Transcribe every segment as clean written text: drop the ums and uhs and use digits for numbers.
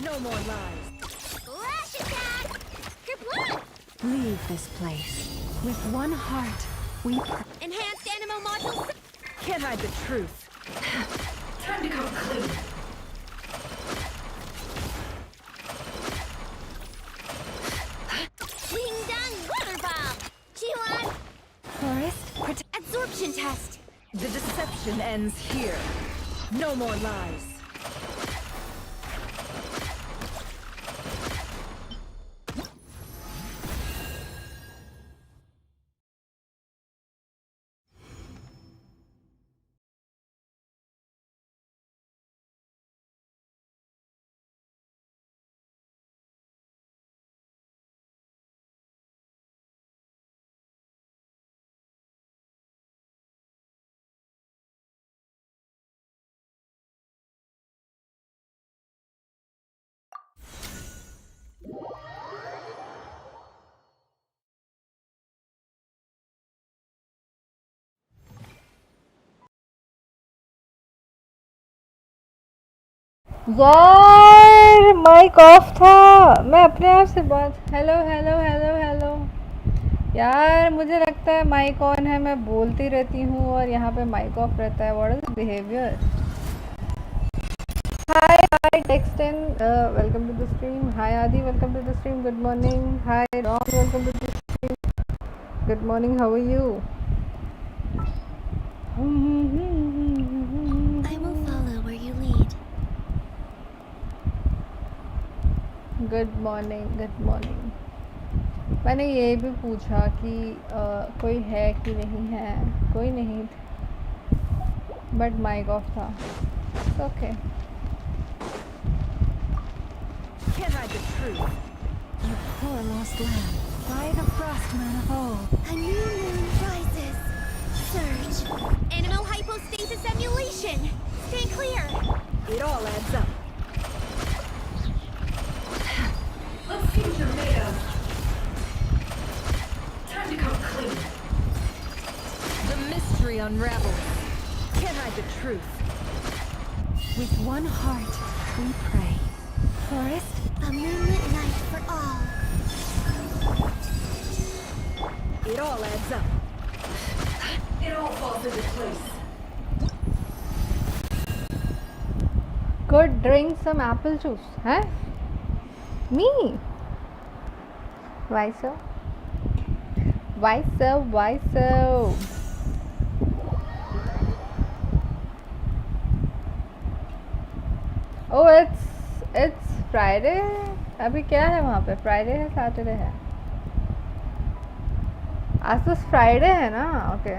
No more lies. Flash attack! Kerplunk! Leave this place. With one heart, we Enhanced animal module. can't hide the truth. Time to come clean. Ding dong water bomb. G1. Forest, Absorption test. the deception ends here. No more lies. यार mic off था। मैं अपने आप से बात hello hello hello hello यार, मुझे लगता है माइक ऑन है, मैं बोलती रहती हूँ और यहाँ पे माइक ऑफ रहता है। What is behaviour? Hi hi Texton, welcome to the stream. Hi Adi, welcome to the stream. Good morning. Hi Ron, welcome to the stream. Good morning, how are you? I will follow where you lead. Good morning, good morning. मैंने ये भी पूछा कि कोई है कि नहीं है, कोई नहीं, बट माइक ऑफ था। Okay. Can't hide the truth. You poor lost lamb. By the frostman of old. A new moon rises. Surge. Animal hypostasis emulation. Stay clear. It all adds up. Let's see what you're made of. Time to come clean. The mystery unravels. Can't hide the truth. With one heart, we pray. Forest, A moonlit night for all. it all adds up. It all falls into place. Could drink some apple juice, huh? Me? Why so? Why so? Why so? Oh, it's Friday. अभी क्या है वहाँ पे? Friday है, Saturday है? आज तो Friday है ना? Okay.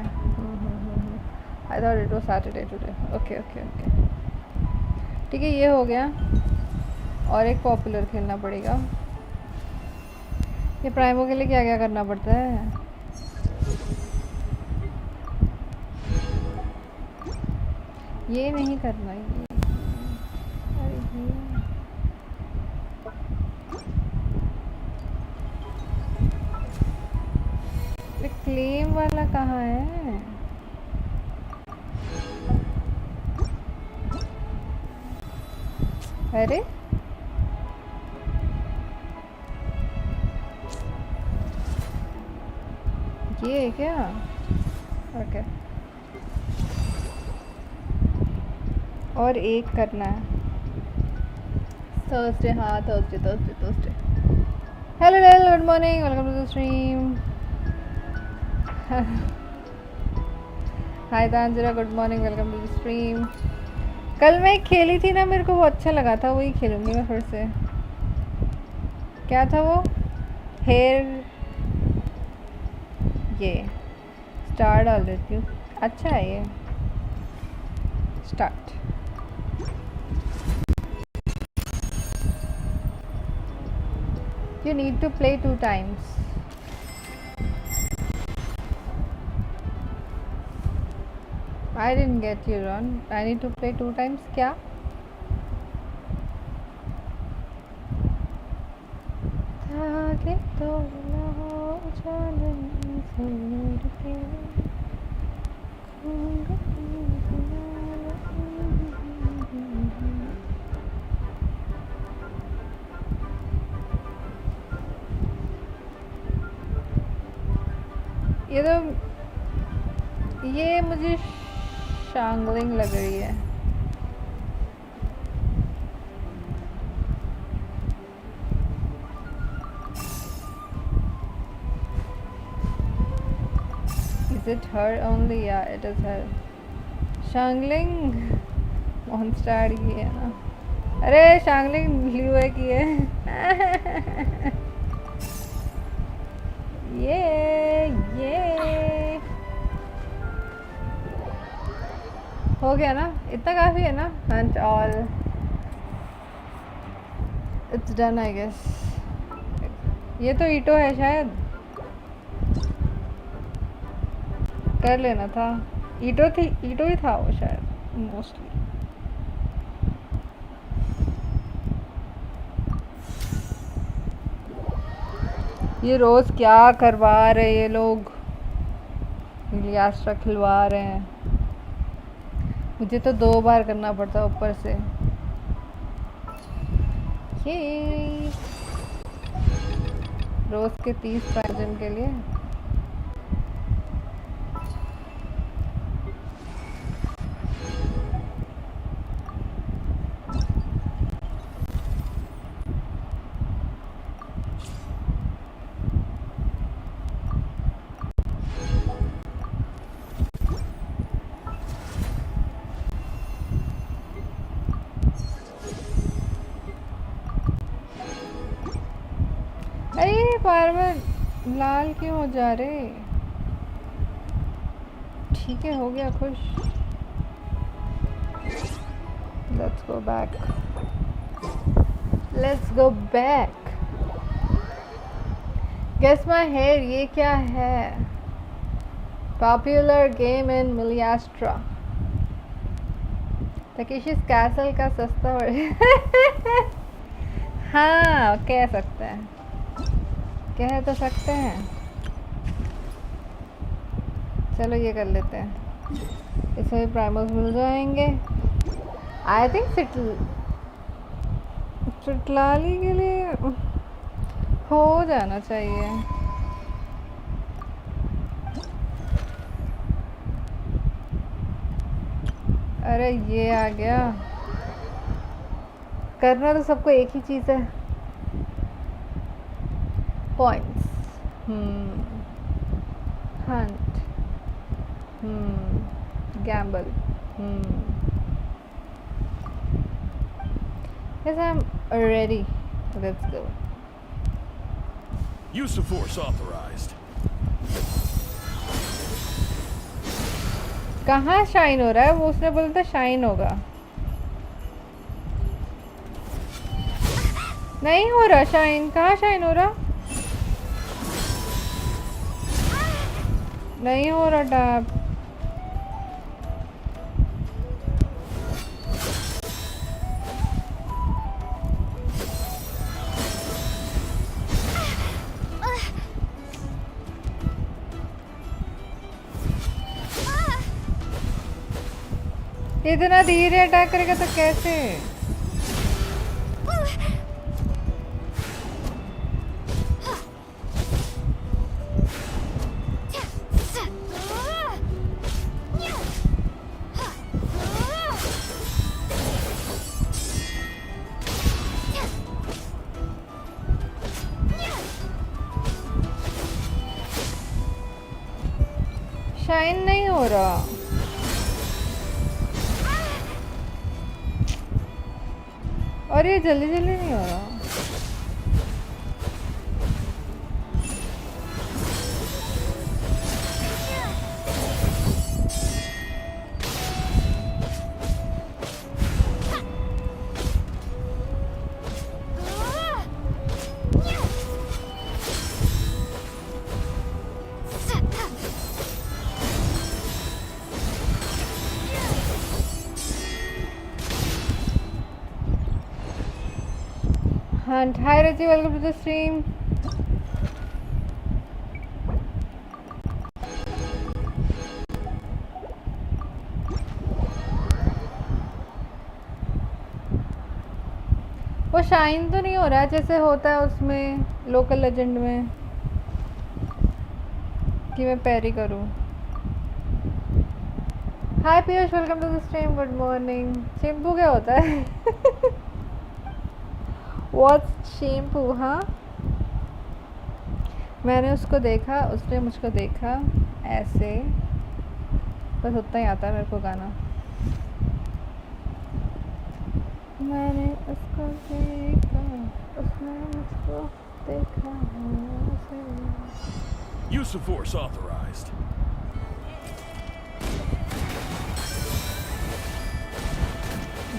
I thought it was Saturday today. Okay okay okay, ठीक है, ये हो गया। और एक पॉपुलर खेलना पड़ेगा। ये प्राइमो के लिए क्या क्या करना पड़ता है? ये नहीं करना, ये अरे ये क्लेम वाला कहाँ है? अरे ये है क्या? ओके, और एक करना है थर्सडे। हाँ, Thursday Thursday Thursday. Hello hello, good morning, welcome to the stream. Hi Tanjiro, good morning, welcome to the stream. कल मैं खेली थी ना, मेरे को वो अच्छा लगा था, वही खेलूँगी मैं फिर से। क्या था वो? हेयर, ये स्टार डाल देती हूँ। अच्छा है ये। Start. You need to play 2 times. I didn't get you, Ron. I need to play 2 times. क्या? धागे तो ना हो जाने सूरज के ये मुझे शांगलिंग लग रही है। Is it her only? Yeah, it is her. शांगलिंग मॉन्स्टर की है ना। अरे शांगलिंग लियो की है। ये हो गया ना, इतना काफी है ना। Hunt all it's done I guess. ये तो ईटो है शायद, कर लेना था। ईटो ही था वो शायद मोस्टली। ये रोज क्या करवा रहे ये लोग, लियास्ट्रा खिलवा रहे हैं। मुझे तो 2 बार करना पड़ता ऊपर से। ये रोज के 30 पैजन के लिए। बार लाल क्यों हो जा रहे? ठीक है, हो गया खुश। Let's go back, let's go back. Guess my hair, ये क्या है? Popular game in Miliastra. Takeshi's castle का सस्ता वर्जन। हाँ, कह सकते हैं, कह तो सकते हैं। चलो ये कर लेते हैं, इसमें भी प्राइमर्स मिल जाएंगे। आई थिंक सिटलाली के लिए हो जाना चाहिए। अरे ये आ गया। करना तो सबको एक ही चीज़ है, points. Hunt, Gamble. Yes, I'm ready. Let's go. Use of force authorized. कहाँ शाइन हो रहा है? वो उसने बोला था शाइन होगा। नहीं हो रहा शाइन। कहाँ शाइन हो रहा? नहीं हो रहा टैप। इतना धीरे अटैक करेगा तो कैसे? शाइन नहीं हो रहा। और ये जल्दी जल्दी नहीं हो रहा। And hi Raji, welcome to the stream. वो शाइन तो नहीं हो रहा है जैसे होता है उसमें लोकल लेजेंड में। कि मैं पैरी करूं। Hi Piyush, welcome to the stream. Good morning. चिंपू क्या होता है? व्हाट्स चिंपू? हाँ, मैंने उसको देखा, उसने मुझको देखा, ऐसे बस उतना ही आता है मेरे को गाना। मैंने उसको देखा, उसने मुझको देखा, ऐसे। Use of force authorized.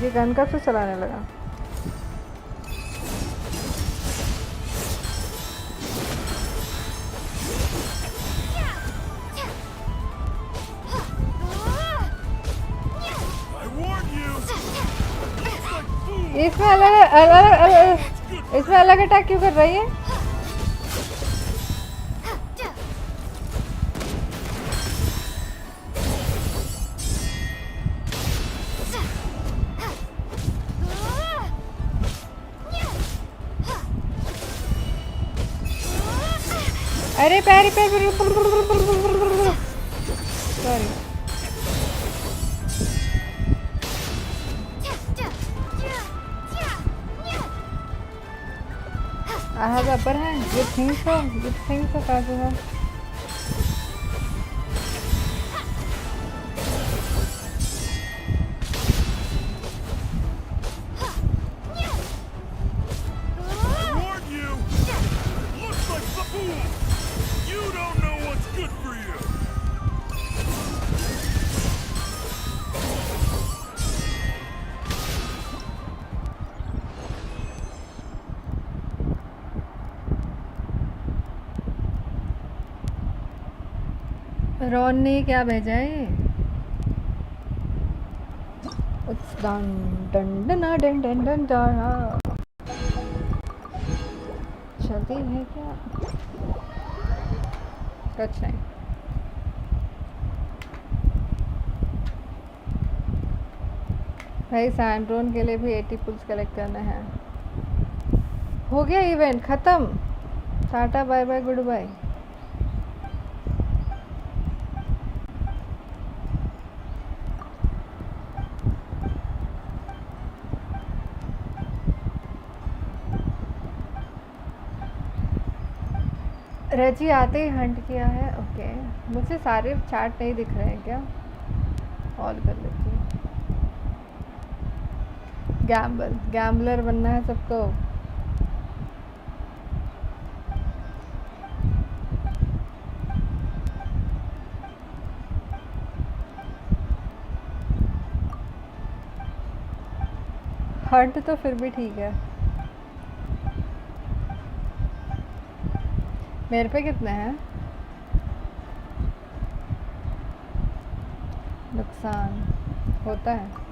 ये गन कब से चलाने लगा? I warn you. इसमें इसमें अलग अटैक क्यों कर रही है? अरे पैरी पैरी, sorry. I have the upper hand. You think so? You think so, Kazuma? I warn you. Looks like the fool. You don't know what's good for you. Ron ने क्या भेजा है? Done done done done done done done. चलती है क्या? कुछ नहीं। भाई सैंड्रोन के लिए भी 80 पुल्स कलेक्ट करने हैं। हो गया इवेंट ख़त्म। Tata bye bye goodbye. रजी आते ही हंट किया है। ओके, मुझे सारे चार्ट नहीं दिख रहे हैं क्या? ऑल कर लेती हूँ। गैम्बलर बनना है सबको। हंट तो फिर भी ठीक है। मेरे पे कितने हैं? नुकसान होता है।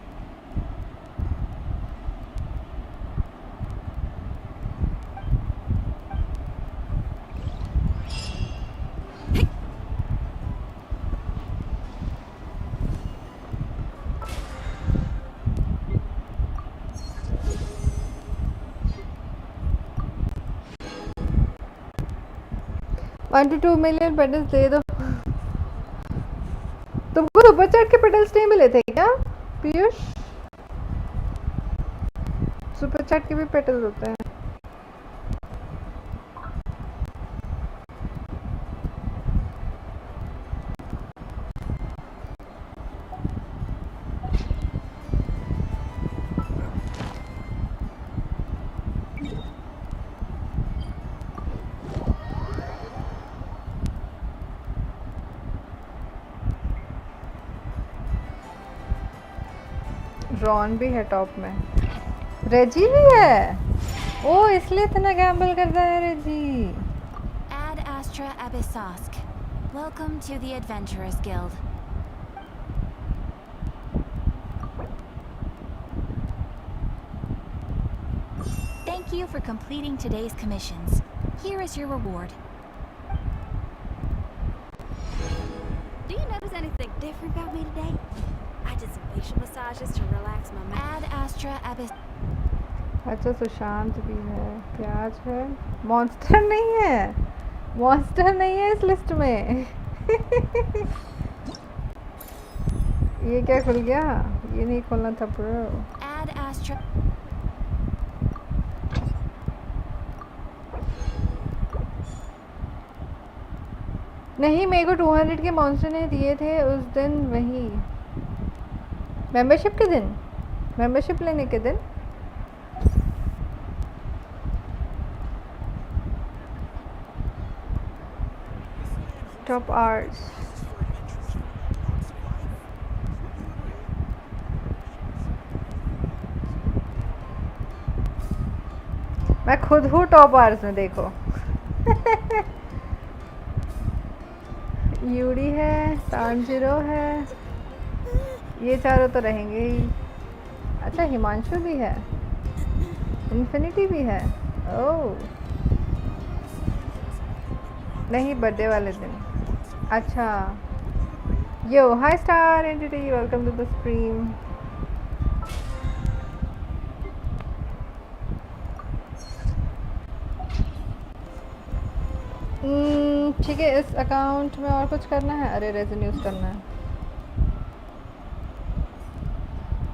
One two 2 million petals they दो। तुमको सुपर चैट के पेटल्स नहीं मिले थे क्या पीयूष? सुपर चैट के भी पेटल्स होते हैं। रॉन भी है टॉप में। रेजी भी है। ओ, इसलिए इतना गैम्बल करता है रेजी। Ad Astra Abyssosk. Welcome to the Adventurers Guild. Thank you for completing today's commissions. Here is your reward. Do you notice anything different about me today? I did some facial massages to relax my mind. Ad Astra Abyss. अच्छा, सुशांत भी है। प्याज है। Monster नहीं है। Monster नहीं है इस लिस्ट में। ये क्या खुल गया? ये नहीं खोलना था ब्रो। Add Astra. नहीं, मेरे को 200 के मॉन्स्टर ने दिए थे उस दिन, वही मेंबरशिप के दिन, मेंबरशिप लेने के दिन। टॉप आर्ट्स मैं खुद हूँ टॉप आर्ट्स में, देखो। यूडी है, तांजिरो है, ये चारों तो रहेंगे ही। अच्छा, हिमांशु भी है, इन्फिनिटी भी है। ओह नहीं, बर्थडे वाले दिन। अच्छा, yo hi star entity, welcome to the stream. ठीक है, इस अकाउंट में और कुछ करना है? अरे रेज़न यूज़ करना है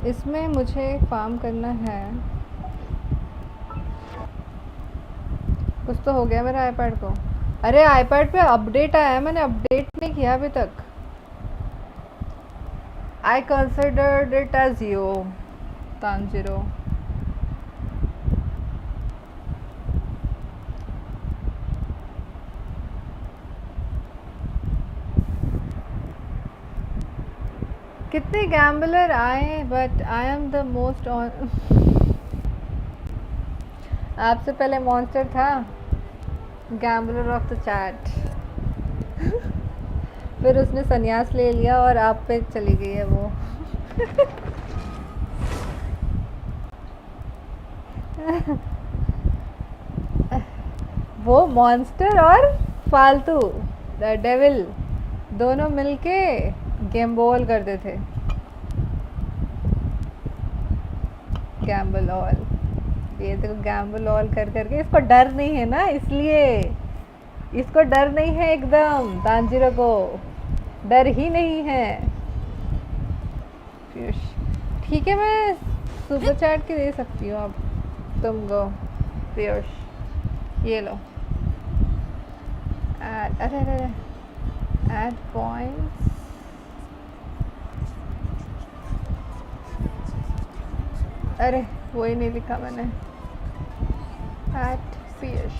इसमें, मुझे फार्म करना है। कुछ तो हो गया मेरे आईपैड को। अरे आईपैड पे अपडेट आया है, मैंने अपडेट नहीं किया अभी तक। I considered it as you Tanjiro. कितने गैम्बलर आए, but I am the most on. आपसे पहले मॉन्स्टर था गैम्बलर ऑफ द चैट। फिर उसने संन्यास ले लिया और आप पे चली गई है वो। वो मॉन्स्टर और फालतू द डेविल दोनों मिलके गैम्बल करते थे। गैम्बल ऑल, ये देखो गैम्बल ऑल कर करके इसको डर नहीं है ना, इसलिए इसको डर नहीं है एकदम। तांजिरो को डर ही नहीं है। ठीक है, मैं सुपर चैट की दे सकती हूँ अब तुमको। पीयूष ये लो। अरे अरे ऐड पॉइंट्स। अरे वही नहीं लिखा मैंने। ऐड पीयूष।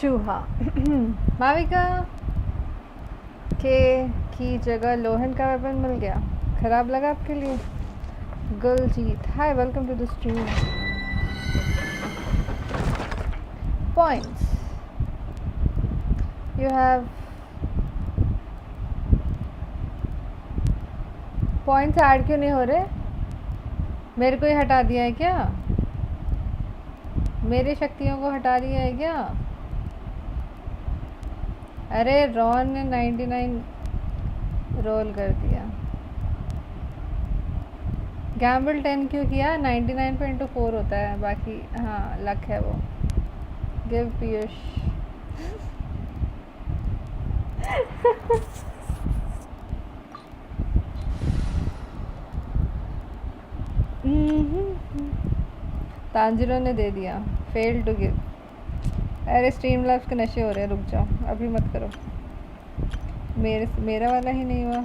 चूहा। माविका के की जगह लोहन का वेपन मिल गया, खराब लगा आपके लिए? Guljeet hi, welcome to the stream. Points you have. Points add क्यों नहीं हो रहे? मेरे को ही हटा दिया है क्या? मेरी शक्तियों को हटा दिया है क्या? अरे रॉन ने 99 रोल कर दिया। गैम्बल 10 क्यों किया? 99 पे इंटू 4 होता है, बाकी हाँ लक है वो। गिव पीयूष। तांजिरो ने दे दिया, फेल टू गिव। अरे स्ट्रीम लाइव के नशे हो रहे हैं, रुक जाओ अभी मत करो। मेरा वाला ही नहीं हुआ।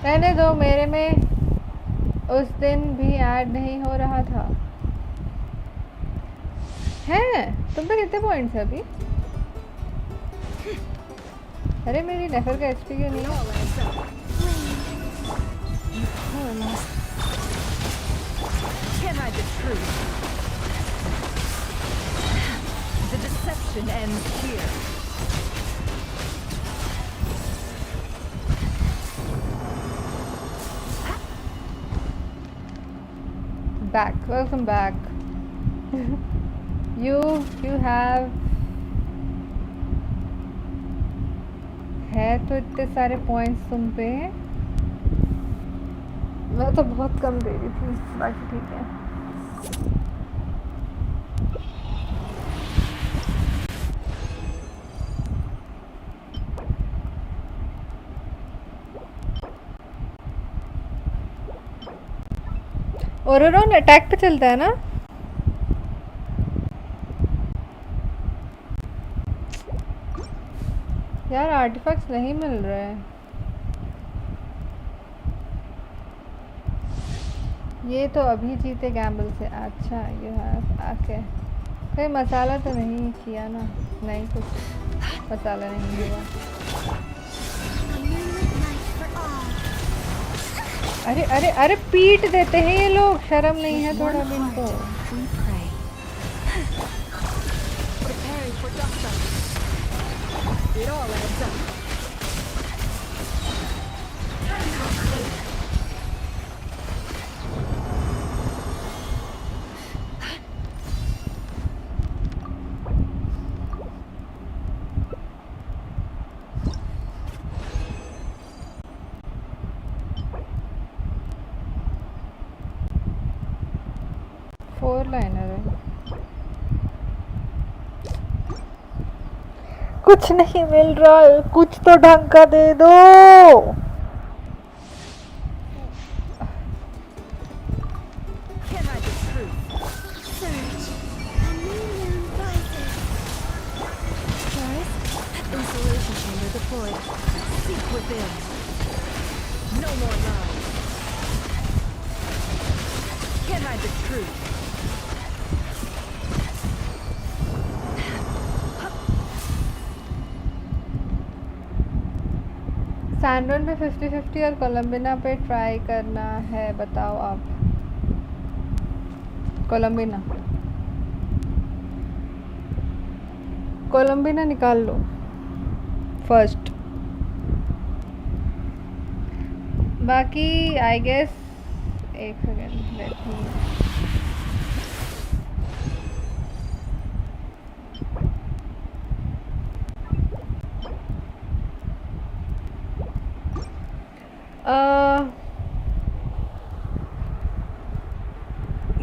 रहने दो, मेरे में उस दिन भी ऐड नहीं हो रहा था। हैं तुम पे कितने पॉइंट्स है अभी? अरे मेरी नेफर का एचपी क्यों नहीं है? Can't hide the truth. mission ends here. Back, welcome back. you have है तो इतने सारे पॉइंट्स तुम पे। मैं तो बहुत कम दे रही थी, बाकी ठीक है। ओरोन अटैक पे चलता है ना? यार आर्टिफैक्ट्स नहीं मिल रहे हैं। ये तो अभी जीते गैम्बल से। अच्छा यू हैव ओके। कोई मसाला तो नहीं किया ना? नहीं, कुछ मसाला नहीं हुआ। अरे अरे अरे पीट देते हैं ये लोग, शर्म नहीं है थोड़ा भी इनको। Preparing for dust up. It all adds up. Four liner है। कुछ नहीं मिल रहा है, कुछ तो ढंग का दे दो। Can't hide the truth. Search. A new moon rises. Guys, insulation chamber deployed. Seek within. No more lies. Can't hide the truth. सैंड्रोन पे 50-50 और कोलम्बिना पे ट्राई करना है, बताओ आप। कोलम्बिना कोलम्बिना निकाल लो फर्स्ट, बाकी आई गेस। एक सेकेंड, लेट मी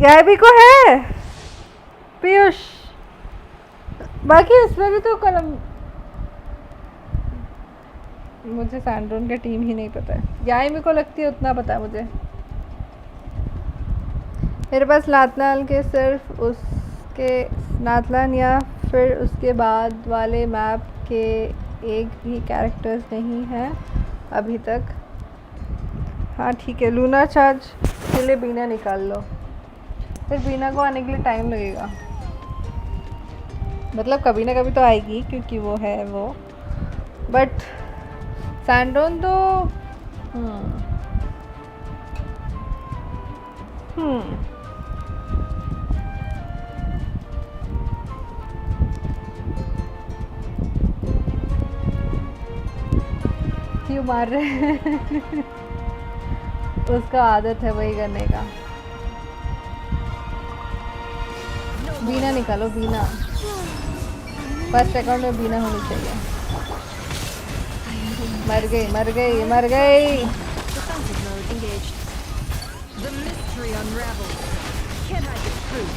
यह भी को है पीयूष। बाकी इसमें भी तो कलम, मुझे सैंड्रोन का टीम ही नहीं पता है। यही मेरे को लगती है, उतना पता है मुझे। मेरे पास लातनाल के सिर्फ उसके नातलान या फिर उसके बाद वाले मैप के एक भी कैरेक्टर्स नहीं है अभी तक। हाँ ठीक है, लूना चार्ज के लिए बीना निकाल लो, फिर बीना को आने के लिए टाइम लगेगा। मतलब कभी ना कभी तो आएगी क्योंकि वो है वो, बट सैंड्रोन तो क्यों मार रहे हैं? उसका आदत है वही करने का। बीना निकालो, बीना फर्स्ट अकाउंट में बीना होनी चाहिए। मर गई मर गई मर गई। Defensive mode engaged. The mystery unravels. Can't hide the truth.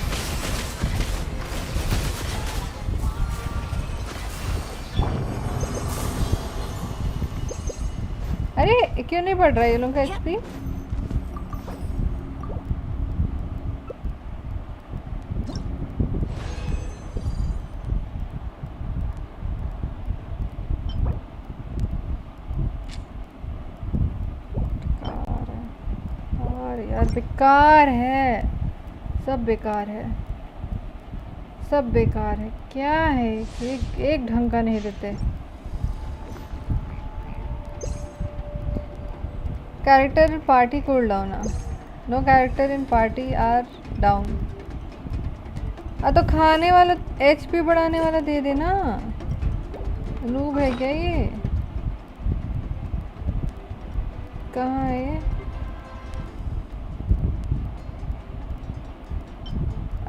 अरे क्यों नहीं बढ़ रहा है ये लोग का एचपी? बेकार है, सब बेकार है, सब बेकार है। क्या है, एक ढंग का नहीं देते। Character in party cool down, no character in party are down. तो खाने वाला HP बढ़ाने वाला दे देना। नूब है क्या ये? कहाँ है ये?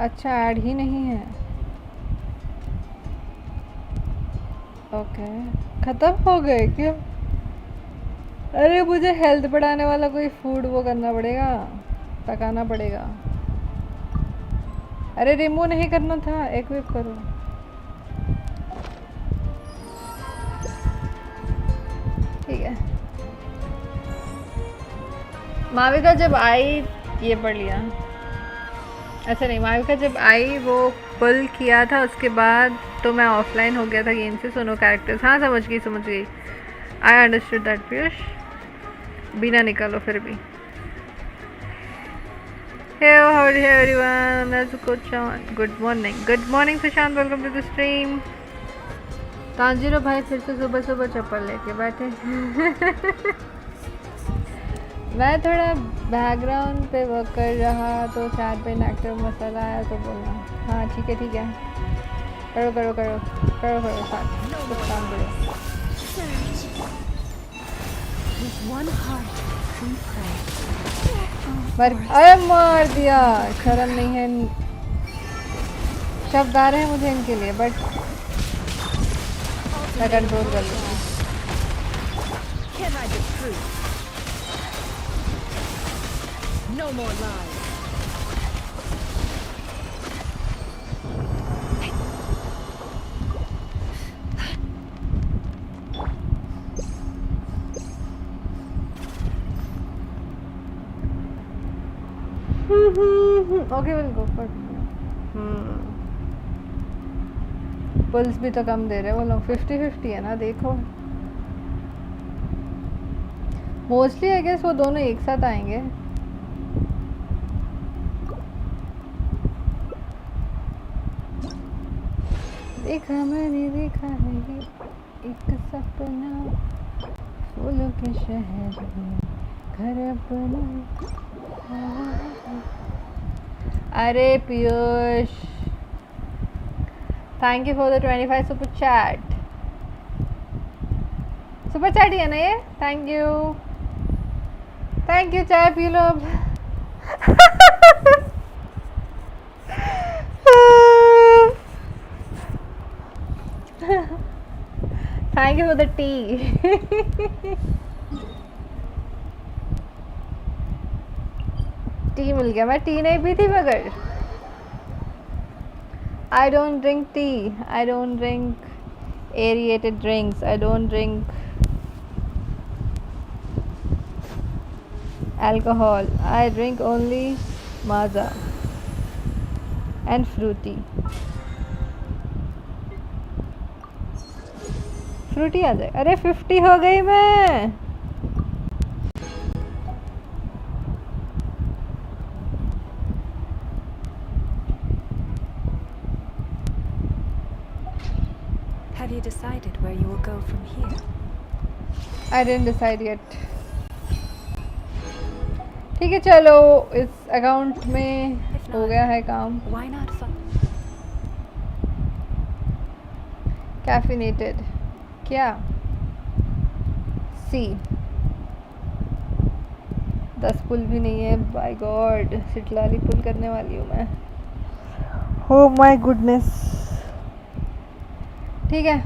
अच्छा ऐड ही नहीं है। ओके ख़त्म हो गए क्या? अरे मुझे हेल्थ बढ़ाने वाला कोई फूड वो करना पड़ेगा, पकाना पड़ेगा। अरे रिमूव नहीं करना था, इक्विप करो। ठीक है माविका जब आई ये पढ़ लिया। अच्छा नहीं माविका जब आई वो पुल किया था उसके बाद तो मैं ऑफलाइन हो गया था गेम से। सुनो कैरेक्टर्स हाँ समझ गई। I understood that Piyush. बिना निकालो फिर भी। Hey how are you everyone? Nezuko-chan. Good morning Sushant, welcome to the stream. Tanjiro भाई फिर से सुबह सुबह चप्पल लेके बैठे। मैं थोड़ा बैकग्राउंड पे वर्क कर रहा तो चैट पे इनएक्टिव मसाला आया तो बोलना। हाँ ठीक है करो साथ कुछ काम करो। अरे मार दिया। शर्म नहीं है, शब्द आ रहे हैं मुझे इनके लिए बट मैं कंट्रोल कर लूँगी। No more lies. Okay, we'll go for pulse भी तो कम दे रहे हैं वो लोग। 50-50 है ना देखो। मोस्टली आई गेस वो दोनों एक साथ आएंगे। देखा मैंने देखा है ये एक सपना, फूलों के शहर में घर अपना। अरे Piyush thank you for the 25 super chat ही है ना ये। थैंक यू चाय पी लो अब। Thank you for the tea. Tea मिल गया। मैं टी नहीं पी थी मगर। I don't drink tea. I don't drink aerated drinks. I don't drink alcohol. I drink only maaza and fruity. Frooti आ जाए। अरे 50 हो गई मैं। Have you decided where you will go from here? I didn't decide yet. ठीक है चलो इस अकाउंट में हो गया है काम। Why not कैफिनेटेड क्या सी 10 पुल भी नहीं है। बाय गॉड सिटलाली पुल करने वाली हूँ मैं। Oh my goodness. ठीक है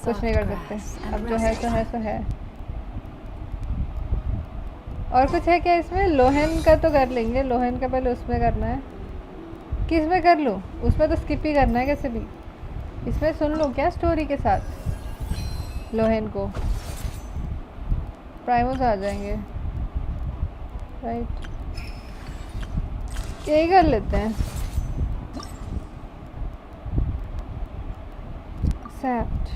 कुछ नहीं कर सकते अब जो है सो है। और कुछ है क्या इसमें? लोहन का तो कर लेंगे। लोहन का पहले उसमें करना है। किस में कर लूँ? उसमें तो स्किप ही करना है कैसे भी। इसमें सुन लो क्या स्टोरी के साथ लोहन को। प्राइमोस आ जाएंगे राइट। यही कर लेते हैं। एक्सेप्ट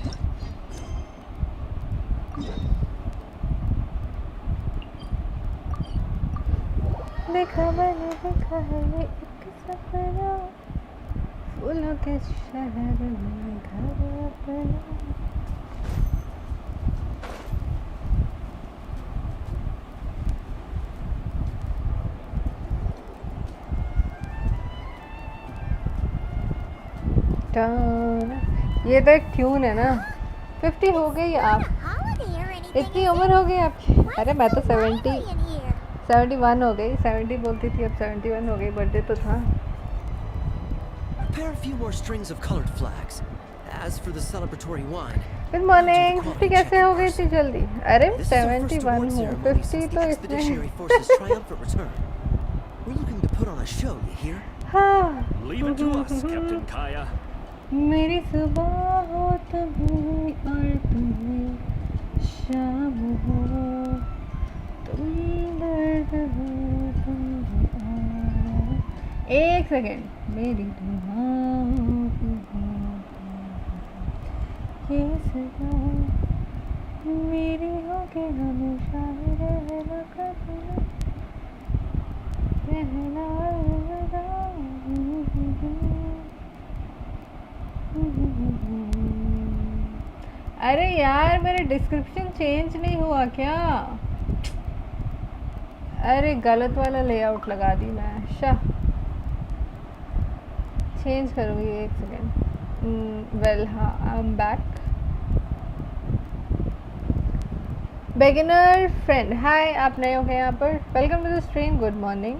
देखा मैंने देखा है ये एक सपना, फूलों के शहर में घर अपना। ये तो एक ट्यून है ना। 50 हो गई आप? Holiday or anything. इतनी उम्र हो गई आपकी? अरे मैं तो 70 in here. 71 हो गई। 70 बोलती थी, अब 71 हो गई। बर्थडे तो था। Prepare a few more strings of colored flags. As for the celebratory wine, good morning. 50 कैसे हो गई इतनी जल्दी? अरे this is the first 71 award हूँ। ceremony 50 since तो the इसमें Expeditionary Force's triumphant return. We're looking to put on a show, you hear? हाँ। Leave it to us, Captain Kaya. मेरी सुबह हो तभी और तुम्हें शाम हो, तुम दर्द हो तुम आराम। एक सेकेंड। मेरी दुआओं की ये सदा मेरी हो के हमेशा रहना कभी रहना अलविदा। अरे यार मेरा डिस्क्रिप्शन चेंज नहीं हुआ क्या? अरे गलत वाला लेआउट लगा दी मैं। शाह चेंज करूँगी, एक सेकेंड। वेल हाँ, I am back. Beginner friend hi, आप नए हो गए यहाँ पर। Welcome to the stream. Good morning.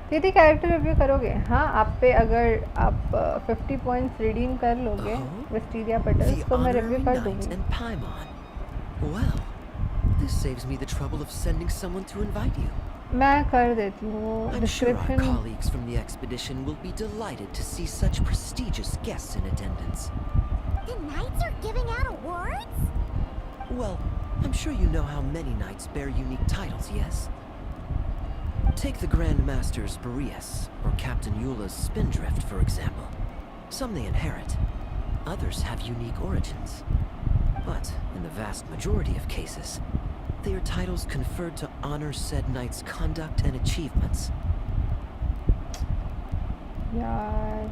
दीदी कैरेक्टर रिव्यू करोगे? हाँ, आप पे अगर आप 50 पॉइंट्स रिडीम कर लोगे विस्टीरिया पेटल्स The तो मैं honorary रिव्यू कर knight दूँगी। and Paimon. Well, this saves me the trouble of sending someone to invite you. मैं कर देती हूँ I'm sure our description. colleagues from the expedition will be delighted to see such prestigious guests in attendance. The knights are giving out awards? Well, I'm sure you know how many knights bear unique titles, yes? Take the Grand Master's Boreas, or Captain Eula's Spindrift, for example. Some they inherit, others have unique origins. But, in the vast majority of cases, they are titles conferred to honor said knight's conduct and achievements. यार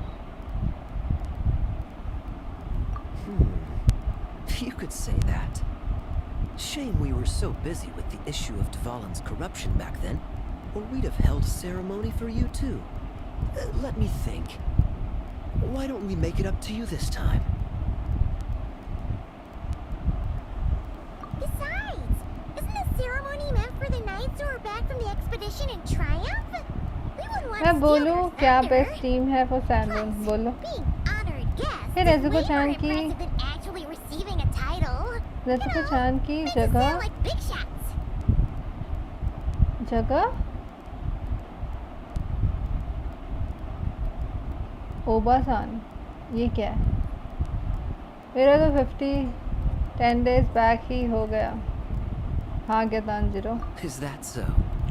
You could say that. Shame we were so busy with the issue of Dvalin's corruption back then, or we'd have held a ceremony for you too. Let me think. Why don't we make it up to you this time? Besides, isn't the ceremony meant for the knights who are back from the expedition in triumph? We wouldn't want मैं to बोलूँ steal क्या their thunder. Best team है वो सैंड्रोन? बोलो। Being honored guests Hey, is way Nezuko-chan more की- impressive than actually receiving a title. नेजुको-chan की Makes us जगह sound like big shots. जगह ओबासान। ये क्या है? मेरा तो 10 डेज बैक ही हो गया। हाँ क्या तानजिरो Is that so?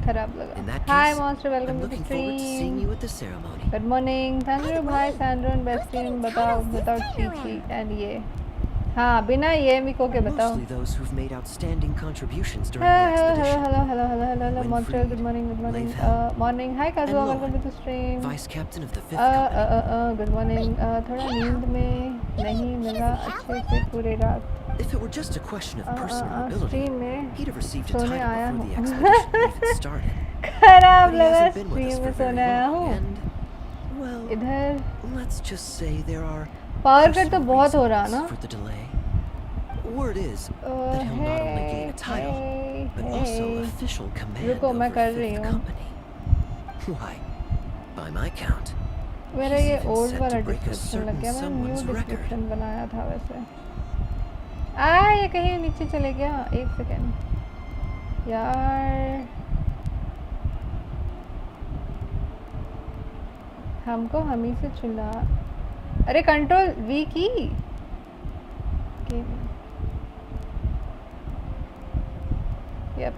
खराब In लगा। that hi case, monster, welcome I'm to the looking forward to seeing stream. you at the ceremony. Good morning Tanjiro भाई। Sandrone best Who's getting team बताओ titles this बताओ time Qiqi around? And ये। हाँ बिना ये मिको के बताओ। Mostly those who've made outstanding contributions during hello the hello expedition. Hello hello hello hello hello monster. Winfried, good morning good morning Leif, morning. Hi Kazuha, and welcome to the stream. Vice Captain of the 5th Company. Good morning. थोड़ा नींद में नहीं मिला अच्छे से पूरे रात। If it were just a question of personal ability, stream में he'd have received a सोने title आया before the हूँ। expedition even started. खराब But he लगा hasn't been with us stream for में very सोने आया long, हूँ। and, well, इधर let's just say there are power cut तो personal बहुत हो रहा reasons ना। for the delay. Word is that he'll not only gain a title, but also official command रुको, over मैं कर रही 5th हूँ। Company. Why, by my count, मेरा he's ये even ओल्ड set वाला to break a डिस्क्रिप्शन लग certain गया। मैंने न्यू someone's record. डिस्क्रिप्शन बनाया था वैसे। ये कहीं नीचे चले गया। एक सेकेंड यार, हमको हम ही से चुना। अरे कंट्रोल वी की yep.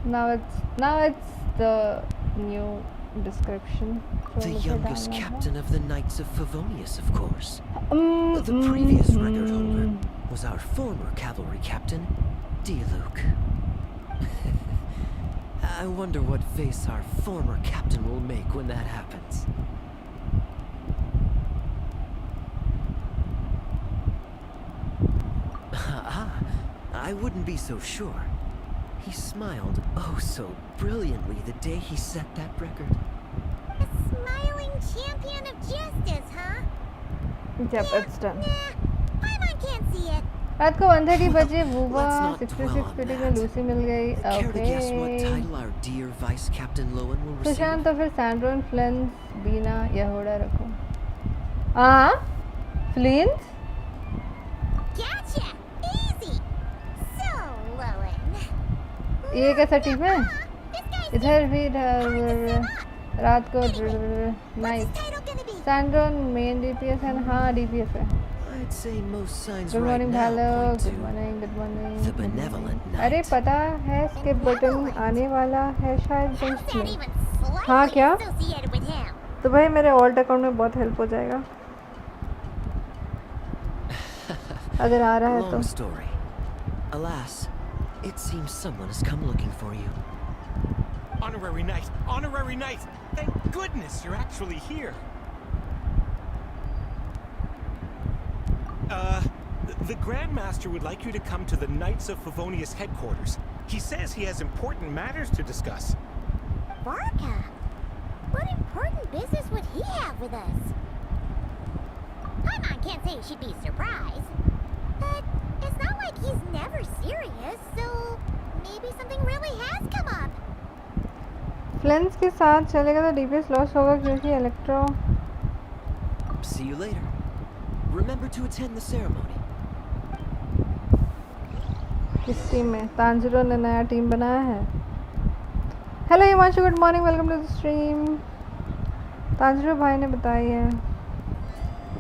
Now it's the new description. जो The मुझे youngest डालना था। captain of the Knights of Favonius, of course. The previous record holder was our former cavalry captain, Diluc. I wonder what face our former captain will make when that happens. I wouldn't be so sure. He smiled oh so brilliantly the day he set that record. A smiling Yep, it's done. Paimon can't see it. रात को 1:30 बजे वुवा Let's not 66 dwell on पिटी में that. Lucy मिल गई. Care to guess what Okay. title our dear Vice Captain Lowen will receive? Sushant तो फिर सैंड्रोन, फ्लिंस, बीना, यहोड़ा रखो. हाँ? फ्लिंस? Gotcha. Easy. So, Lowen. ये कैसा टीम है? This guy's इधर भी रात को What's nice. his title gonna be? Sandrone main DPS है. हाँ डीपीएस है. I'd say most signs good right morning now भालो. point good to morning. Good the benevolent morning. अरे knight. पता है स्किप बटन आने वाला है शायद How's जस्ट that में. even slightly हाँ, क्या? associated with him? तो भाई मेरे ऑल्ट अकाउंट में बहुत हेल्प हो जाएगा अगर आ रहा है तो. Long story. Alas, it seems someone has come looking for you. Honorary knight! Honorary knight! Thank goodness you're actually here. The Grand Master would like you to come to the Knights of Favonius headquarters. He says he has important matters to discuss. Barca. What important business would he have with us? Paimon can't say she'd be surprised. But it's not like he's never serious, so maybe something really has come up. फ्लेंस के साथ चलेगा तो DPS loss होगा क्योंकि electro. See you later. Remember to attend the ceremony. किस team में? Tanjiro ने नया टीम बनाया है. Hello Himanshu, good morning, welcome to the stream. Tanjiro भाई ने बताई है.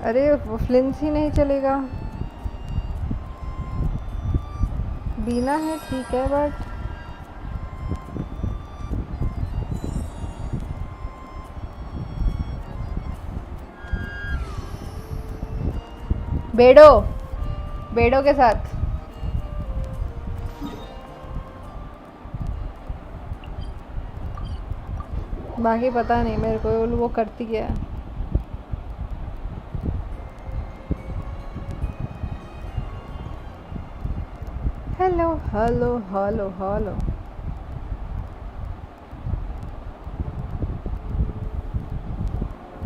अरे वो फ्लिंस ही नहीं चलेगा. बीना है ठीक है बट बेडो के साथ. बाकी पता नहीं मेरे को वो करती क्या है. Hello hello hello hello.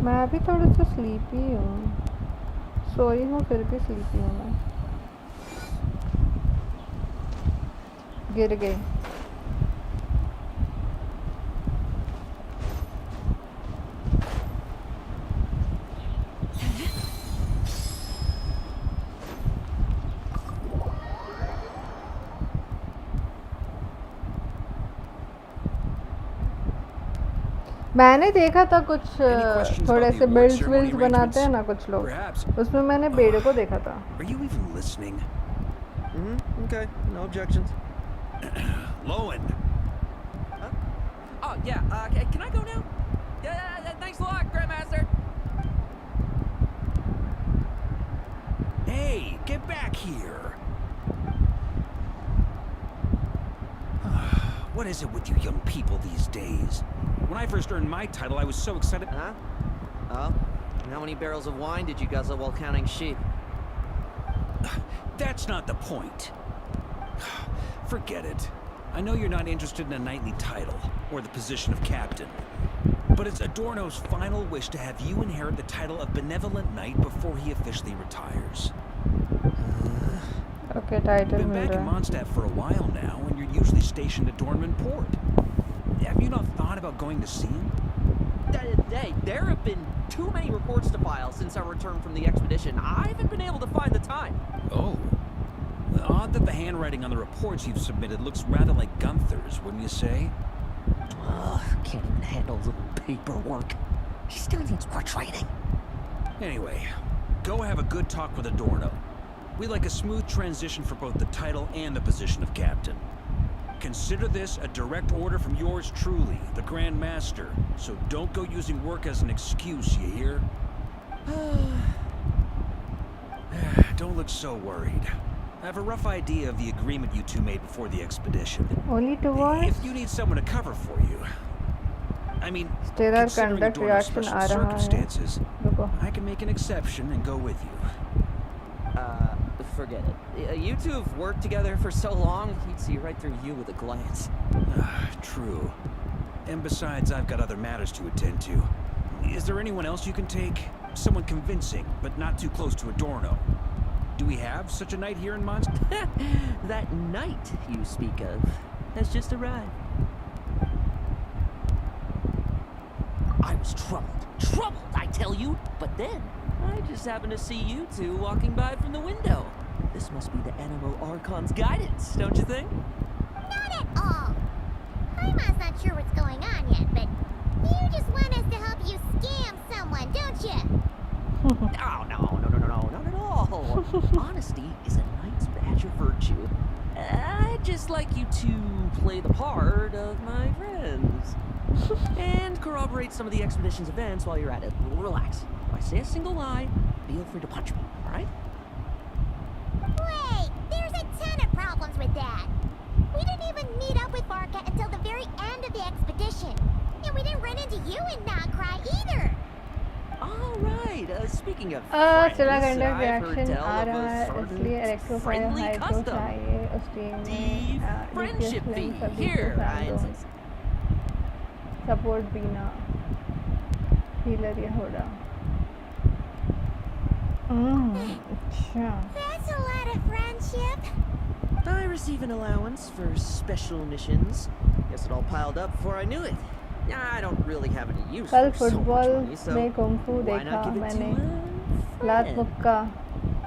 मैं भी थोड़ा सा स्लीपी हूँ. सोई हूँ फिर भी स्लीपी हूँ मैं. गिर गई. मैंने देखा था कुछ थोड़े से बिल्ड्स बनाते हैं ना कुछ लोग. उसमें मैंने बेड़े को देखा था. Are you even listening? Okay, no objections. Lowen! Oh, yeah, can I go now? Yeah, thanks a lot, Grandmaster. Hey, get back here! What is it with you young people these days? When I first earned my title, I was so excited. Huh? Oh? And how many barrels of wine did you guzzle while counting sheep? That's not the point. Forget it. I know you're not interested in a knightly title, or the position of captain. But it's Adorno's final wish to have you inherit the title of Benevolent Knight before he officially retires. Okay, title You've been mill back in रहा है. Mondstadt for a while now, and you're usually stationed at Dornman Port. Have you not thought about going to sea? Hey, there have been too many reports to file since our return from the expedition. I haven't been able to find the time. Oh. Odd that the handwriting on the reports you've submitted looks rather like Gunther's, wouldn't you say? Can't even handle little paperwork. He still needs more training. Anyway, go have a good talk with Adorno. We'd like a smooth transition for both the title and the position of captain. Consider this a direct order from yours truly, the Grand Master. So don't go using work as an excuse, you hear? Don't look so worried. I have a rough idea of the agreement you two made before the expedition. Only two words. If you need someone to cover for you. I mean, Stellar considering conduct Adorno's reaction special आ रहा है. circumstances, रुको. I can make an exception and go with you. Forget it. You two have worked together for so long, he'd see right through you with a glance. True. And besides, I've got other matters to attend to. Is there anyone else you can take? Someone convincing, but not too close to Adorno. Do we have such a knight here in Mons? That knight you speak of has just arrived. I was troubled, I tell you. But then, I just happened to see you two walking by from the window. This must be the Animo Archon's guidance, don't you think? Not at all. Paimon's not sure what's going on yet, but you just want us to help you scam someone, don't you? Oh, no, not at all. Honesty is a knight's badge of virtue. I'd just like you to play the part of my friends. And corroborate some of the expedition's events while you're at it. Relax. If I say a single lie, feel free to punch me, alright? Wait, there's a ton of problems with that. We didn't even meet up with Barca until the very end of the expedition. And we didn't run into you in Nagcry either. Alright, speaking of चला friends, गंडर I've heard reaction tell आ of रहा a है sort इसलिए of electro friendly hydro custom. चाहिए उस team में The friendship fee. Here, I insist. Support बीना हीलर या होड़ा अच्छा That's a lot of friendship. I receive an allowance for special missions. Guess it all piled up before I knew it. I don't really have any use कल for so much football money, so में kung fu why देखा not give it मैंने to a लात friend? मुक्का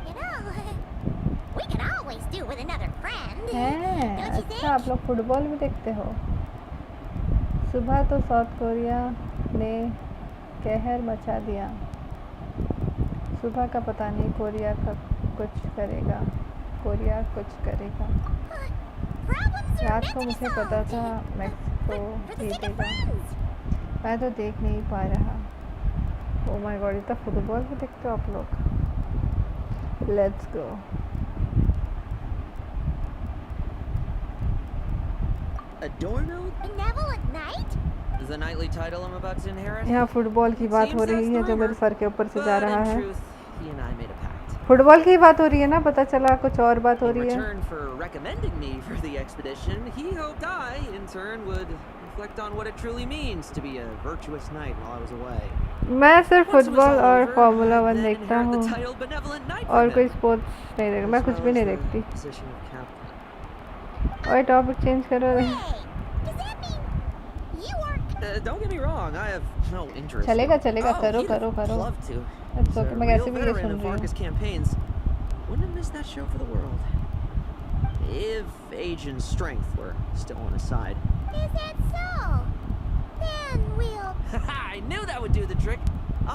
You know, we can always do with another friend. है Don't you अच्छा think? आप लोग फुटबॉल भी देखते हो सुबह तो साउथ कोरिया ने कहर मचा दिया सुबह का पता नहीं कोरिया का कुछ करेगा Problems are रात meant को to be मुझे पता solved. था Mexico For the sake of जीतेगा friends. मैं तो देख नहीं पा रहा ओ माय गॉड इतना फुटबॉल भी देखते हो आप लोग let's go Adorno Benevolent Knight? is the knightly title I'm about to inherit. यहाँ फुटबॉल की बात हो Seems रही that's है the जो मेरे rumor. सर के ऊपर से जा But रहा in है truth, he and I made a pact. Football की बात हो रही है ना पता चला कुछ और बात हो In रही है return for recommending me for the expedition, he hoped I, in turn, would reflect on what it truly means to be a virtuous knight while I was away. मैं सिर्फ Once it was football all और over, formula I'd 1 then देखता inherit the हूँ title Benevolent Knight और from कोई him, sports नहीं देखता मैं as कुछ well भी as नहीं the देखती position of captain. और टॉपिक चेंज करो Hey, does that mean you are... Don't get me wrong, I have no interest. चलेगा in- चलेगा Oh, करो he'd करो have करो loved to. That's He's a okay, मैं कैसे real भी ये veteran सुन of रही हूँ Varka's campaigns. Wouldn't have missed that show for the world. If age and strength were still on his side. Is that so? Then we'll... I knew that would do the trick.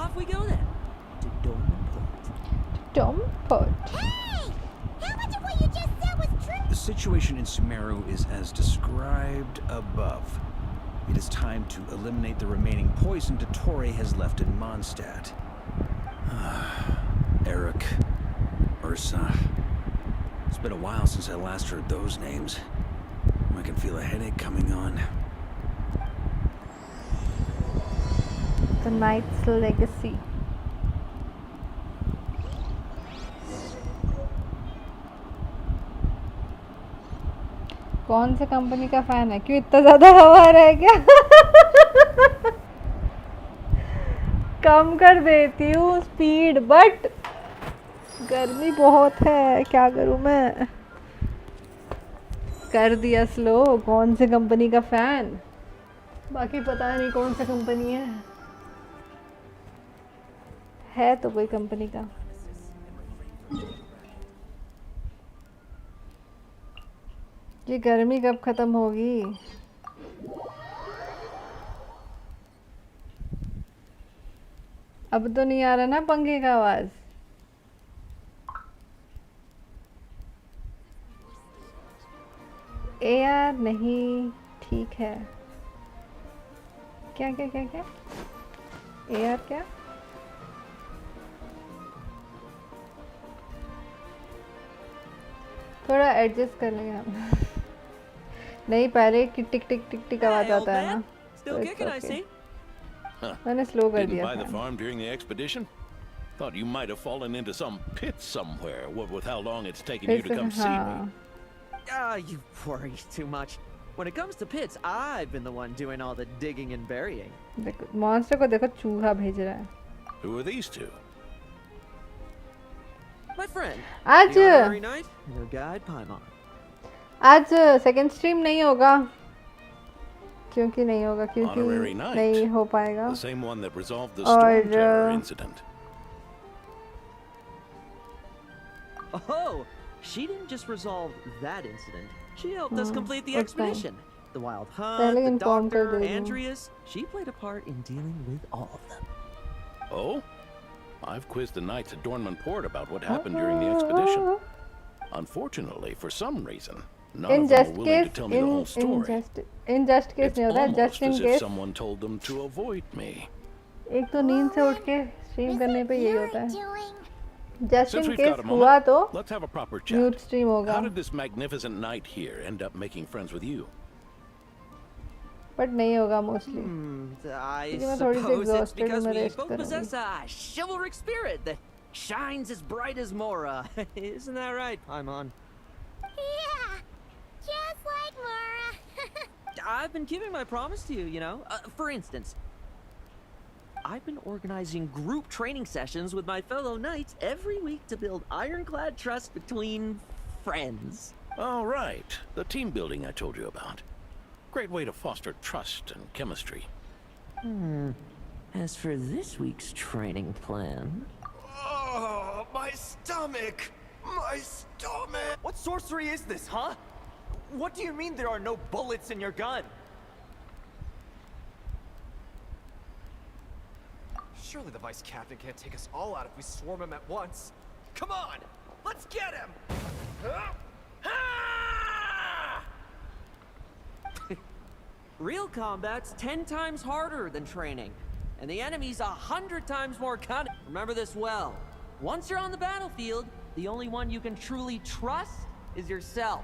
Off we go then. To Dormant. Tom pot Hey! How much of what you just said was true? The situation in Sumeru is as described above. It is time to eliminate the remaining poison Dottore has left in Mondstadt. Eric, Ursa. It's been a while since I last heard those names. I can feel a headache coming on. The Knight's Legacy कौन से company का fan है क्यों इतना ज़्यादा हवा आ रहा है क्या कम कर देती हूँ स्पीड बट गर्मी बहुत है क्या करूँ मैं कर दिया स्लो कौन से कंपनी का फैन बाकी पता नहीं कौन सा कंपनी है तो कोई कंपनी का ये गर्मी कब खत्म होगी अब तो नहीं आ रहा ना पंखे का आवाज ए यार नहीं ठीक है क्या क्या क्या क्या ए यार क्या थोड़ा एडजस्ट कर लेंगे हम नहीं पहले की टिक टिक टिक टिक आवाज Hey, old आता है man. ना Still तो it's kicking, I okay. see. मैंने स्लो कर Didn't दिया buy the था farm during the expedition? Thought you might have fallen into some pit somewhere, what with how long it's taken you फिर to से come see me. हाँ You worry too much. When it comes to pits, I've been the one doing all the digging and burying. देखो monster को देखो चूहा भेज रहा है. Who are these two? My friend. आज the honorary knight, your guide Paimon. आज second stream नहीं होगा. क्योंकि नहीं होगा क्योंकि Honorary knight. नहीं हो पाएगा. The same one that resolved the और, storm terror incident. Oh, she didn't just resolve that incident. She helped us complete the okay. expedition. The Wild Hunt, पहले the inform कर Doctor, दे दूँ. Andreas. She played a part in dealing with all of them. Oh? I've quizzed the knights at Dornman Port about what happened during the expedition. Unfortunately, for some reason, none In of them just were willing to case, tell me the whole story. in just case It's नहीं होता. Just almost in as if case. someone told them to avoid me. एक तो नींद से उठ के stream करने पे यही होता है. Doing? Just Since in we've case got a हुआ moment, तो let's have a proper mute chat. Stream होगा. How did this magnificent knight here end up making friends with you? But नहीं होगा मोस्टली. I क्योंकि मैं थोड़ी सी suppose it's exhausted हूँ. because मैं we रेस्ट both करूँगी. possess a chivalric spirit that shines as bright as Mora. Isn't that right, Paimon? Yeah, just like Mora. I've been keeping my promise to you, you know. For instance, I've been organizing group training sessions with my fellow knights every week to build ironclad trust between friends. Oh, right. The team building I told you about. Great way to foster trust and chemistry. As for this week's training plan... Oh, my stomach! My stomach! What sorcery is this, huh? What do you mean there are no bullets in your gun? Surely the vice captain can't take us all out if we swarm him at once. Come on! Let's get him! Real combat's 10 times harder than training, and the enemy's 100 times more cunning. Remember this well. Once you're on the battlefield, the only one you can truly trust is yourself.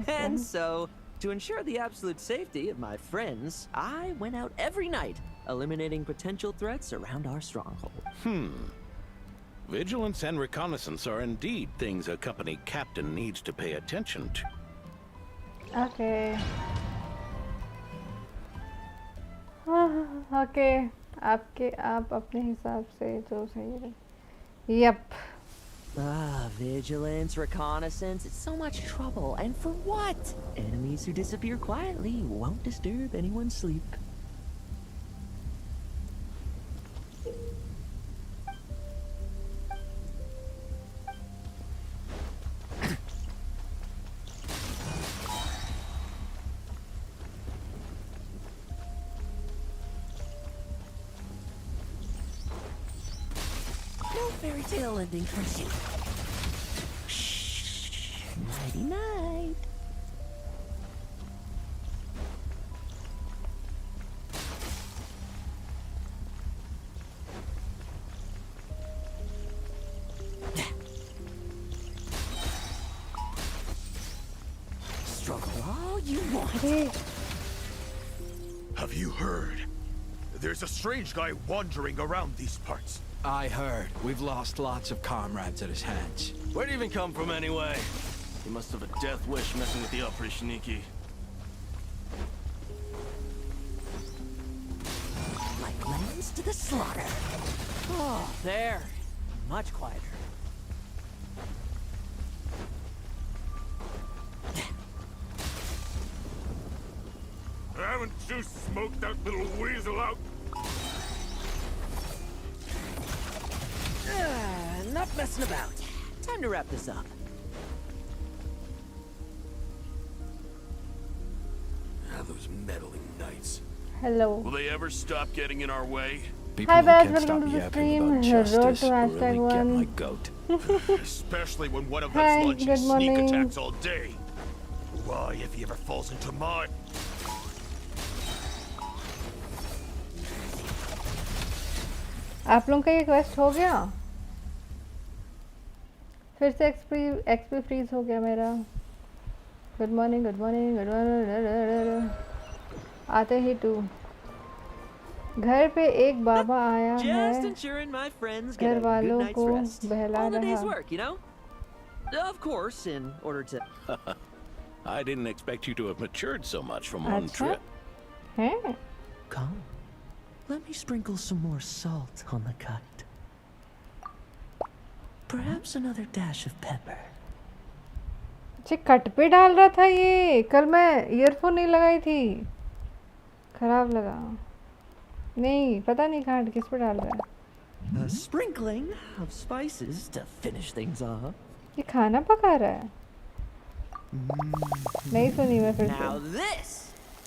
And so, to ensure the absolute safety of my friends, I went out every night, eliminating potential threats around our stronghold. Vigilance and reconnaissance are indeed things a company captain needs to pay attention to. Okay. Okay. आप अपने हिसाब से जो सही है. Yep. Vigilance, reconnaissance, it's so much trouble. And for what? Enemies who disappear quietly won't disturb anyone's sleep. No fairy tale ending for you. Shh. Nighty night. Struggle all you want. Have you heard? There's a strange guy wandering around these parts. I heard. We've lost lots of comrades at his hands. Where'd he even come from anyway? He must have a death wish messing with the upper sneaky. Like lambs to the slaughter. Oh, there. Much quieter. Haven't you smoked that little weasel out? Not messing about. Time to wrap this up. Ah, those meddling knights. Hello. Will they ever stop getting in our way? People Hi, who Baz, can't stop welcome to the yapping stream. about Road justice to really hashtag get 1. my goat. Especially when one of Hi, them's launching good sneak morning. attacks all day. Why, if he ever falls into my... आप लोगों का ये quest हो गया? फिर से XP freeze हो गया मेरा. Good morning good morning good morning. आते ही तू. घर पे एक बाबा आया Just है. ensuring my friends घर get a good वालों night's को rest. बहला All the day's रहा. work, you know? Of course, in order to... I didn't expect you to have matured so much from one अच्छा trip. हैं Come. Let me sprinkle some more salt on the cut. Perhaps another dash of pepper. अच्छा cut पे डाल रहा था ये कल मैं ईयरफोन नहीं लगाई थी खराब लगा नहीं पता नहीं कहाँ किस पे डाल रहा है A sprinkling of spices to finish things off. ये खाना पका रहा है नहीं सुनी मैं फिर Now से this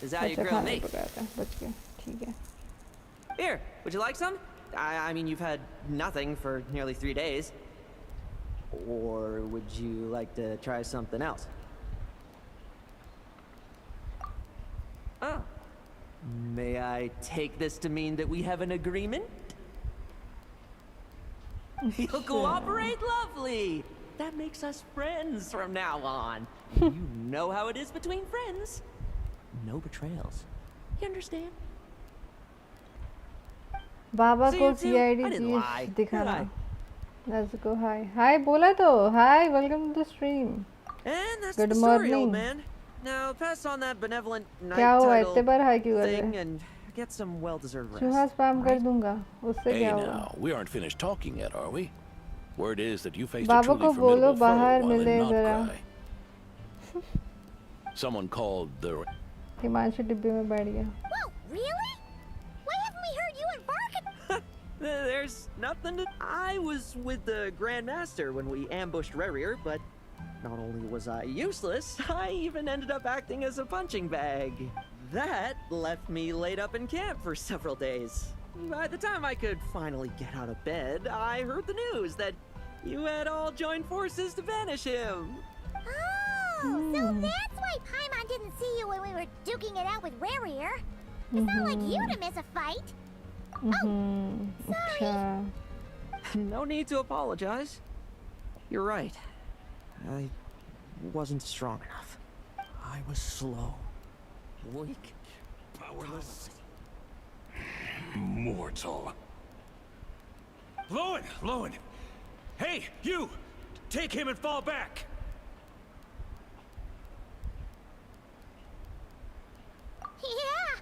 is how you अच्छा grill खाना meat. पका रहा है बच गया ठीक है Here, would you like some? I mean, you've had nothing for nearly 3 days. Or would you like to try something else? Oh. May I take this to mean that we have an agreement? You'll cooperate? Lovely! That makes us friends from now on. You know how it is between friends. No betrayals. You understand? बाबा See को you too? CID I didn't lie, चीज did दिखाना I? Nezuko hi hi बोला तो hi welcome to the stream And that's Good the story, old morning. man. Now pass on that benevolent night क्या हुआ title इतने बार हाय क्यों कर thing रहे and get some well-deserved चूहा rest. स्पैम कर दूंगा उससे Hey क्या होगा now, we aren't finished talking yet, are we? Word is that you faced a Baba truly को बोलो formidable foe बाहर while in मिले Not जरा Cry. Someone called the... Himanshu डिब्बे में बैठ गया Whoa, really? Why haven't we heard you and Bark? There's nothing to... I was with the Grand Master when we ambushed Rerier, but not only was I useless, I even ended up acting as a punching bag. That left me laid up in camp for several days. By the time I could finally get out of bed, I heard the news that you had all joined forces to banish him. Oh, so that's why Paimon didn't see you when we were duking it out with Rarier. It's not like you to miss a fight. अच्छा No need to apologize. You're right. I wasn't strong enough. I was slow, weak, powerless. Mortal. Lowen! Lowen! Hey, you! Take him and fall back! Yeah,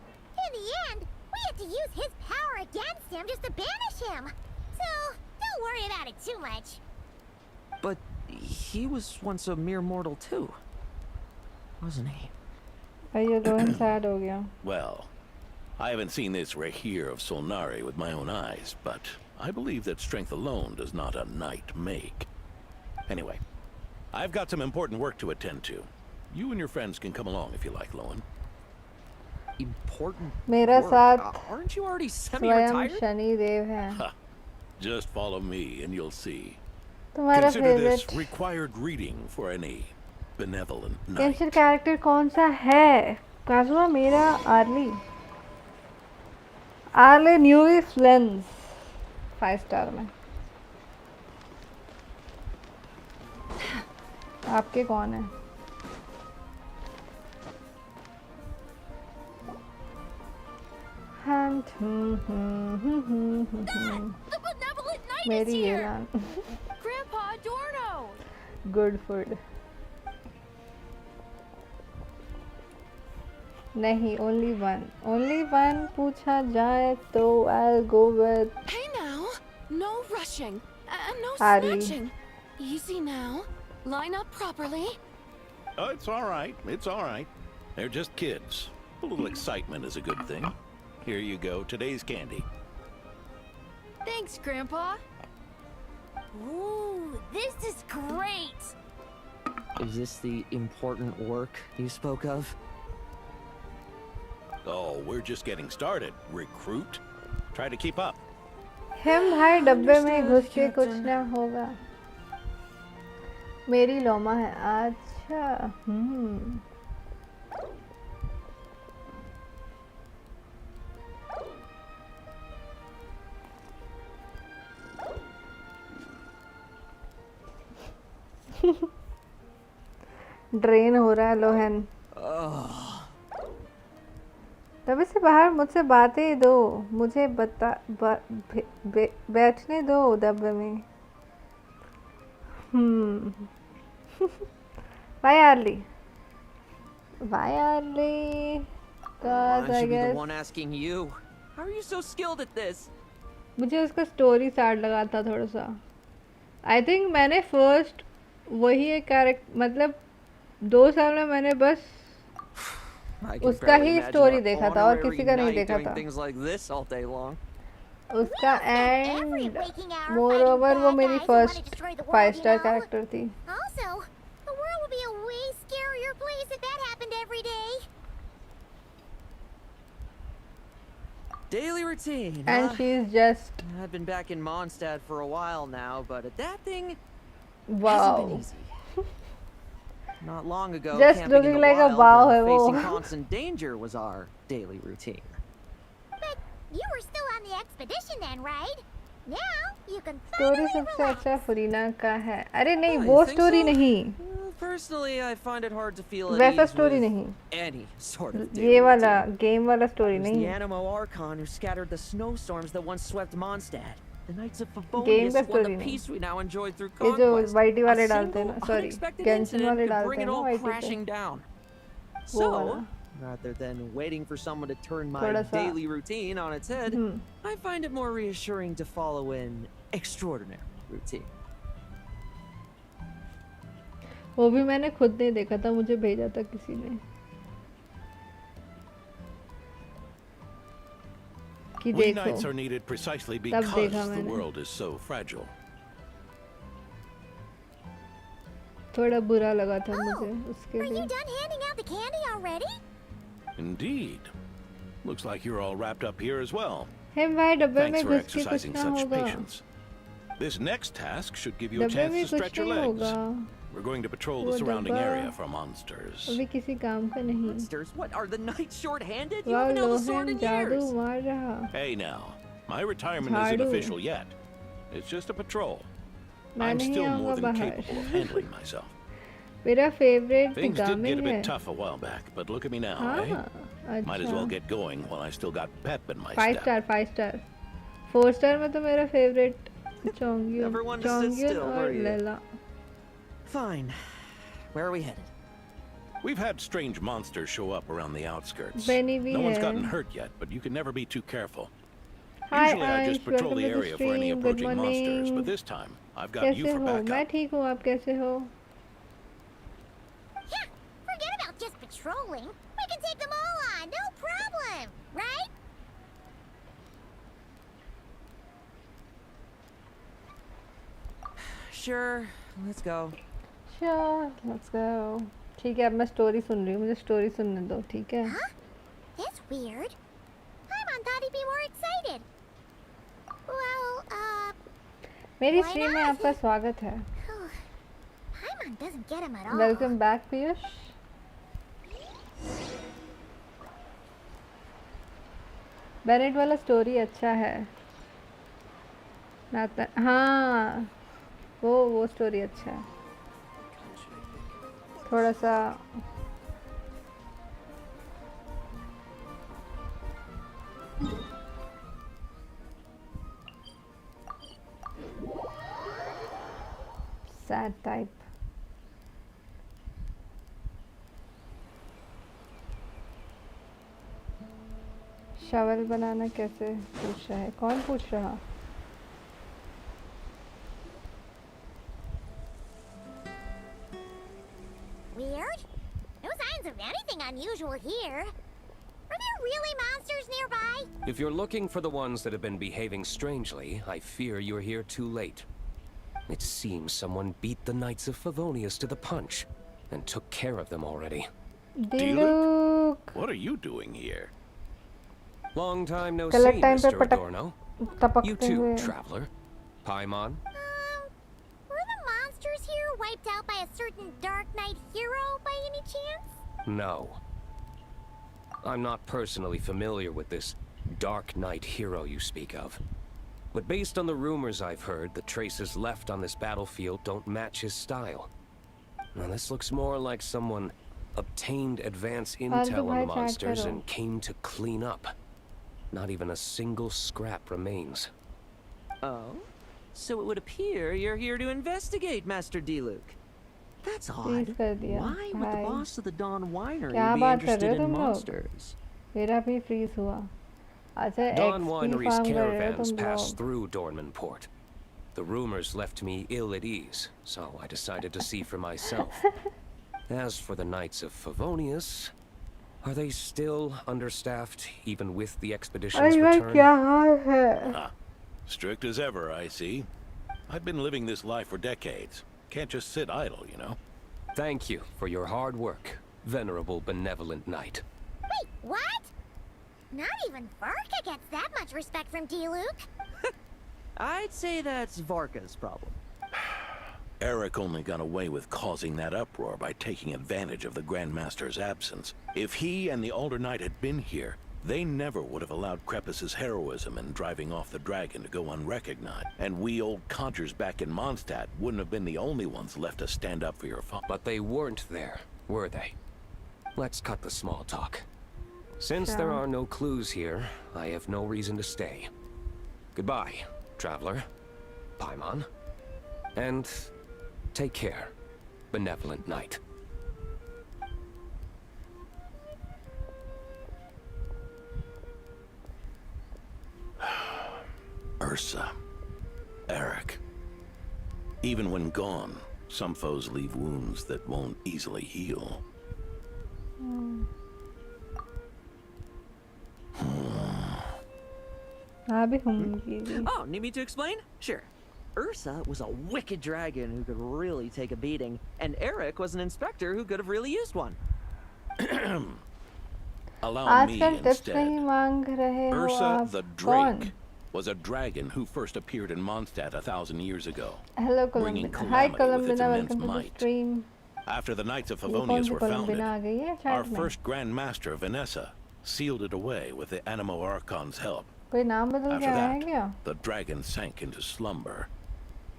in the end, we had to use his power against him just to banish him. So, don't worry about it too much. But he was once a mere mortal too, wasn't he? भैया Rohan sad हो गया Well, I haven't seen this Rehir of Solnari with my own eyes, but I believe that strength alone does not a knight make. Anyway, I've got some important work to attend to. You and your friends can come along if you like, Lowen. Important मेरा work. साथ Aren't you already स्वयं semi-retired? Shani Dev है Ha! Just follow me and you'll see. तुम्हारा Consider this favourite required reading for any benevolent knight. Genshin character कौन सा है काजुआ मेरा early new फ्लेंस 5 star में आपके कौन है The benevolent knight मेरी is ये here! जान Grandpa Adorno! गुड फूड नहीं ओनली वन पूछा जाए तो I'll go with Hey now! No rushing! And no Arlie. snatching! Easy now. Line up properly. Oh, it's all right. It's all right. They're just kids. A little excitement is a good thing. Here you go. Today's candy. Thanks, Grandpa. Ooh, this is great. Is this the important work you spoke of? Oh, we're just getting started. Recruit. Try to keep up. हम भाई डब्बे में घुस के कुछ ना होगा मेरी लोमा है अच्छा ड्रेन हो रहा है लोहन तभी से बाहर मुझसे बातें दो मुझे बैठने दो डब्बे में by early Why early? Cause I I should be the guess one asking you. How are you so skilled at this? मुझे उसका स्टोरी सैड लगा था थोड़ा सा. आई थिंक मैंने फर्स्ट वही एक कैरेक्टर मतलब 2 साल में मैंने बस I can उसका barely he imagine story our देखा था और honorary किसी का नहीं knight देखा doing था. things like this all day long. उसका Every and waking hour more fighting over वो bad मेरी guys who wanna first destroy the world, 5-star you know? Character थी. Also, the world would be a way scarier place if that happened every day. Daily routine. And huh? she's just I've been back in Mondstadt for a while now, but adapting hasn't wow. been easy. Not long ago, Just camping in looking the like a wild wow and hai wo. facing constant danger was our daily routine. But you were still on the expedition then, right? Now you can story finally सबसे relax. अच्छा फरीना का है. अरे नहीं Oh, you वो think story so? नहीं. Personally, I find it hard to feel at वैसा ease story with नहीं. any sort of ये daily वाला routine. गेम वाला स्टोरी It was नहीं the है. Animo Archon who scattered the snowstorms that once swept Mondstadt. The Knights of Game Favonius का who won story the नहीं. peace we now enjoy through ये जो conquest. वाइटी वाले A डालते हैं ना, single sorry unexpected Genshin incident वाले could डालते bring हैं it ना all वाइटी पे. crashing down. वो So, वाला. rather than waiting for someone to turn my थोड़ा सा. daily routine on its head, I find it more reassuring to follow an extraordinary routine. वो भी मैंने खुद नहीं देखा था, मुझे भेजा था किसी ने कि We देखो. knights are needed precisely तब because देखा the मैंने. world is so fragile. थोड़ा बुरा लगा था मुझे Oh, उसके are you लिए. done handing out the candy already? Indeed. Looks like you're all wrapped up here as well. हम भाई डब्बे Thanks में for घुस के कुछ exercising ना such होगा. patience. This next task should give you a डब्बे chance में to कुछ stretch your नहीं legs. होगा. We're going to patrol वो the surrounding डब्बा area for monsters. अभी किसी काम का नहीं. Monsters? What, are the knights short-handed? You वाह haven't held a sword लोहन in जादू years. मार रहा. Hey now, my retirement isn't झाड़ू. official yet. It's just a patrol. मैं I'm नहीं still आऊँगा more than बाहर. capable of handling myself. मेरा favourite Things did get a गामिंग bit है. tough a while back, but look at me now, हाँ eh? Might as well अच्छा. get going while I still got pep in my 5 step. Star 5 star 4 star में तो मेरा favourite Chongyun Never one to sit still, और were you? Layla. Fine. Where are we headed? We've had strange monsters show up around the outskirts. Benny भी No one's है. gotten hurt yet, but you can never be too careful. Hi Usually I just Ansh, patrol welcome the to the area for any stream. Good approaching monsters, morning. but this time I've got you कैसे for हो? मैं backup. ठीक हूँ, आप कैसे हो? Yeah, forget about just patrolling. We can take them all on, no problem, right? Sure, let's go. Sure, let's go. ठीक है, अब मैं स्टोरी सुन रही हूँ, मुझे स्टोरी सुनने दो, ठीक है? Huh? That's weird. Paimon thought he'd be more excited. Well, मेरी why स्ट्रीम में not? आपका स्वागत है. Paimon doesn't get him at all. Welcome back Piyush. Bennett वाला स्टोरी अच्छा है. हाँ, वो स्टोरी अच्छा है. थोड़ा सा सैड टाइप. शवल बनाना कैसे पूछ रहा है? कौन पूछ रहा? Weird? No signs of anything unusual here. Are there really monsters nearby? If you're looking for the ones that have been behaving strangely, I fear you're here too late. It seems someone beat the Knights of Favonius to the punch and took care of them already. Diluc. What are you doing here? Long time no see, गलत time पे Mr. पटक Adorno. You टपकते too, हुए. traveler. Paimon? Were the monsters here wiped out by a certain Dark Knight hero by any chance? No. I'm not personally familiar with this Dark Knight hero you speak of. But based on the rumors I've heard, the traces left on this battlefield don't match his style. Now this looks more like someone obtained advance intel on the monsters and came to clean up. Not even a single scrap remains. Oh? So it would appear you're here to investigate, Master Diluc. That's freeze odd. कर दिया Why would the भाई boss of the Dawn Winery क्या be बात कर रहे interested हो in तुम लोग monsters? मेरा भी freeze हुआ अच्छा Dawn XP Winery's farm कर रहे हो caravans तुम passed लोग through Dornman Port. The rumors left me ill at ease, so I decided to see for myself. As for the Knights of Favonius, are they still understaffed, even with the expedition's अरे भाई return? क्या हाल है Ah, strict as ever, I see. I've been living this life for decades. Can't just sit idle, you know. Thank you for your hard work, venerable benevolent knight. Wait, what? Not even Varka gets that much respect from D-Luke. I'd say that's Varka's problem. Eric only got away with causing that uproar by taking advantage of the Grandmaster's absence. If he and the Alder Knight had been here, they never would have allowed Krepus's heroism in driving off the dragon to go unrecognized. And we old codgers back in Mondstadt wouldn't have been the only ones left to stand up for your father. But they weren't there, were they? Let's cut the small talk. Since there are no clues here, I have no reason to stay. Goodbye, traveler, Paimon, and take care, benevolent knight. Ursa, Eric. Even when gone, some foes leave wounds that won't easily heal. Oh, need me to explain? Sure. Ursa was a wicked dragon who could really take a beating, and Eric was an inspector who could have really used one. Allow me आजकल tips instead. नहीं मांग रहे हो Ursa आप the कौन Drake was a dragon who first appeared in Mondstadt 1,000 years ago. Hello bringing columbina hi calamity with its columbina immense welcome to the might. stream After the Knights of ये कौन Favonius C were columbina founded, आ गई है our chat में first Grand Master, Vanessa, sealed it away with the Animo Archon's help. कोई नाम बदल After के आया है that, क्या the dragon sank into slumber.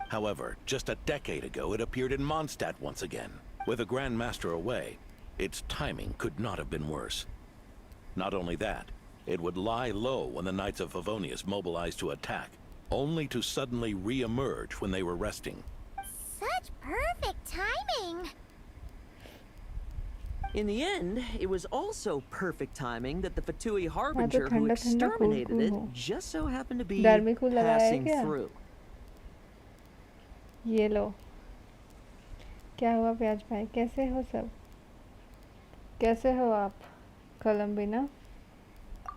However, just a decade ago, it appeared in Mondstadt once again. With the Grand Master away, its timing could not have been worse. Not only that, it would lie low when the Knights of Favonius mobilized to attack, only to suddenly re-emerge when they were resting. Such perfect timing. In the end, it was also perfect timing that the Fatui मैं तो Harbinger who ठंडा ठंडा exterminated cool it हूँ just so happened to be गर्मी को लगाया है passing क्या through. ये लो क्या हुआ प्याज भाई कैसे हो सब कैसे हो आप कोलंबिना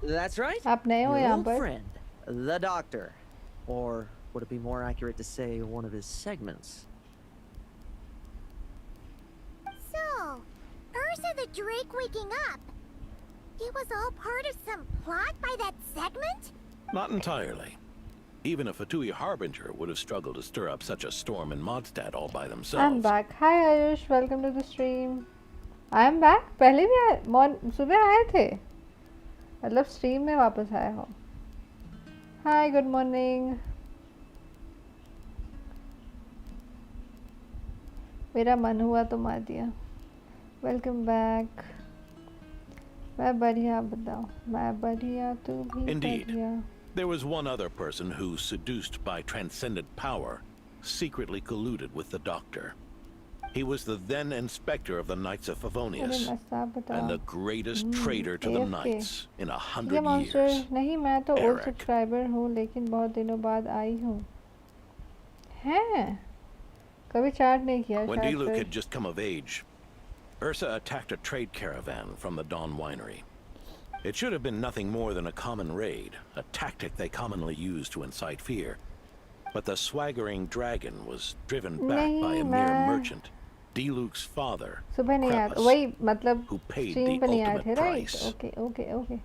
That's right. आप नए हो Your यहाँ old पर friend, the Doctor. Or would it be more accurate to say one of his segments? So, Ursa the Drake waking up. It was all part of some plot by that segment? Not entirely. Even a Fatui Harbinger would have struggled to stir up such a storm in Mondstadt all by themselves. I'm back. Hi Ayush, welcome to the stream. I'm back. पहले भी सुबह आए थे मतलब stream में वापस आए हो Hi, good morning. मेरा मन हुआ तो मार दिया वेलकम बैक मैं बढ़िया बताओ मैं बढ़िया तू भी Indeed. बढ़िया There was one other person who, seduced by transcendent power, secretly colluded with the Doctor. He was the then inspector of the Knights of अरे Favonius, मस्त आप बताओ and the greatest traitor to the AFK. Knights in ये 100 monster years. नहीं मैं तो old Eric. Subscriber हूँ लेकिन बहुत दिनों बाद आई हूँ हैं कभी चैट नहीं किया When शायद D-Luke फिर had just come of age, Ursa attacked a trade caravan from the Dawn Winery. It should have been nothing more than a common raid, a tactic they commonly use to incite fear. But the swaggering dragon was driven back by a नहीं, mere मैं- merchant, D-Luke's father, सुबह नहीं आया Krepus, वही मतलब who paid stream the पे नहीं आए ultimate थे right price. Okay okay okay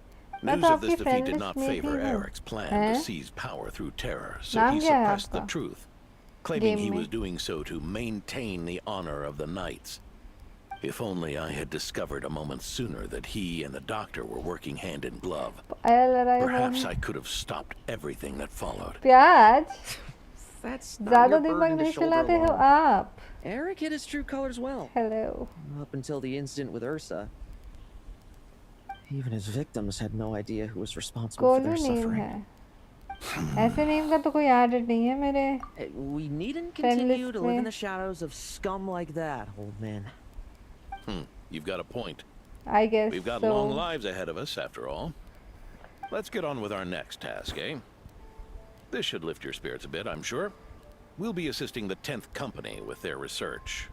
मैं News तो of this आपकी defeat friend did list not में favor थी हूँ Eric's plan हैं to seize power through terror, so नाम he क्या है suppressed the आपका? truth, claiming Game he में? was doing so to maintain the honor of the Knights. If only I had discovered a moment sooner that he and the Doctor were working hand in glove, आया लड़ाई हो perhaps I could have stopped everything that followed. प्याज That's not ज़्यादा your दिमाग burden to नहीं shoulder चलाते हो alone. आप Eric hid his true colors well. Hello Up until the incident with Ursa. Even his victims had no idea who was responsible for कोलू their name suffering. है ऐसे name का तो कोई एडिट नहीं है मेरे We needn't friend continue list to live in में. the shadows of scum like that, old man. You've got a point. I guess We've got so. long lives ahead of us, after all. Let's get on with our next task, eh? This should lift your spirits a bit, I'm sure. We'll be assisting the 10th Company with their research.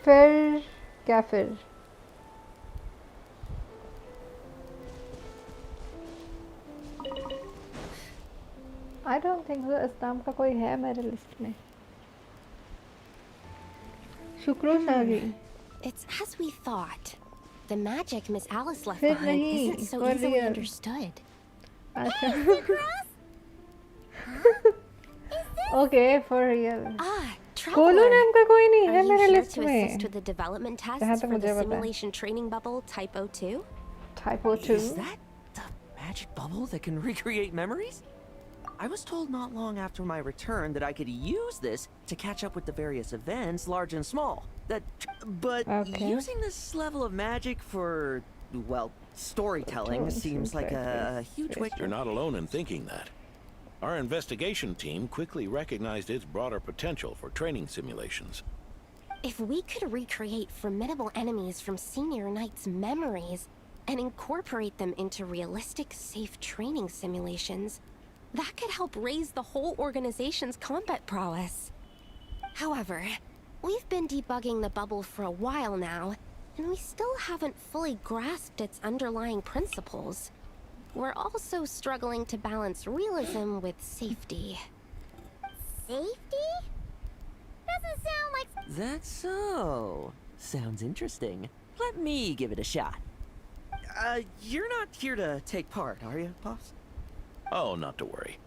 फिर क्या फिर I don't think so. इस नाम का कोई है मेरे list में शुक्रोश आ गई It's as we thought. The magic Miss Alice left फिर behind नहीं, isn't so for easily real. understood. अच्छा Okay, for real. Ah, कोलू Traveler. नाम का कोई नहीं Are है you मेरे here लिस्ट to में assist with the development जहाँ tests तक for मुझे the पता है. simulation training bubble Type 02? Typo 2 Is that the magic bubble that can recreate memories? I was told not long after my return that I could use this to catch up with the various events, large and small. But Okay. using this level of magic for, well, storytelling seems like a huge waste. You're not alone in thinking that. Our investigation team quickly recognized its broader potential for training simulations. If we could recreate formidable enemies from Senior Knight's memories and incorporate them into realistic, safe training simulations, that could help raise the whole organization's combat prowess. However, we've been debugging the bubble for a while now, and we still haven't fully grasped its underlying principles. We're also struggling to balance realism with safety. Safety? Doesn't sound like... That's so. Sounds interesting. Let me give it a shot. You're not here to take part, are you, Pops? Oh, not to worry.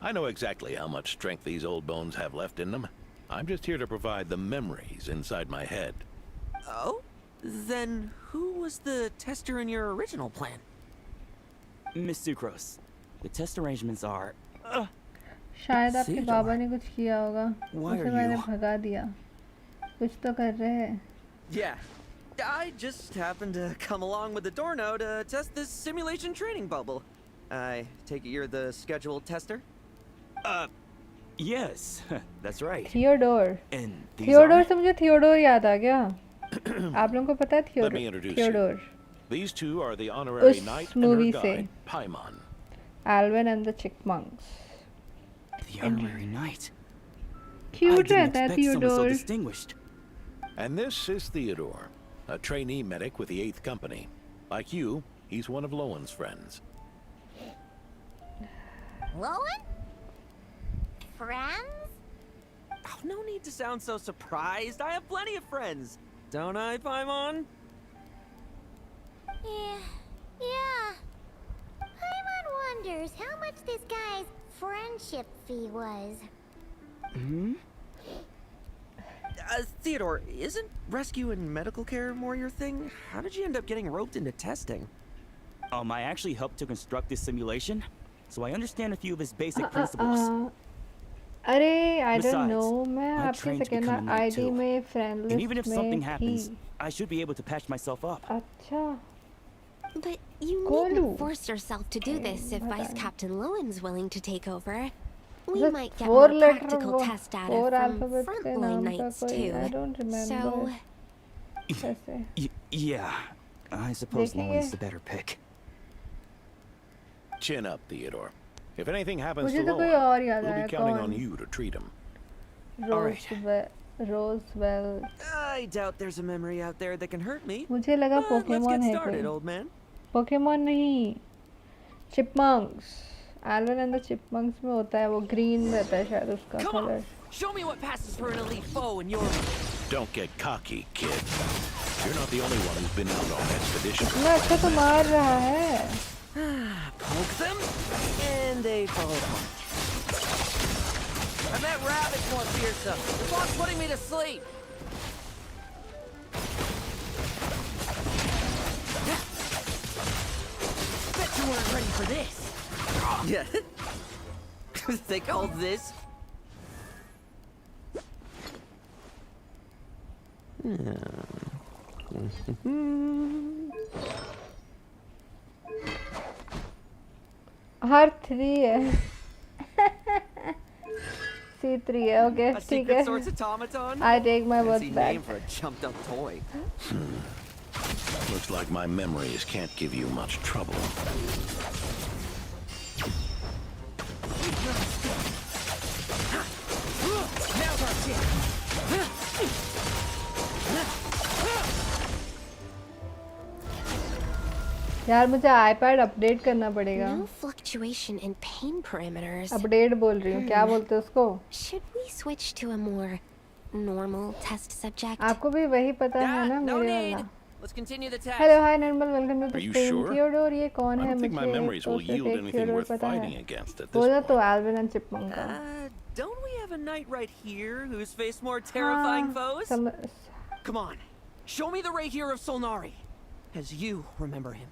I know exactly how much strength these old bones have left in them. I'm just here to provide the memories inside my head. Oh? Then who was the tester in your original plan? Miss Sucrose, the test arrangements are... शायद आपके Theodore. बाबा ने कुछ किया होगा Why उसे are मैंने you- भगा दिया कुछ तो कर रहे हैं Yeah. I just happened to come along with the Dorno to test this simulation training bubble. I take it you're the scheduled tester? Yes, that's right. Theodore And these Theodore are... से मुझे Theodore याद आ गया आप लोगों को पता है Let me introduce Theodore you. These two are the honorary उस knight and her movie guide, से Paimon. Alvin and the Chipmunks The honorary knight. I cute didn't रहता है expect someone so Theodore distinguished. And this is Theodore, a trainee medic with the 8th Company. Like you, he's one of Lowen's friends. Lowen? Friends? Oh, no need to sound so surprised. I have plenty of friends. Don't I, Paimon? Yeah. Paimon wonders how much this guy's friendship fee was. Theodore, isn't rescue and medical care more your thing? How did you end up getting roped into testing? I actually helped to construct this simulation, so I understand a few of his basic principles. अरे I don't Besides, know मैं I आपके trained to second become a knight ID too. में friend And even if list something में happens, थी I should be able to patch myself up. अच्छा But you Kolu. needn't force yourself to do this if Vice बताएं। Captain Lowen's willing to take over. We The might get four more letter practical wo- test data four from alphabet के frontline नाम का knights कोई I too. don't remember So, ऐसे Yeah, I suppose देखेंगे। Lowen's the better pick. Chin up, Theodore. If anything happens मुझे to तो कोई Lowen, और याद we'll आया be counting कौन on you to treat him. Roswell I doubt there's a memory out there that can hurt me. मुझे लगा But let's Pokemon get है started, कोई old man. पोकेमोन नहीं chipmunks Alvin and the Chipmunks में होता है वो ग्रीन रहता है शायद उसका Come colour on, show me what passes for an elite foe in your... Don't get cocky, kid. You're not the only one who's been out on expedition. इतना अच्छा तो मार रहा है Poke them, and they fall apart. I bet Rabbit's more fearsome. The boss putting me to sleep. Bet you weren't ready for this. Yeah. They call this... हर 3 है C3 है okay A ठीक है secret source automaton? I take my words Fancy back name for a jumped up toy. Looks like my memories can't give you much trouble. Now's our chance. यार मुझे iPad update करना पड़ेगा No fluctuation in pain parameters. Update बोल रही हूँ क्या बोलते हैं उसको Should we switch to a more normal test subject? आपको भी वही पता है ना No मेरे need. वाला Let's continue the test. Hello hi Nirmal welcome to the Are you stream sure? Theodore ये कौन I है don't think my मुझे memories तो will yield सिर्फ एक anything थियोडोर worth पता fighting है against at this बोला point. तो एल्विन एंड चिपमंक का Don't we have a knight right here who's faced more terrifying foes? Come on, show me the Ray here of Solnari, as you remember him.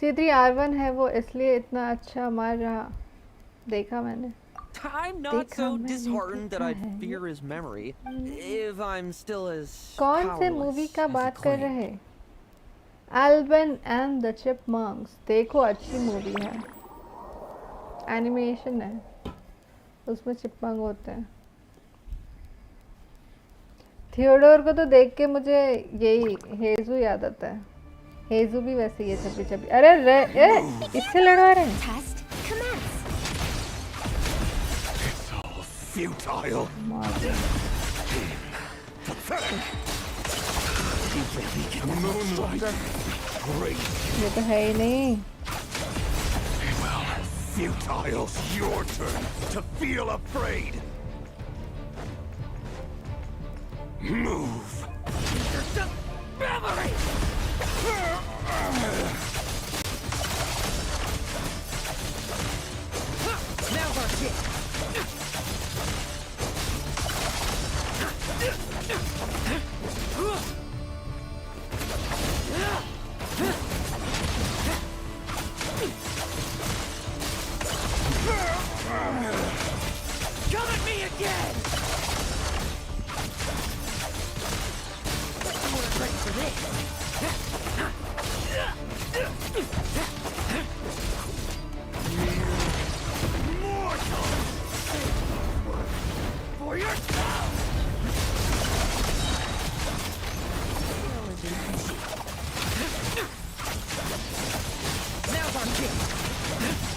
C3 R1 है वो इसलिए इतना अच्छा मार रहा देखा मैंने I'm not so disheartened that I'd fear his memory, if I'm still as कौन से मूवी का बात कर रहे एल्विन एंड द चिपमंक्स देखो अच्छी मूवी है एनिमेशन है उसमें चिपमंक होते हैं थियोडोर को तो देख के मुझे यही हेजू याद आता है हेजू भी वैसे ही है छपी छपी अरे रे इससे लड़वा रहे हैं Futile. Moonlight. Great. ये तो है ही नहीं Well, Futile's your turn to feel afraid. Move. memory! Now's our chance. Come at me again! You weren't ready for this. Mortal! For yourself! Now's our chance.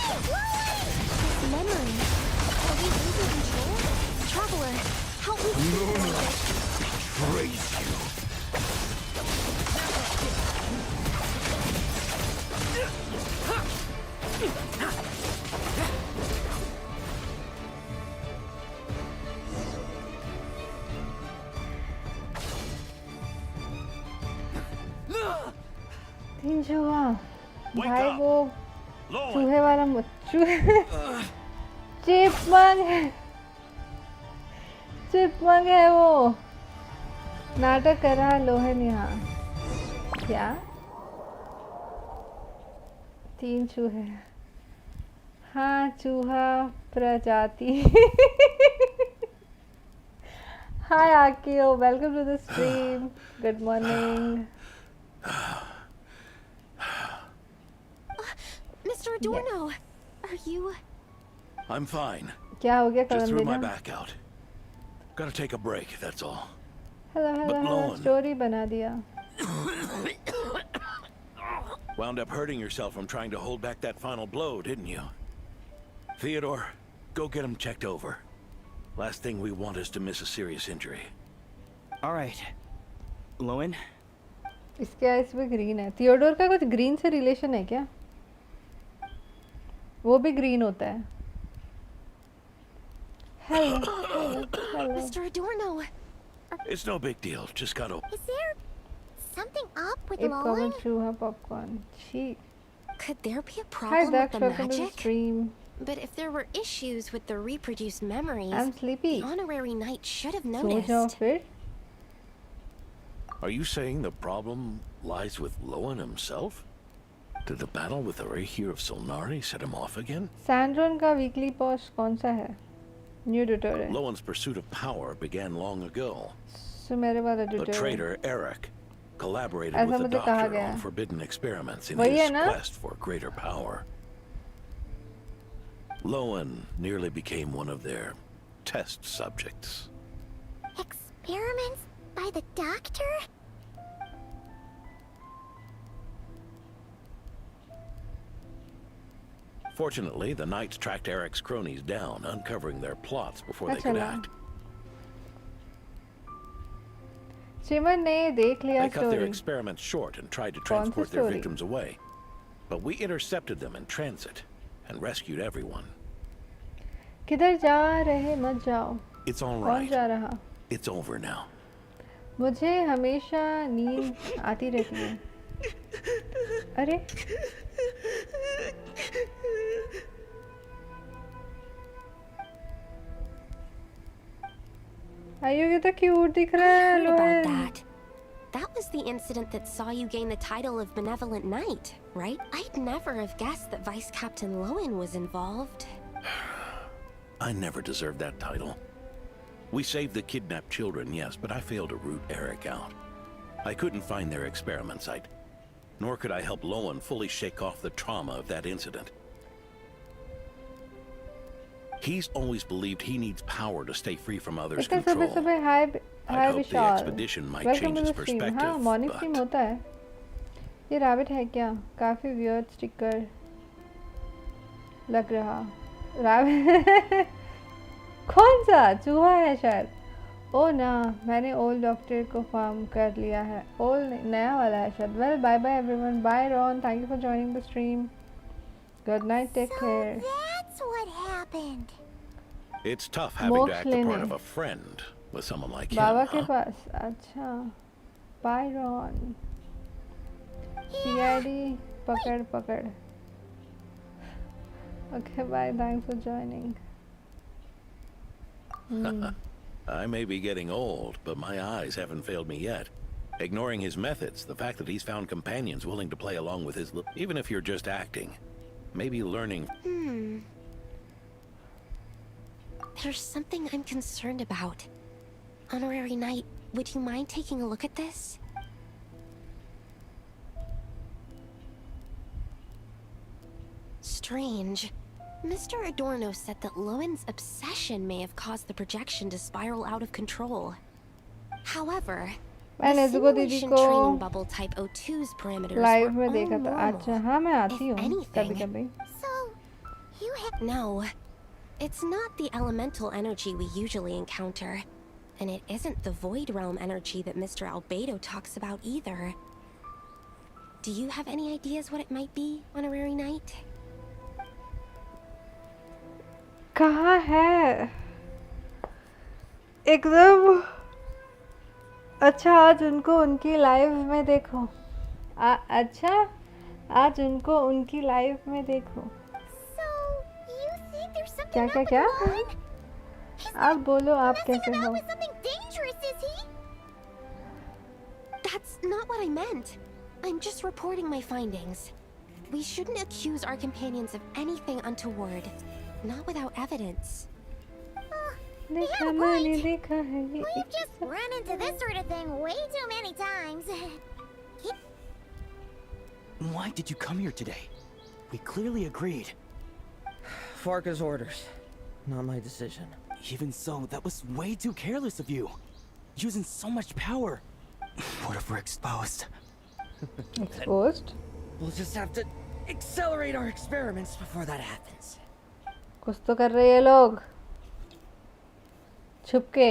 This memory. Are we losing control? Traveler, help me. Moonlight betrays you. तीन चूहा भाई वो चूहे वाला chipmunk है chipmunk है वो नाटक कर रहा लोहे निहा क्या 3 चूहे हाँ चूहा प्रजाति hi Akio welcome to the stream good morning Mr. Adorno, are you? I'm fine. क्या हो गया Just threw my columbina back out. Gotta take a break, that's all. Hello hello But hello Lowen- story बना दिया Wound up hurting yourself from trying to hold back that final blow, didn't you? Theodore, go get him checked over. Last thing we want is to miss a serious injury. Alright. Lowen? इसके ice में green है Theodore का कुछ green से relation है क्या वो भी ग्रीन होता है hello hello Mr. Adorno, It's no big deal, just gotta... Is there something up with एक Lowen? कॉमन चूहा पॉपकॉर्न छी could there be a hi problem with Dax the welcome to the magic? Stream But if there were issues with the reproduced memories, I'm sleepy the honorary knight should have सो जाओ noticed. फिर Are you saying the problem lies with Lowen himself? Did the battle with the Rahir of Solnari set him off again? सैंड्रोन का weekly post कौन सा है New tutorial. Lowen's pursuit of power began long ago. So मेरे वाला The tutorial. traitor, Eric, collaborated ऐसा with the मुझे कहा doctor गया on है। forbidden experiments in वही है his ना? quest for greater power. Lowen nearly became one of their test subjects. Experiments by the doctor? Fortunately, the Knights tracked Eric's cronies down, uncovering their plots before they अच्छा could ना। act. सिमर ने देख लिया They cut their story. experiments short and tried to कौन सी transport their story? victims away. But we intercepted them in transit and rescued everyone. किधर जा रहे मत जाओ। It's all कौन right. जा रहा? It's over now. मुझे हमेशा नींद आती रहती है। अरे आयु ये तो क्यूट दिख रहा है Heard about लोहेन। that. That was the incident that saw you gain the title of Benevolent Knight, right? I'd never have guessed that Vice Captain Lowen was involved. I never deserved that title. We saved the kidnapped children, yes, but I failed to root Eric out. I couldn't find their experiment site, nor could I help Lowen fully shake off the trauma of that incident. He's always believed he needs power to stay free from others' इतना control. सुबह hi I hope the Vishal. expedition might welcome change to his the stream. हाँ perspective, morning but stream होता है। ये rabbit है क्या? काफी weird sticker लग रहा। रैबिट कौन सा चूहा है शायद? ओ ना मैंने ओल्ड डॉक्टर को फार्म कर लिया है। ओल्ड नया वाला है शायद। Well bye bye everyone. Bye Ron, thank you for joining the stream. Good night, take care. That's what happened. it's tough having to act the part लेने। of a friend with someone like him, बाबा के huh? पास। अच्छा bye Ron. CID पकड़ पकड़। Okay bye, thanks for joining. I may be getting old, but my eyes haven't failed me yet. Ignoring his methods, the fact that he's found companions willing to play along with his even if you're just acting, maybe learning. There's something I'm concerned about. Honorary Knight, would you mind taking a look at this? Strange. Mr. Adorno said that Lowen's obsession may have caused the projection to spiral out of control. However, मैं the Nezuko दीदी simulation को training bubble type O2's parameters live were में all देखा था। normal. अच्छा हाँ मैं आती If हूँ anything, कभी कभी। So, you have... No, it's not the elemental energy we usually encounter. And it isn't the Void Realm energy that Mr. Albedo talks about either. Do you have any ideas what it might be, Honorary Knight? कहाँ है? एकदम अच्छा आज उनको उनकी live में देखो। अच्छा आज उनको उनकी लाइव में देखो। So, you think there's something क्या up क्या with क्या? Lowen? आप बोलो आप Messing कैसे about हो? with something dangerous, is he? That's not what I meant. I'm just reporting my findings. We shouldn't accuse our companions of anything untoward. Not without evidence. देखा मैंने देखा है ये We've एक just run into this sort of thing way too many times. Why did you come here today? We clearly agreed. Farka's orders. Not my decision. Even so, that was way too careless of you. Using so much power. What if we're exposed? exposed? We'll just have to accelerate our experiments before that happens. कुछ तो कर रहे हैं लोग छुप के।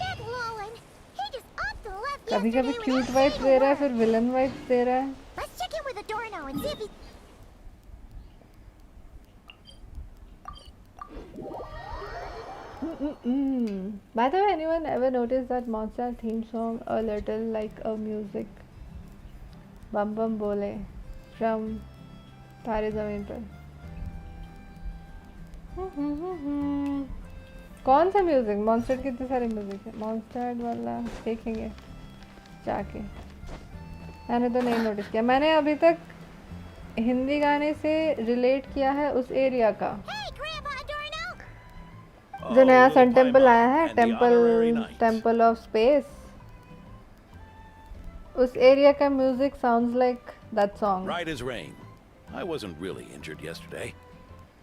That Lowen, he just upped and left कभी कभी yesterday cute without vibes saying they a रहा है word. फिर विलन वाइब्स दे रहा है। Let's check in with Adorno and see if he... By the way, anyone ever noticed that monster theme song a little like a music? Bum bum bole from तारे ज़मीन पर। कौन सा music? Monster के कितने सारे म्यूजिक है। Monster वाला देखेंगे जाके। मैंने तो नहीं नोटिस किया। मैंने अभी तक हिंदी गाने से रिलेट किया है उस एरिया का। जो नया सन टेम्पल आया है, टेम्पल ऑफ स्पेस, उस एरिया का music sounds like that song. Right as rain. I wasn't really injured yesterday.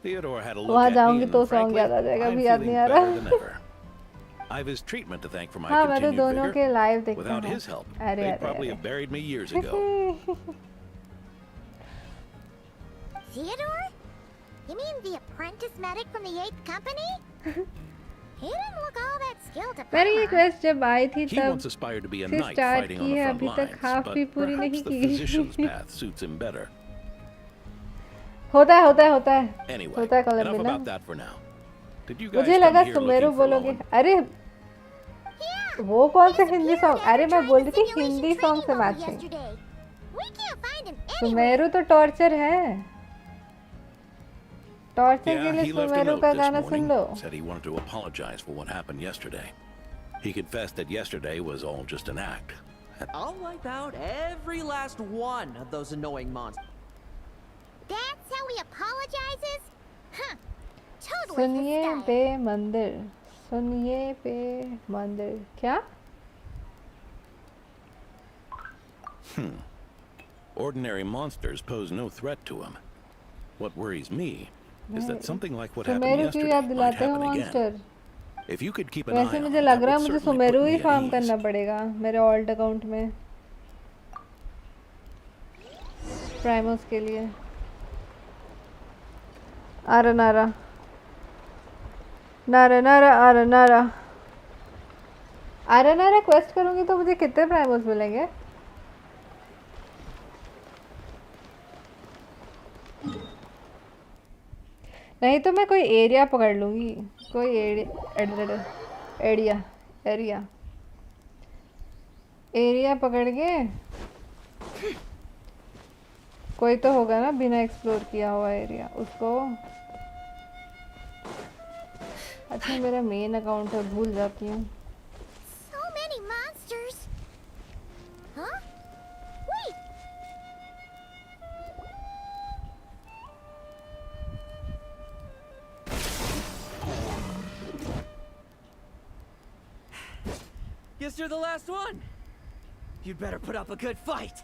Theodore had a look वहाँ at me जाऊंगी and तो सॉन्ग frankly, याद आ जाएगा, I'm अभी याद feeling नहीं आ better than रहा। ever. I have his treatment to thank for my हाँ, मैं तो continued दोनों vigor. के लाइव देखता Without हूँ। his help, अरे they'd अरे probably अरे। have buried me years ago. Theodore? You mean the apprentice medic from the 8th company? He didn't look all that skilled to मेरी ये क्वेस्ट जब आई थी He तब once aspired to be a से knight start fighting की on the है, front अभी तक lines, हाफ भी but पूरी perhaps नहीं the की physician's गई। path suits him better. होता है Anyway, होता है enough column about that for now. Did you guys मुझे come लगा here सुमेरु looking for बोलोगे। Lowen? अरे वो कौन सा हिंदी सॉन्ग? अरे मैं बोल रही थी हिंदी सॉन्ग से मैचिंग। सुमेरु तो टॉर्चर है, टॉर्चर के Yeah, लिए he left a Sumeru note का this गाना सुन morning. Low. Said he wanted to apologize for what happened yesterday. He confessed that yesterday was all just an act. I'll wipe out every last one of those annoying monsters. That's how he apologizes? Huh. Totally his सुनिए style. पे मंदिर, सुनिए पे मंदिर, क्या? Ordinary monsters pose no threat to him. What worries me is that something like what happened Sumeru क्यों yesterday याद might दिलाते हो happen monster? again. If you could keep an eye वैसे on मुझे him, लग that रहा है would मुझे certainly सुमेरु put ही me फार्म at करना ease. पड़ेगा मेरे ऑल्ट अकाउंट में प्राइमोस के लिए। आरा नारा नारा नारा आरा नारा आरा नारा क्वेस्ट करूंगी तो मुझे कितने प्राइमोस मिलेंगे? नहीं तो मैं कोई एरिया पकड़ लूंगी, कोई एरिया पकड़ के कोई तो होगा ना बिना एक्सप्लोर किया हुआ एरिया, उसको। अच्छा मेरा मेन अकाउंट है, भूल जाती हूँ। So many monsters. Huh? Wait. Guess you're the last one. You'd better put up a good fight.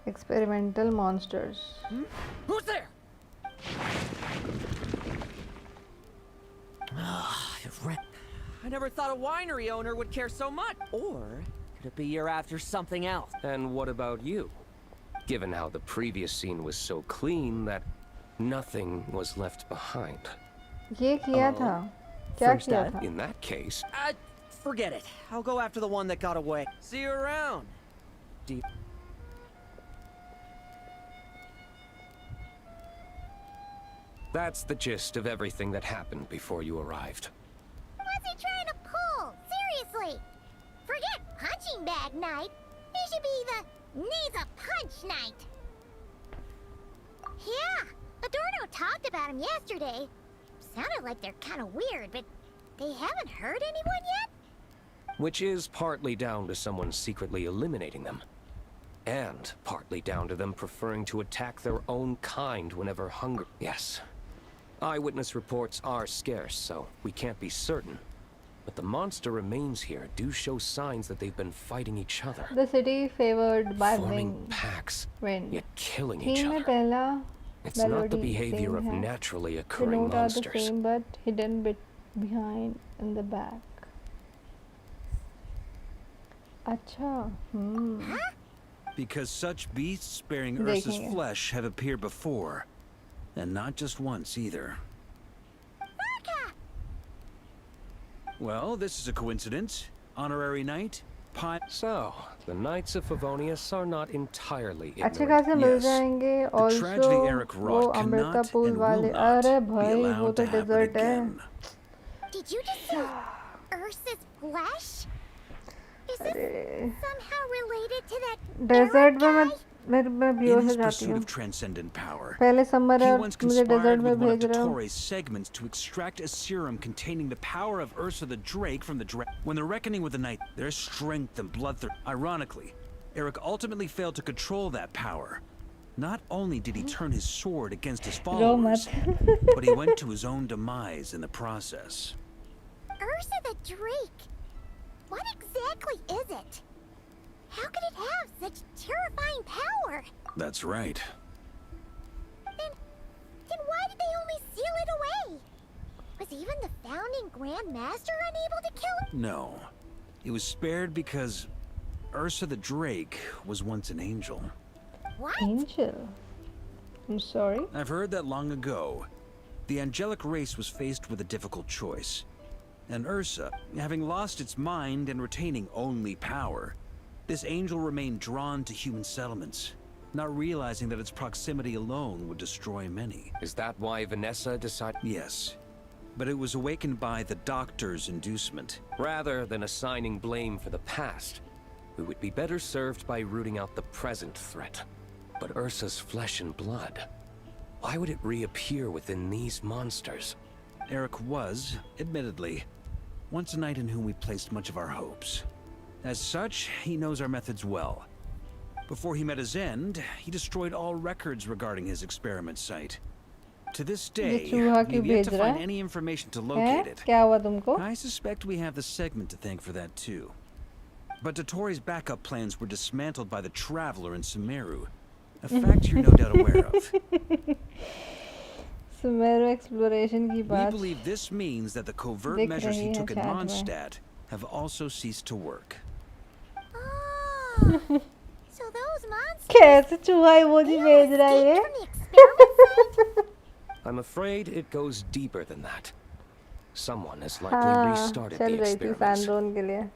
Experimental monsters. Who's there? I never thought a winery owner would care so much. Or could it be you're after something else? And what about you? Given how the previous scene was so clean that nothing was left behind. ये किया था, क्या First किया that, था? In that case, forget it. I'll go after the one that got away. See you around. Deep. that's the gist of everything that happened before you arrived. What's he trying to pull? Seriously. Forget punching bag night. He should be the needs a punch night. Yeah, Adorno talked about him yesterday. Sounded like they're kind of weird, but they haven't hurt anyone yet? Which is partly down to someone secretly eliminating them. And partly down to them preferring to attack their own kind whenever hunger... Yes. Eyewitness reports are scarce, so we can't be certain. But the monster remains here do show signs that they've been fighting each other. The city favored by forming wind. packs, Wind. yet killing each Theme में other. पहला It's not the melody behavior of same है. naturally The occurring note are the monsters. same but hidden bit behind in the back. अच्छा, Because such beasts bearing Ursa's देखेंगे. flesh have appeared before. And not just once either. Well, this is a coincidence. Honorary knight, So, the Knights of Favonius are not entirely अच्छे ignorant. खासे मिल जाएंगे. Also, Eric वो wrought Amrita cannot pool and will वाले. not अरे be भाई वो allowed तो to happen desert है. again. Did you just say Ursa's flesh? Is this somehow related to that desert में मैं In बेहोश हो his जाती pursuit हूँ. of transcendent power, पहले समर he है, once मुझे डेजर्ट conspired में with one of भेज रहे हो. Dottores' segments to extract a serum containing the power of Ursa the Drake from the When they're reckoning with the Night, their strength and bloodthirst. Ironically, Eric ultimately failed to control that power. Not only did he turn his sword against his followers, but he went to his own demise in the process. Ursa the Drake. What exactly is it? How could it have such terrifying power? That's right. Then why did they only seal it away? Was even the founding Grand Master unable to kill it? No. It was spared because Ursa the Drake was once an angel. What? Angel? I'm sorry? I've heard that long ago, the angelic race was faced with a difficult choice. And Ursa, having lost its mind and retaining only power, this angel remained drawn to human settlements, not realizing that its proximity alone would destroy many. Is that why Vanessa decided? Yes. But it was awakened by the doctor's inducement. Rather than assigning blame for the past, we would be better served by rooting out the present threat. But Ursa's flesh and blood, why would it reappear within these monsters? Eric was, admittedly, once a knight in whom we placed much of our hopes. As such, he knows our methods well. Before he met his end, he destroyed all records regarding his experiment site. To this day, we've yet to find any information to locate it. I suspect we have the segment to thank for that too. But Dotori's backup plans were dismantled by the Traveler in Sumeru, a fact you're no doubt aware of. Sumeru exploration की बात. We believe this means that the covert measures he took in Mondstadt have also ceased to work. Oh, so those monsters. कैसे चूहा emoji भेज रहा है ये? I'm afraid it goes deeper than that. Someone has likely restarted the experiments. SANDRONE के लिए.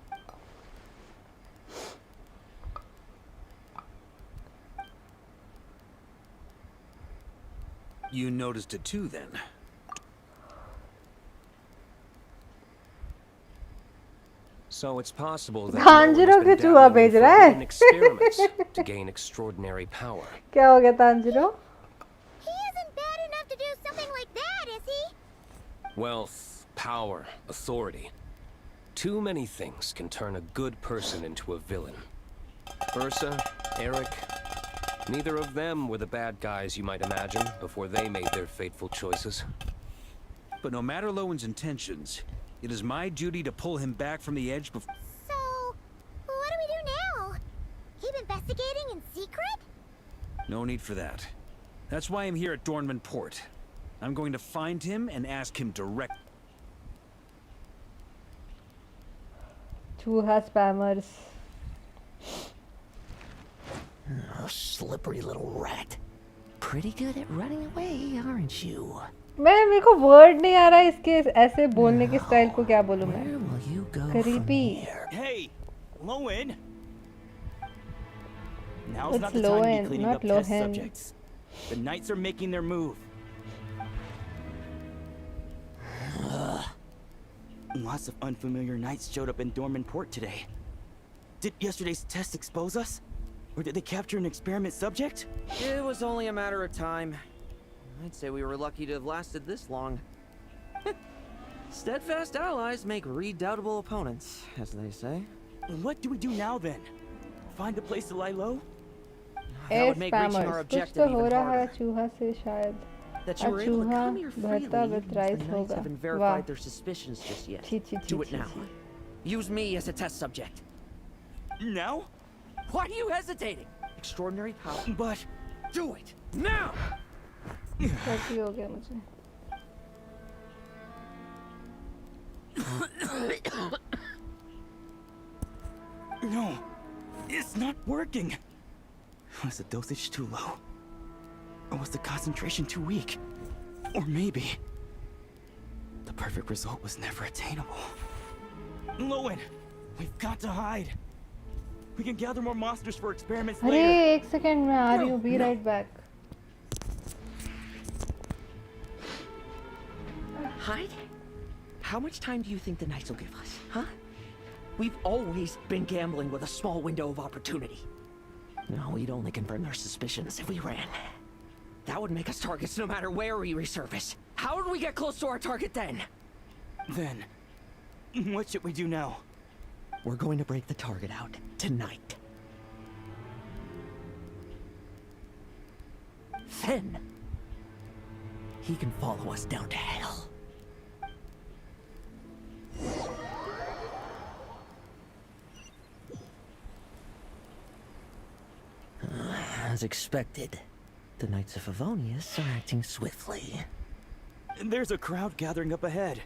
You noticed it too, then? So it's possible that Tanjiro के चूहा भेज रहा है. experiments to gain extraordinary power. क्या हो गया Tanjiro? He isn't bad enough to do something like that, is he? Wealth, power, authority. Too many things can turn a good person into a villain. Ursa, Eric, neither of them were the bad guys you might imagine before they made their fateful choices. But no matter Lowen's intentions, it is my duty to pull him back from the edge before. So, what do we do now? Keep investigating in secret? No need for that. That's why I'm here at Dornman Port. I'm going to find him and ask him direct. Chooha spammers. Oh, slippery little rat. Pretty good at running away, aren't you? मेरे को word नहीं आ रहा इसके ऐसे बोलने के style को क्या बोलूं मैं? Creepy. Hey, Lowen. Now's It's not the time to be Lowen, cleaning not up test Lohen. subjects. The knights are making their move. Lots of unfamiliar knights showed up in Dorman Port today. Did yesterday's test expose us? Or did they capture an experiment subject? It was only a matter of time. I'd say we were lucky to have lasted this long. Steadfast allies make redoubtable opponents, as they say. What do we do now then? Find a place to lie low? That would make reaching our objective even harder. चूहा से शायद. That you were able to come here freely, बढ़ता with rice the knights होगा. haven't verified their suspicions just yet. Do it now. Use me as a test subject. Now? Why are you hesitating? Extraordinary power. But do it now. कैसी हो गया मुझे? No, it's not working. Was the dosage too low? Or was the concentration too weak? Or maybe the perfect result was never attainable. Lowen, we've got to hide. We can gather more monsters for experiments later. अरे एक second में आ रही हूँ. Be right back. Hide? How much time do you think the knights will give us, huh? We've always been gambling with a small window of opportunity. No, we'd only confirm their suspicions if we ran. That would make us targets no matter where we resurface. How would we get close to our target then? Then, what should we do now? We're going to break the target out tonight. Then he can follow us down to hell. As expected, the Knights of Favonius are acting swiftly. There's a crowd gathering up ahead.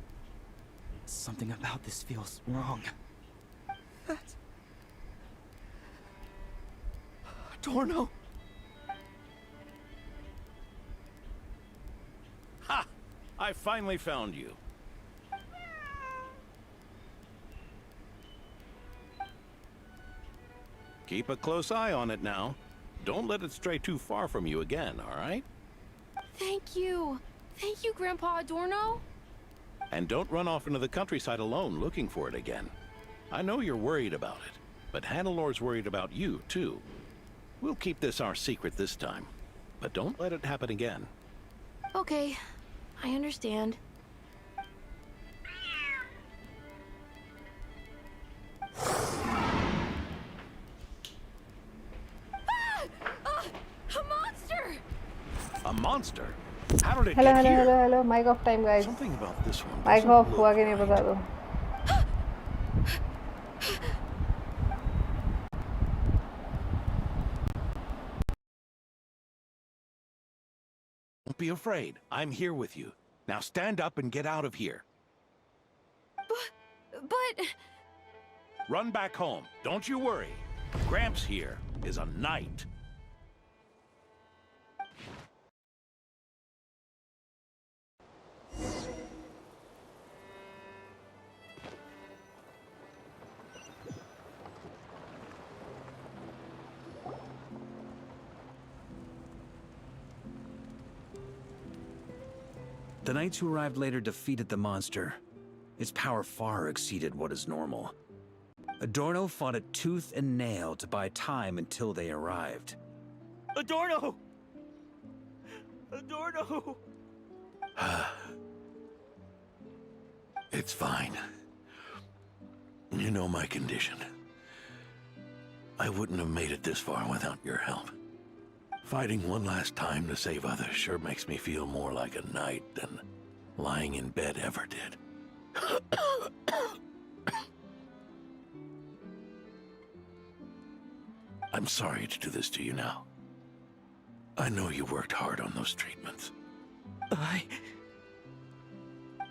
Something about this feels wrong. That's... Adorno! Ha! I finally found you. Keep a close eye on it now. Don't let it stray too far from you again, all right? Thank you. Thank you, Grandpa Adorno. And don't run off into the countryside alone looking for it again. I know you're worried about it, but Hannelor's worried about you, too. We'll keep this our secret this time, but don't let it happen again. Okay, I understand. A monster! A monster? How did it Hello, get hello, here? hello, hello. Mic off time, guys. Something about this one Mic doesn't off look हुआ कि नहीं right. बता दो. Don't be afraid. I'm here with you. Now stand up and get out of here. But... Run back home. Don't you worry. Gramps here is a knight. The knights who arrived later defeated the monster. Its power far exceeded what is normal. Adorno fought it tooth and nail to buy time until they arrived. Adorno! Adorno! It's fine. You know my condition. I wouldn't have made it this far without your help. Fighting one last time to save others sure makes me feel more like a knight than lying in bed ever did. I'm sorry to do this to you now. I know you worked hard on those treatments.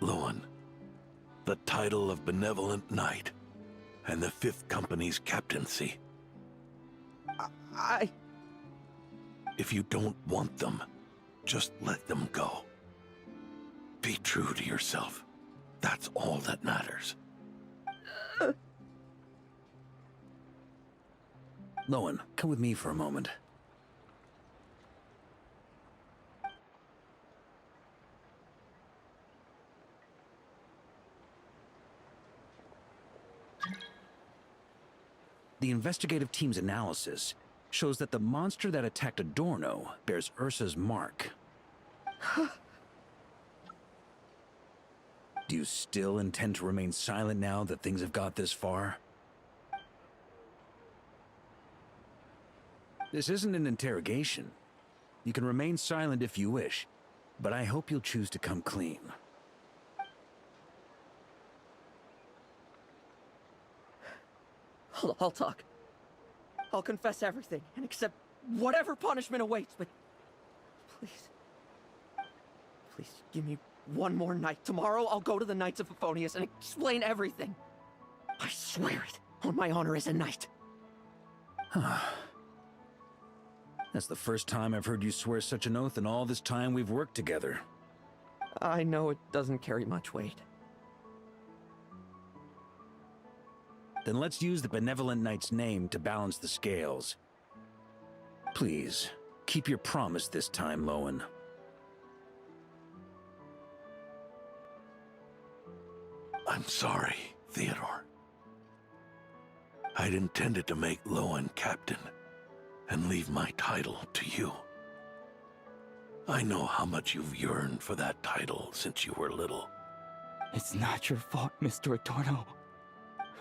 Loan, the title of Benevolent Knight and the 5th Company's captaincy. If you don't want them, just let them go. Be true to yourself. That's all that matters. Loan, come with me for a moment. The investigative team's analysis shows that the monster that attacked Adorno bears Ursa's mark. Do you still intend to remain silent now that things have got this far? This isn't an interrogation. You can remain silent if you wish, but I hope you'll choose to come clean. I'll talk. I'll confess everything and accept whatever punishment awaits, but please, please give me one more night. Tomorrow I'll go to the Knights of Favonius and explain everything. I swear it on my honor as a knight. That's the first time I've heard you swear such an oath in all this time we've worked together. I know it doesn't carry much weight. Then let's use the Benevolent Knight's name to balance the scales. Please, keep your promise this time, Loan. I'm sorry, Theodore. I'd intended to make Loan captain and leave my title to you. I know how much you've yearned for that title since you were little. It's not your fault, Mr. Adorno.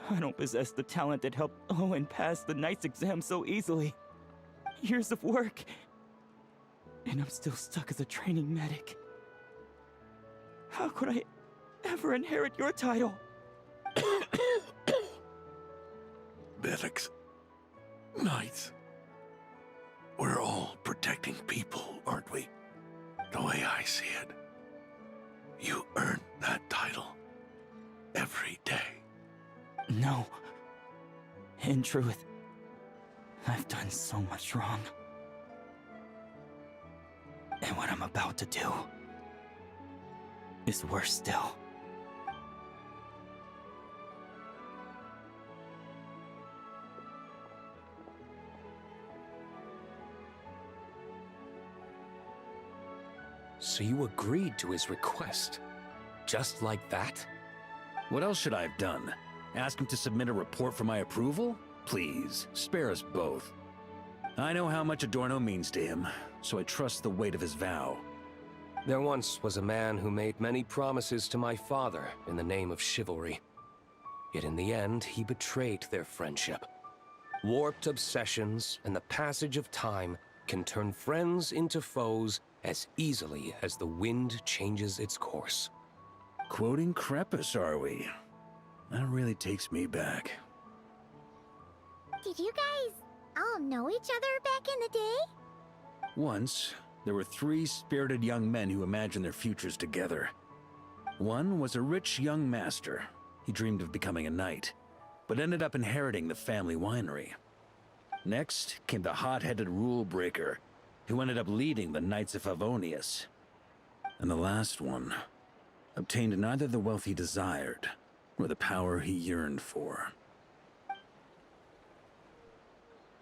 I don't possess the talent that helped Owen pass the Knight's exam so easily. Years of work. And I'm still stuck as a training medic. How could I ever inherit your title? Medics. Knights. We're all protecting people, aren't we? The way I see it. You earn that title. Every day. No. In truth, I've done so much wrong. And what I'm about to do is worse still. So you agreed to his request? Just like that? What else should I have done? Ask him to submit a report for my approval? Please, spare us both. I know how much Adorno means to him, so I trust the weight of his vow. There once was a man who made many promises to my father in the name of chivalry. Yet in the end, he betrayed their friendship. Warped obsessions and the passage of time can turn friends into foes as easily as the wind changes its course. Quoting Crepus, are we? That really takes me back. Did you guys all know each other back in the day? Once, there were 3 spirited young men who imagined their futures together. One was a rich young master. He dreamed of becoming a knight, but ended up inheriting the family winery. Next came the hot-headed rule breaker, who ended up leading the Knights of Favonius. And the last one obtained neither the wealth he desired, nor the power he yearned for.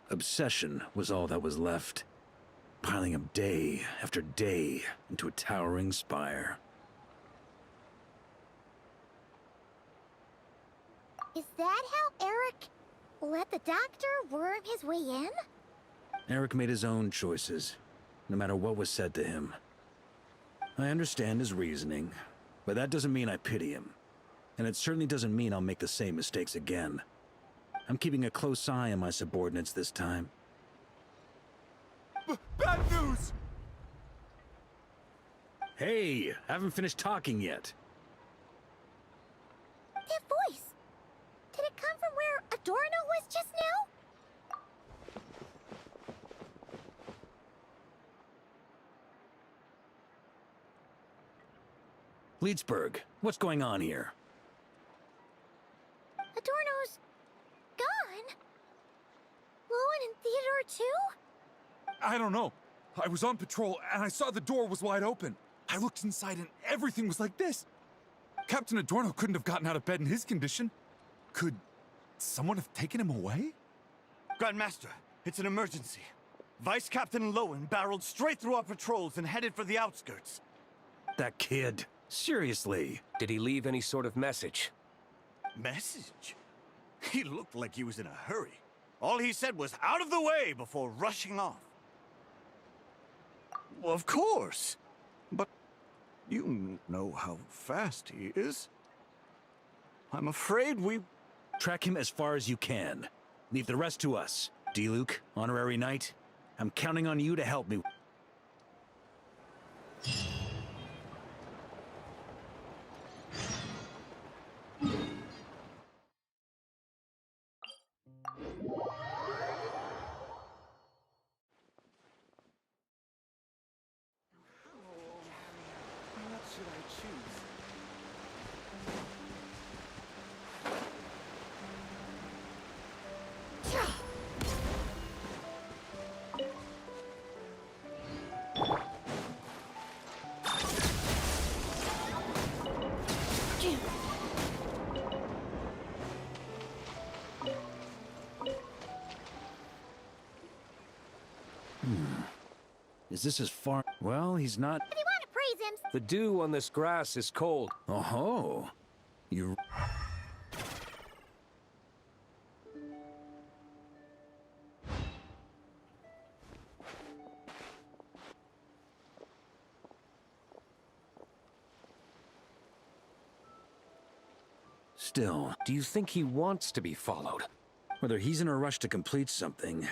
Obsession was all that was left, piling up day after day into a towering spire. Is that how Eric let the doctor worm his way in? Eric made his own choices, no matter what was said to him. I understand his reasoning, but that doesn't mean I pity him. And it certainly doesn't mean I'll make the same mistakes again. I'm keeping a close eye on my subordinates this time. Bad news! Hey, haven't finished talking yet. That voice! Did it come from where Adorno was just now? Leedsburg, what's going on here? Adorno's gone? Lowen and Theodore too? I don't know. I was on patrol and I saw the door was wide open. I looked inside and everything was like this. Captain Adorno couldn't have gotten out of bed in his condition. Could someone have taken him away? Grandmaster, it's an emergency. Vice Captain Lowen barreled straight through our patrols and headed for the outskirts. That kid. Seriously. Did he leave any sort of message? Message? He looked like he was in a hurry. All he said was out of the way before rushing off. Well, of course. But you know how fast he is. I'm afraid we... Track him as far as you can. Leave the rest to us. D-Luke, honorary knight, I'm counting on you to help me. Is this as far? Well, he's not. If you want to praise him... The dew on this grass is cold. Oh-ho. You... Still, do you think he wants to be followed? Whether he's in a rush to complete something...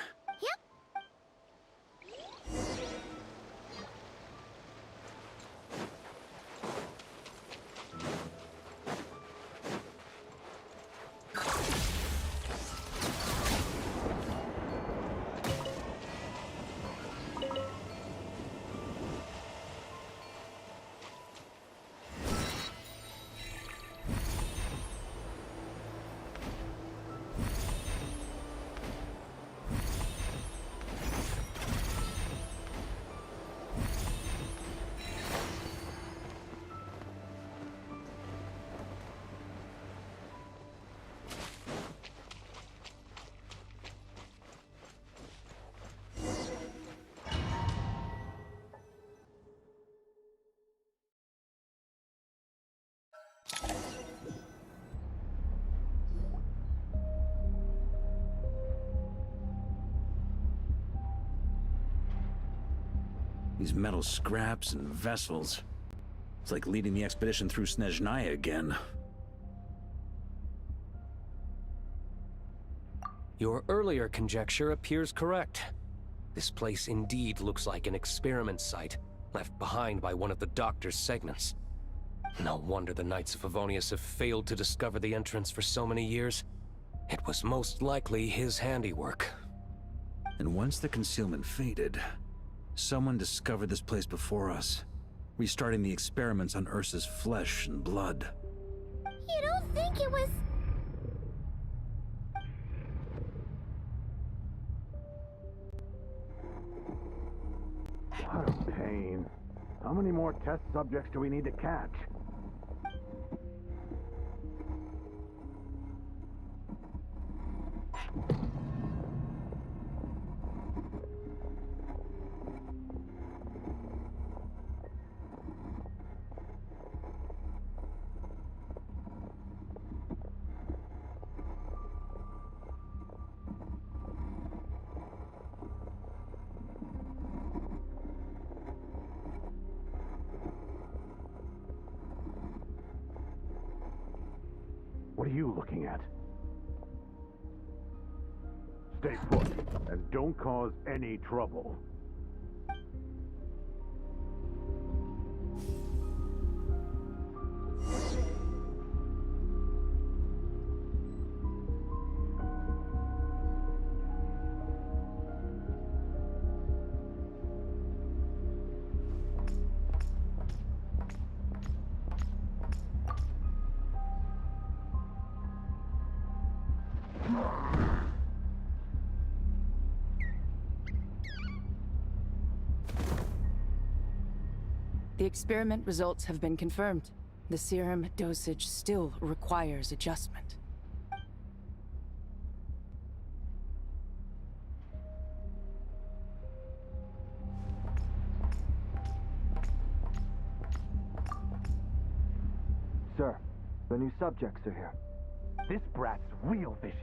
These metal scraps and vessels. It's like leading the expedition through Snezhnaya again. Your earlier conjecture appears correct. This place indeed looks like an experiment site, left behind by one of the Doctor's segments. No wonder the Knights of Favonius have failed to discover the entrance for so many years. It was most likely his handiwork. And once the concealment faded, someone discovered this place before us, restarting the experiments on Ursa's flesh and blood. You don't think it was... What a pain. How many more test subjects do we need to catch? What are you looking at? Stay put, and don't cause any trouble. The experiment results have been confirmed. The serum dosage still requires adjustment. Sir, the new subjects are here. This brat's real vicious.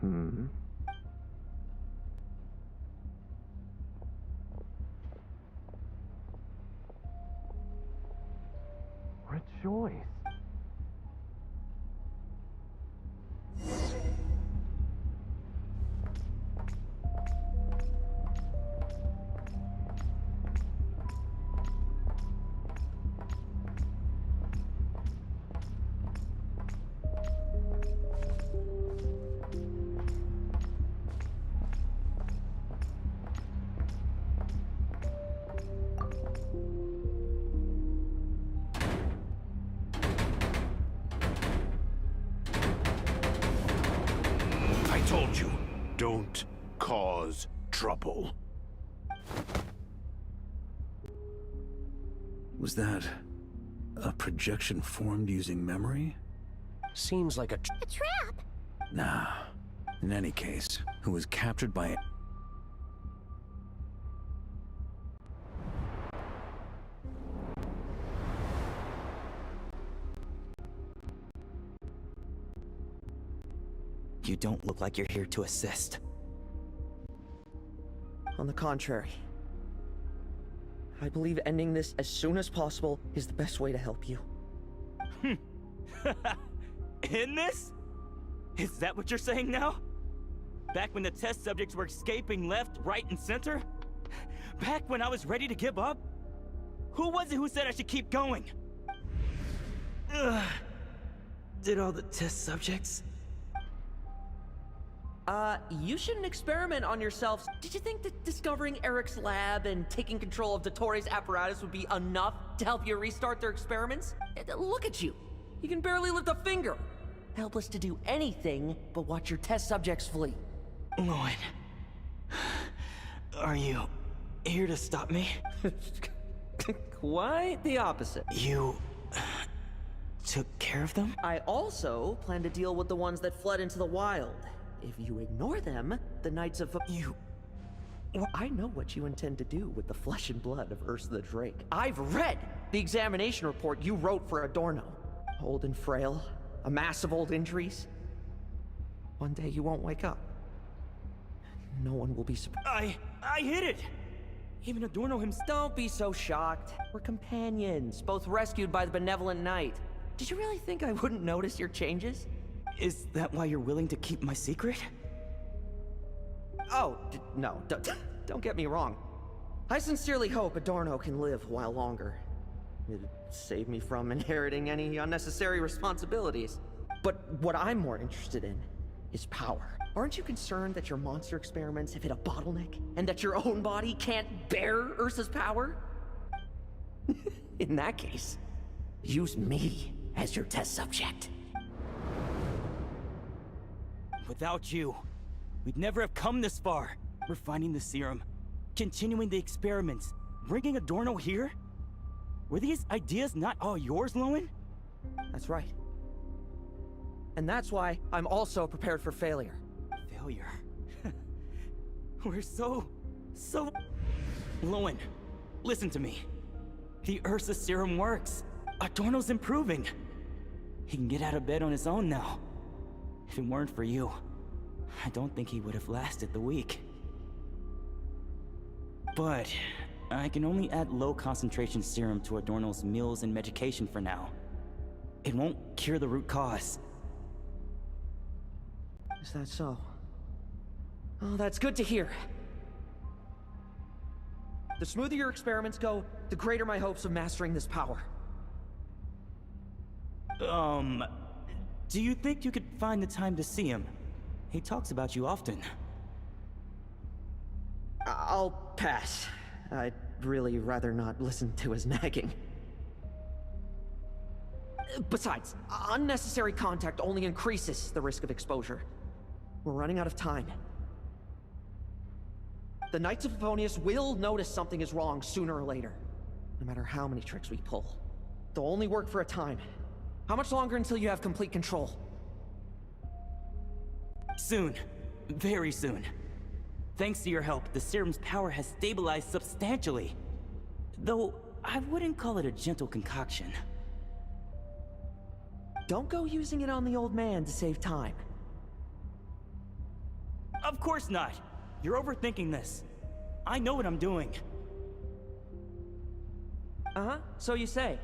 Hmm? Rejoice. I told you, don't cause trouble. Was that a projection formed using memory? Seems like A trap? Nah. In any case, who was captured by... You don't look like you're here to assist. On the contrary, I believe ending this as soon as possible is the best way to help you. In this? Is that what you're saying now? Back when the test subjects were escaping left, right, and center? Back when I was ready to give up? Who was it who said I should keep going? Ugh. Did all the test subjects? You shouldn't experiment on yourself. Did you think that discovering Eric's lab and taking control of Dottoro's apparatus would be enough to help you restart their experiments? Look at you. You can barely lift a finger. Helpless to do anything but watch your test subjects flee. Lloyd, are you here to stop me? Quite the opposite. You took care of them? I also plan to deal with the ones that fled into the wild. If you ignore them, the Knights of... I know what you intend to do with the flesh and blood of Ursa the Drake. I've read the examination report you wrote for Adorno. Old and frail, a mass of old injuries. One day you won't wake up. No one will be surprised. I hit it! Even Adorno himself. Don't be so shocked. We're companions, both rescued by the benevolent knight. Did you really think I wouldn't notice your changes? Is that why you're willing to keep my secret? Oh, no, don't get me wrong. I sincerely hope Adorno can live a while longer. It'd save me from inheriting any unnecessary responsibilities. But what I'm more interested in is power. Aren't you concerned that your monster experiments have hit a bottleneck, and that your own body can't bear Ursa's power? In that case, use me as your test subject. Without you, we'd never have come this far. Refining the serum, continuing the experiments, bringing Adorno here? Were these ideas not all yours, Lowen? That's right. And that's why I'm also prepared for failure. Failure? We're so... Lowen, listen to me. The Ursa serum works. Adorno's improving. He can get out of bed on his own now. If it weren't for you, I don't think he would have lasted the week. But I can only add low concentration serum to Adorno's meals and medication for now. It won't cure the root cause. Is that so? Oh, that's good to hear. The smoother your experiments go, the greater my hopes of mastering this power. Do you think you could find the time to see him? He talks about you often. I'll pass. I'd really rather not listen to his nagging. Besides, unnecessary contact only increases the risk of exposure. We're running out of time. The Knights of Favonius will notice something is wrong sooner or later, no matter how many tricks we pull. They'll only work for a time. How much longer until you have complete control? Soon. Very soon. Thanks to your help, the serum's power has stabilized substantially. Though, I wouldn't call it a gentle concoction. Don't go using it on the old man to save time. Of course not! You're overthinking this. I know what I'm doing. Uh-huh, so you say.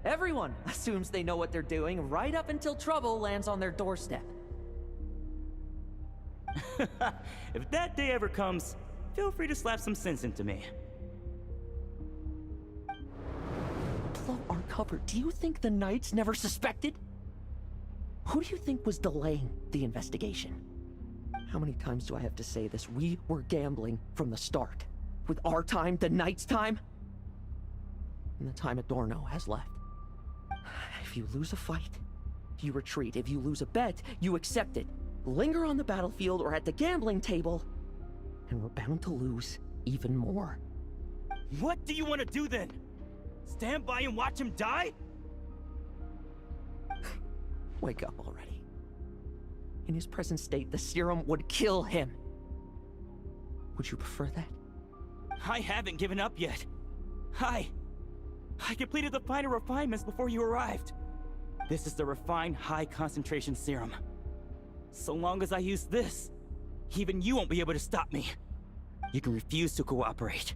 Everyone assumes they know what they're doing right up until trouble lands on their doorstep. If that day ever comes, feel free to slap some sense into me. Blow our cover. Do you think the Knights never suspected? Who do you think was delaying the investigation? How many times do I have to say this? We were gambling from the start. With our time, the Knights' time, and the time Adorno has left. If you lose a fight, you retreat. If you lose a bet, you accept it. Linger on the battlefield or at the gambling table, and we're bound to lose even more. What do you want to do then? Stand by and watch him die? Wake up already. In his present state, the serum would kill him. Would you prefer that? I haven't given up yet. I completed the final refinements before you arrived. This is the refined high-concentration serum. So long as I use this, even you won't be able to stop me. You can refuse to cooperate.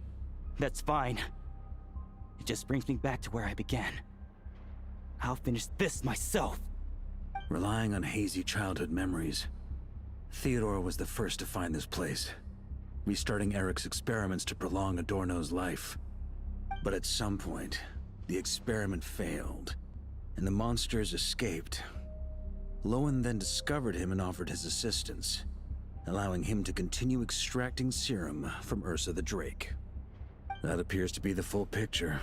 That's fine. It just brings me back to where I began. I'll finish this myself. Relying on hazy childhood memories, Theodore was the first to find this place, restarting Eric's experiments to prolong Adorno's life. But at some point, the experiment failed, and the monsters escaped. Lowen then discovered him and offered his assistance, allowing him to continue extracting serum from Ursa the Drake. That appears to be the full picture.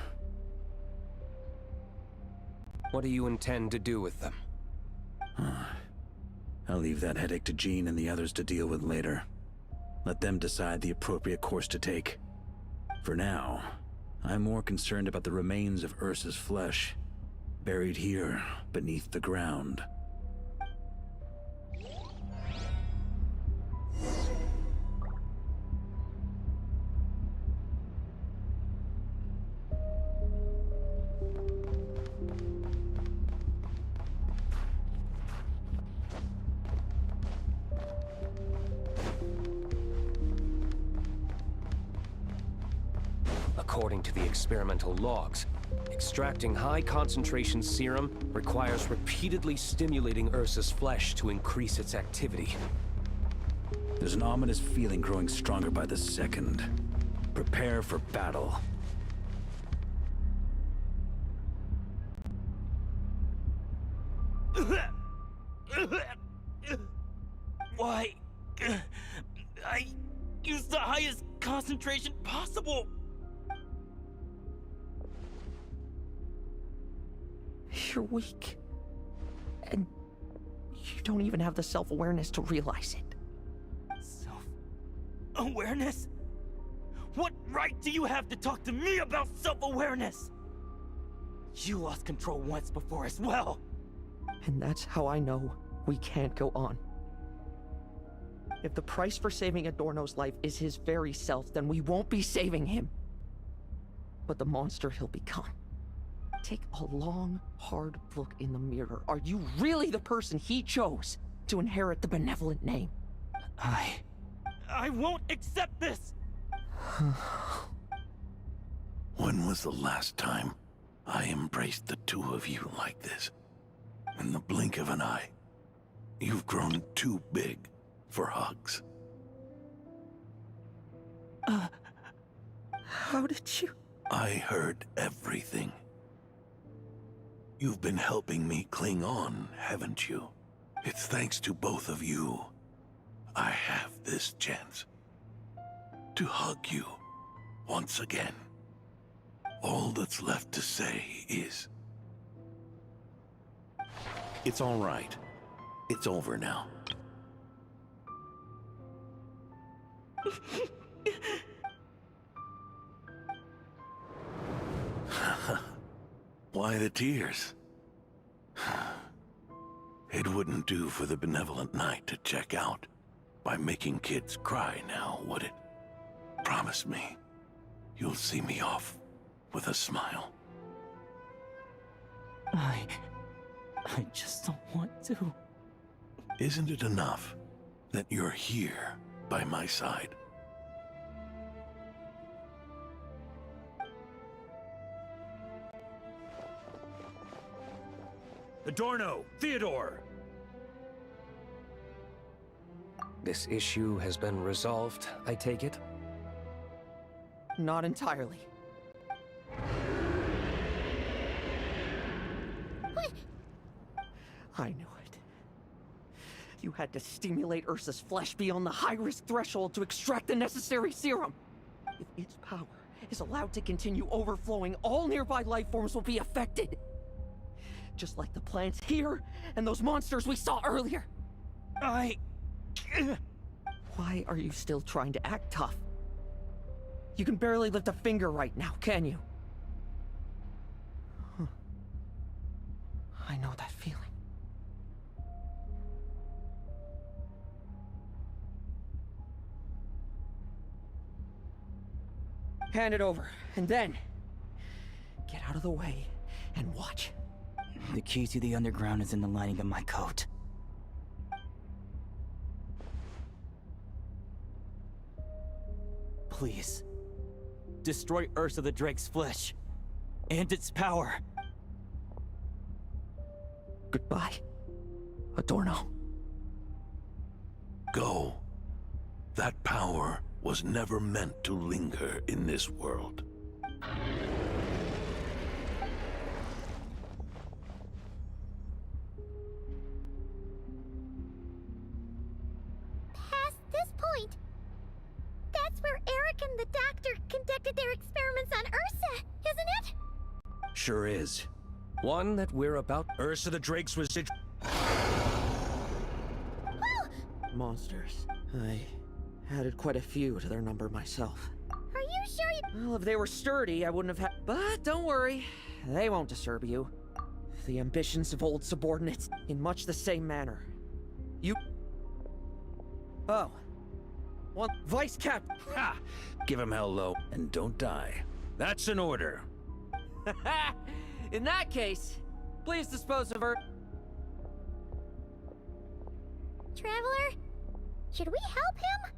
What do you intend to do with them? I'll leave that headache to Jean and the others to deal with later. Let them decide the appropriate course to take. For now, I'm more concerned about the remains of Ursa's flesh, buried here beneath the ground. according to the experimental logs. Extracting high concentration serum requires repeatedly stimulating Ursa's flesh to increase its activity. There's an ominous feeling growing stronger by the second. Prepare for battle. Why? I used the highest concentration possible. You're weak. And you don't even have the self-awareness to realize it. Self-awareness? What right do you have to talk to me about self-awareness? You lost control once before as well. And that's how I know we can't go on. If the price for saving Adorno's life is his very self, then we won't be saving him. But the monster he'll become. Take a long, hard look in the mirror. Are you really the person he chose to inherit the benevolent name? I won't accept this! When was the last time I embraced the two of you like this? In the blink of an eye. You've grown too big for hugs. How did you? I heard everything. You've been helping me cling on, haven't you? It's thanks to both of you I have this chance to hug you once again. All that's left to say is... It's all right. It's over now. Why the tears? It wouldn't do for the benevolent knight to check out by making kids cry now, would it? Promise me, you'll see me off with a smile. I just don't want to. Isn't it enough that you're here by my side? Adorno! Theodore! This issue has been resolved, I take it? Not entirely. What? I knew it. You had to stimulate Ursa's flesh beyond the high-risk threshold to extract the necessary serum. If its power is allowed to continue overflowing, all nearby life forms will be affected. Just like the plants here and those monsters we saw earlier. Why are you still trying to act tough? You can barely lift a finger right now, can you? Huh. I know that feeling. Hand it over, and then get out of the way and watch. The key to the underground is in the lining of my coat. Please, destroy Ursa the Drake's flesh and its power. Goodbye, Adorno. Go. That power was never meant to linger in this world. Past this point, that's where Eric and the doctor conducted their experiments on Ursa, isn't it? Sure is. One that we're about. Ursa the Drake's was... Monsters. I added quite a few to their number myself. Are you sure you... Well, if they were sturdy, I wouldn't have had... But don't worry, they won't disturb you. The ambitions of old subordinates, in much the same manner. You... Oh. One Vice Captain. Ha! Give him hell low and don't die. That's an order. In that case, please dispose of her. Traveler? Should we help him?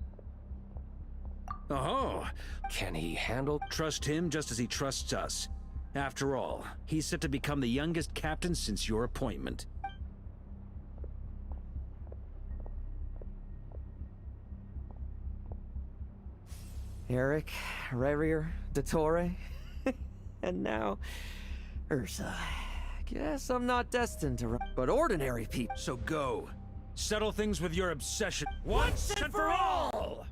Oh, Can he handle? trust him just as he trusts us. After all, he's set to become the youngest captain since your appointment. Eric, Rerir, Dottore, and now Ursa. Guess I'm not destined to but ordinary people. So go. Settle things with your obsession once and for all!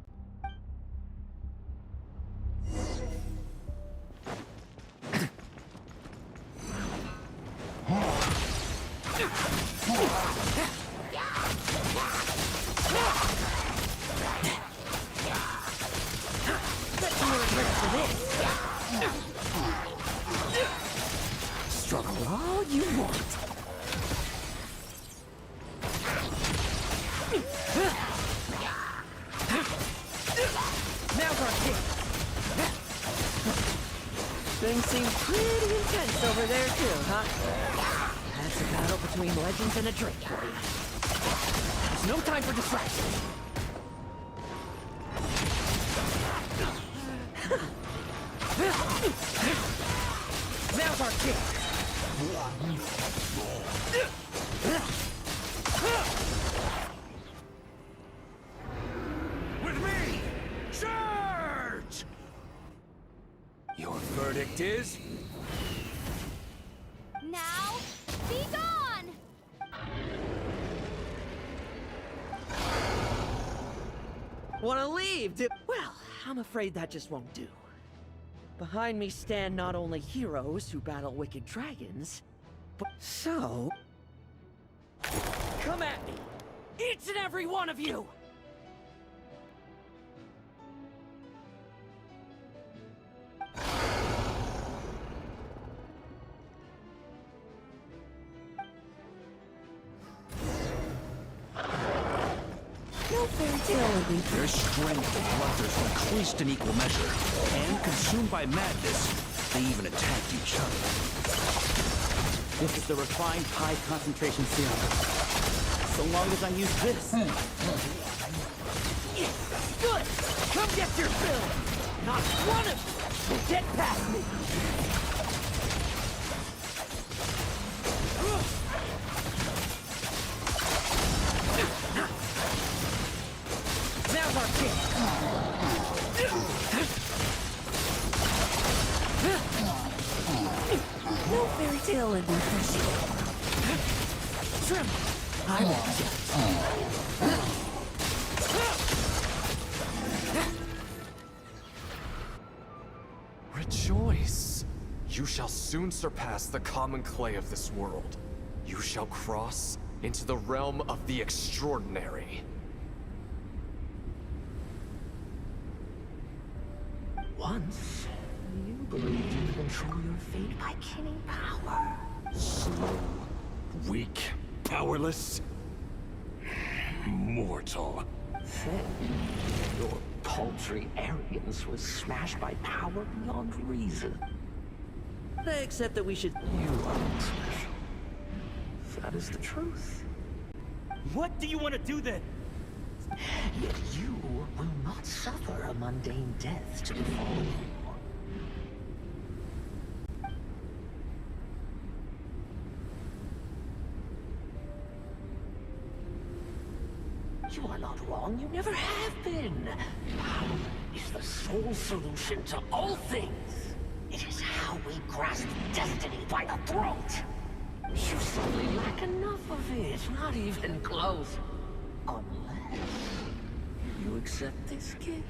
Struggle all you want. Now's our kick. Things seem pretty intense over there too, huh? That's a battle between legends and a drink for you. There's no time for distraction. Now's our kick. With me! Charge! Your verdict is? Now, be gone! Wanna leave, Well, I'm afraid that just won't do. Behind me stand not only heroes who battle wicked dragons, but so... Come at me! Each and every one of you! No fairy tale. Their strength and bloodthirst increased in equal measure, and consumed by madness, they even attacked each other. This is the refined high concentration serum. So long as I use this. Good! Come get your fill! Not one of you will get past me! Now's our kick! No fairy tale ending for you. Trim! I won't get. Rejoice! You shall soon surpass the common clay of this world. You shall cross into the realm of the extraordinary. Once, you believed you could control your fate by killing power. Slow, weak, powerless, mortal. Then, your paltry arrogance was smashed by power beyond reason. Except that we should... You aren't special. That is the truth. What do you want to do then? Yet you will not suffer a mundane death to befall you. You are not wrong, you never have been. Power is the sole solution to all things. It is how we grasp destiny by the throat. You simply lack enough of it, not even close. Unless you accept this gift.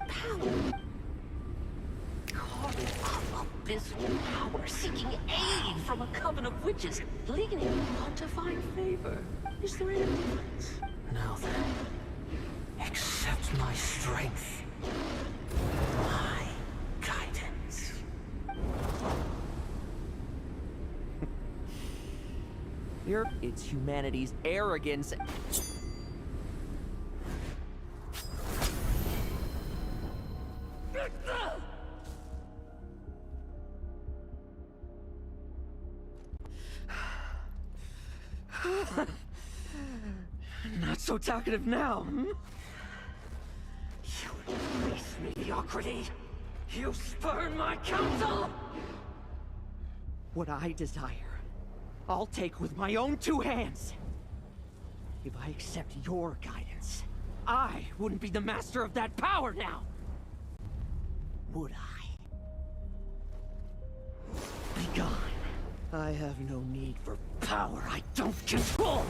Power. Carving up abysmal power, seeking aid from a coven of witches, leading you on to find favor. Is there any difference? Now then, accept my strength. My guidance. It's humanity's arrogance. Not so talkative now, hmm? You base mediocrity! You spurn my counsel! What I desire, I'll take with my own 2 hands. If I accept your guidance, I wouldn't be the master of that power now! Would I? Be gone. I have no need for power I don't control!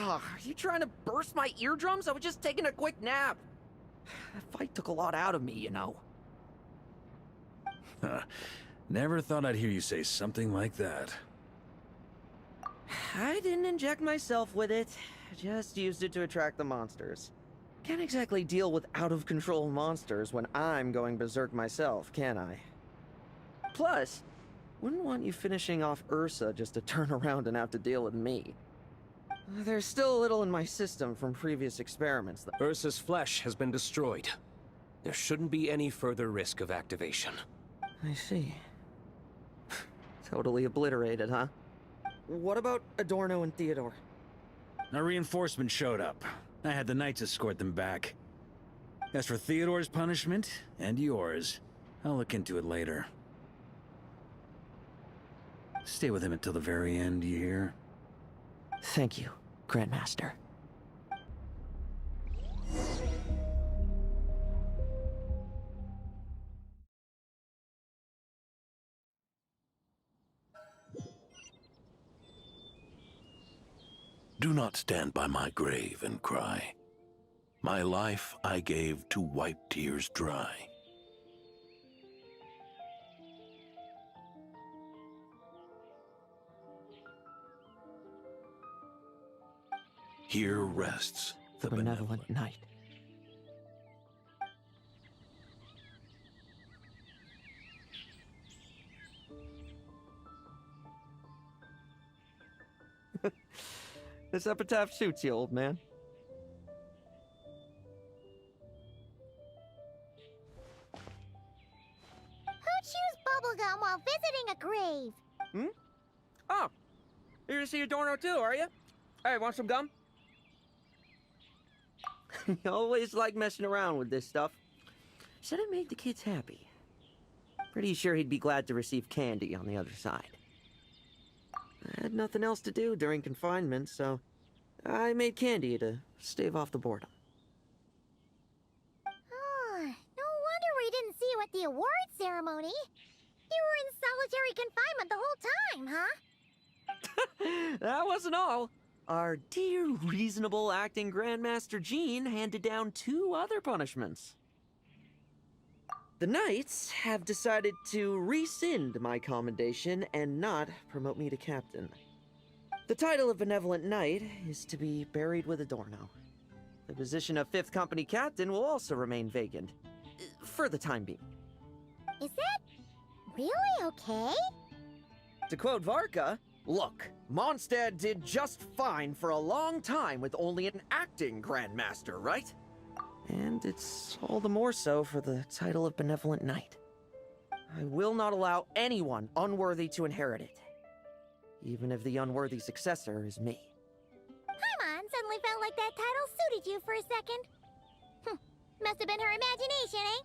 Are you trying to burst my eardrums? I was just taking a quick nap. That fight took a lot out of me, you know. Never thought I'd hear you say something like that. I didn't inject myself with it. Just used it to attract the monsters. Can't exactly deal with out-of-control monsters when I'm going berserk myself, can I? Plus, wouldn't want you finishing off Ursa just to turn around and have to deal with me. There's still a little in my system from previous experiments, though. Ursa's flesh has been destroyed. There shouldn't be any further risk of activation. I see. Totally obliterated, huh? What about Adorno and Theodore? A reinforcement showed up. I had the Knights escort them back. As for Theodore's punishment, and yours, I'll look into it later. Stay with him until the very end, you hear? Thank you, Grandmaster. Do not stand by my grave and cry. My life I gave to wipe tears dry. Here rests the benevolent Knight. This epitaph suits you, old man. Who chews bubblegum while visiting a grave? Hmm? Oh, you're to see Adorno too, are you? Hey, want some gum? You always like messing around with this stuff. Said it made the kids happy. Pretty sure he'd be glad to receive candy on the other side. I had nothing else to do during confinement, so I made candy to stave off the boredom. Oh, no wonder we didn't see you at the award ceremony. You were in solitary confinement the whole time, huh? That wasn't all. Our dear, reasonable acting Grandmaster Jean handed down 2 other punishments. The Knights have decided to rescind my commendation and not promote me to captain. The title of Benevolent Knight is to be buried with Adorno. The position of 5th Company Captain will also remain vacant, for the time being. Is that really okay? To quote Varka, look, Mondstadt did just fine for a long time with only an acting Grandmaster, right? And it's all the more so for the title of Benevolent Knight. I will not allow anyone unworthy to inherit it, even if the unworthy successor is me. Paimon suddenly felt like that title suited you for a second. Must have been her imagination, eh?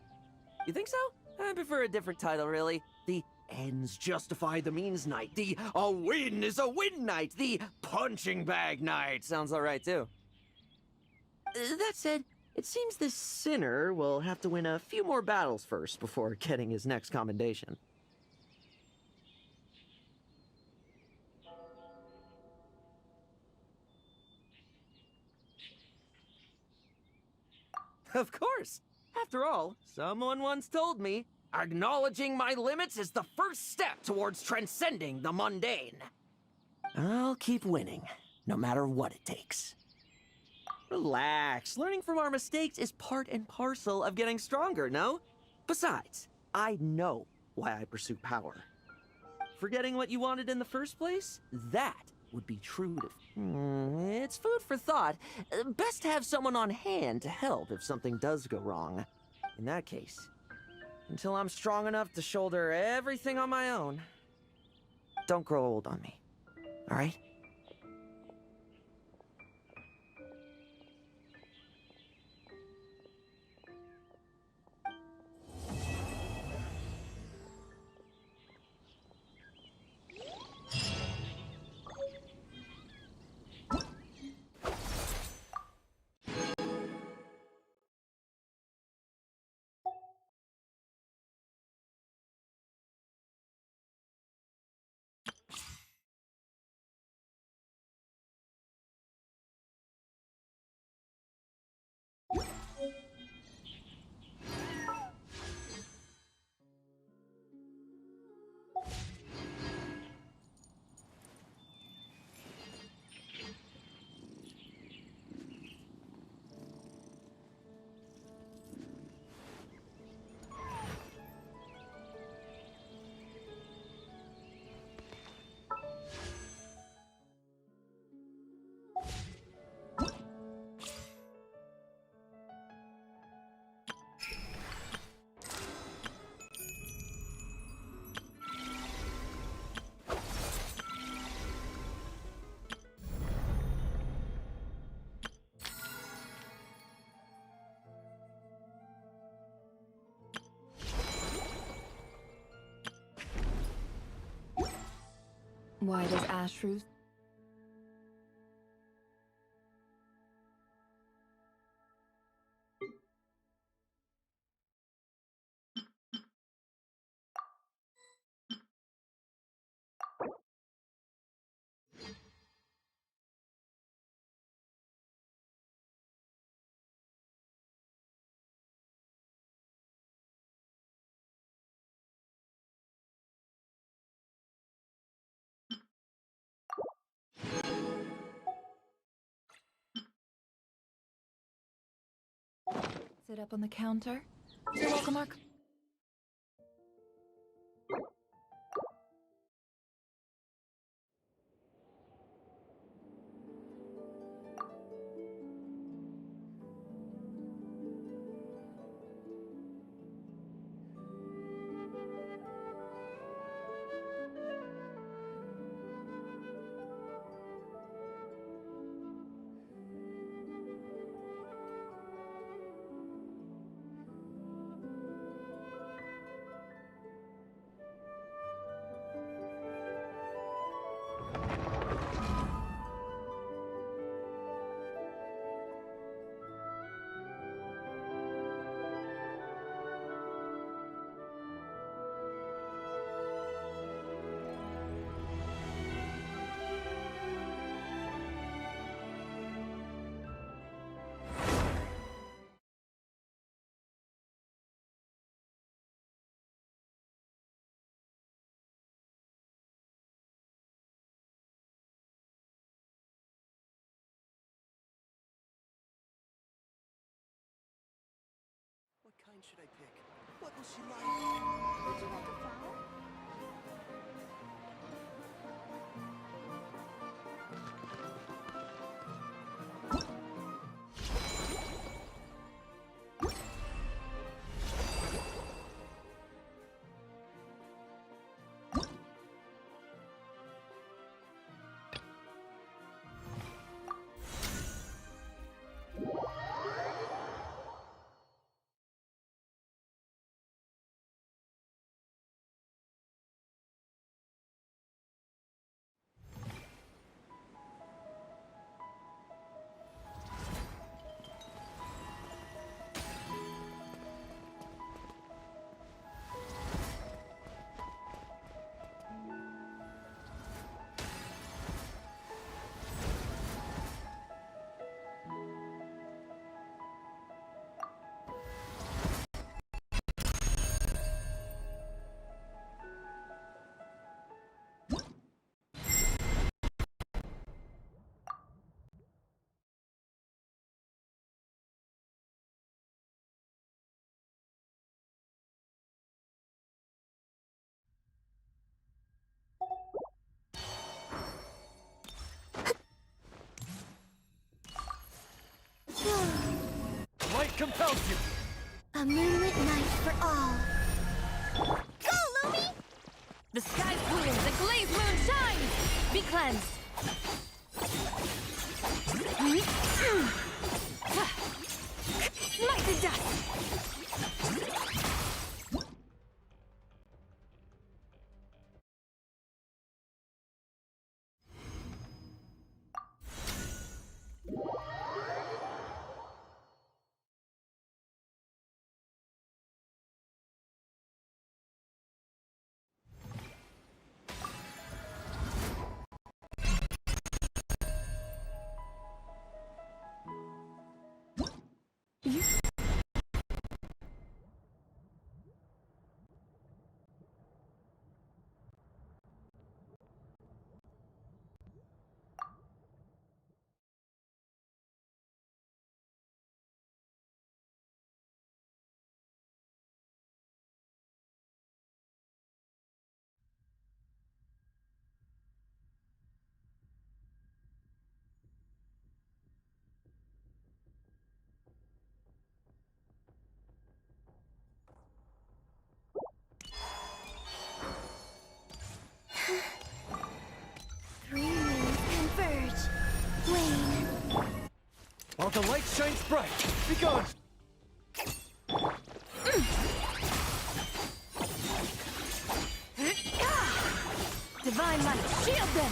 You think so? I prefer a different title, really. The ends justify the means Knight. The a win is a win Knight. The punching bag Knight. Sounds alright, too. That said, it seems this sinner will have to win a few more battles first before getting his next commendation. Of course! After all, someone once told me, acknowledging my limits is the first step towards transcending the mundane. I'll keep winning, no matter what it takes. Relax. Learning from our mistakes is part and parcel of getting stronger, no? Besides, I know why I pursue power. Forgetting what you wanted in the first place? That would be true to... it's food for thought. Best to have someone on hand to help if something does go wrong. In that case, until I'm strong enough to shoulder everything on my own, don't grow old on me. All right? Why does Ashruth... Sit up on the counter? You're welcome, Mark. What kind should I pick? What will she like? Would you like a flower? compels you? A moonlit night for all. Go, Lumi! The sky's blue, the glazed moon shines! Be cleansed! Smite the dust! Three moons converge. Wane. While the light shines bright, be gone! Divine light, shield them!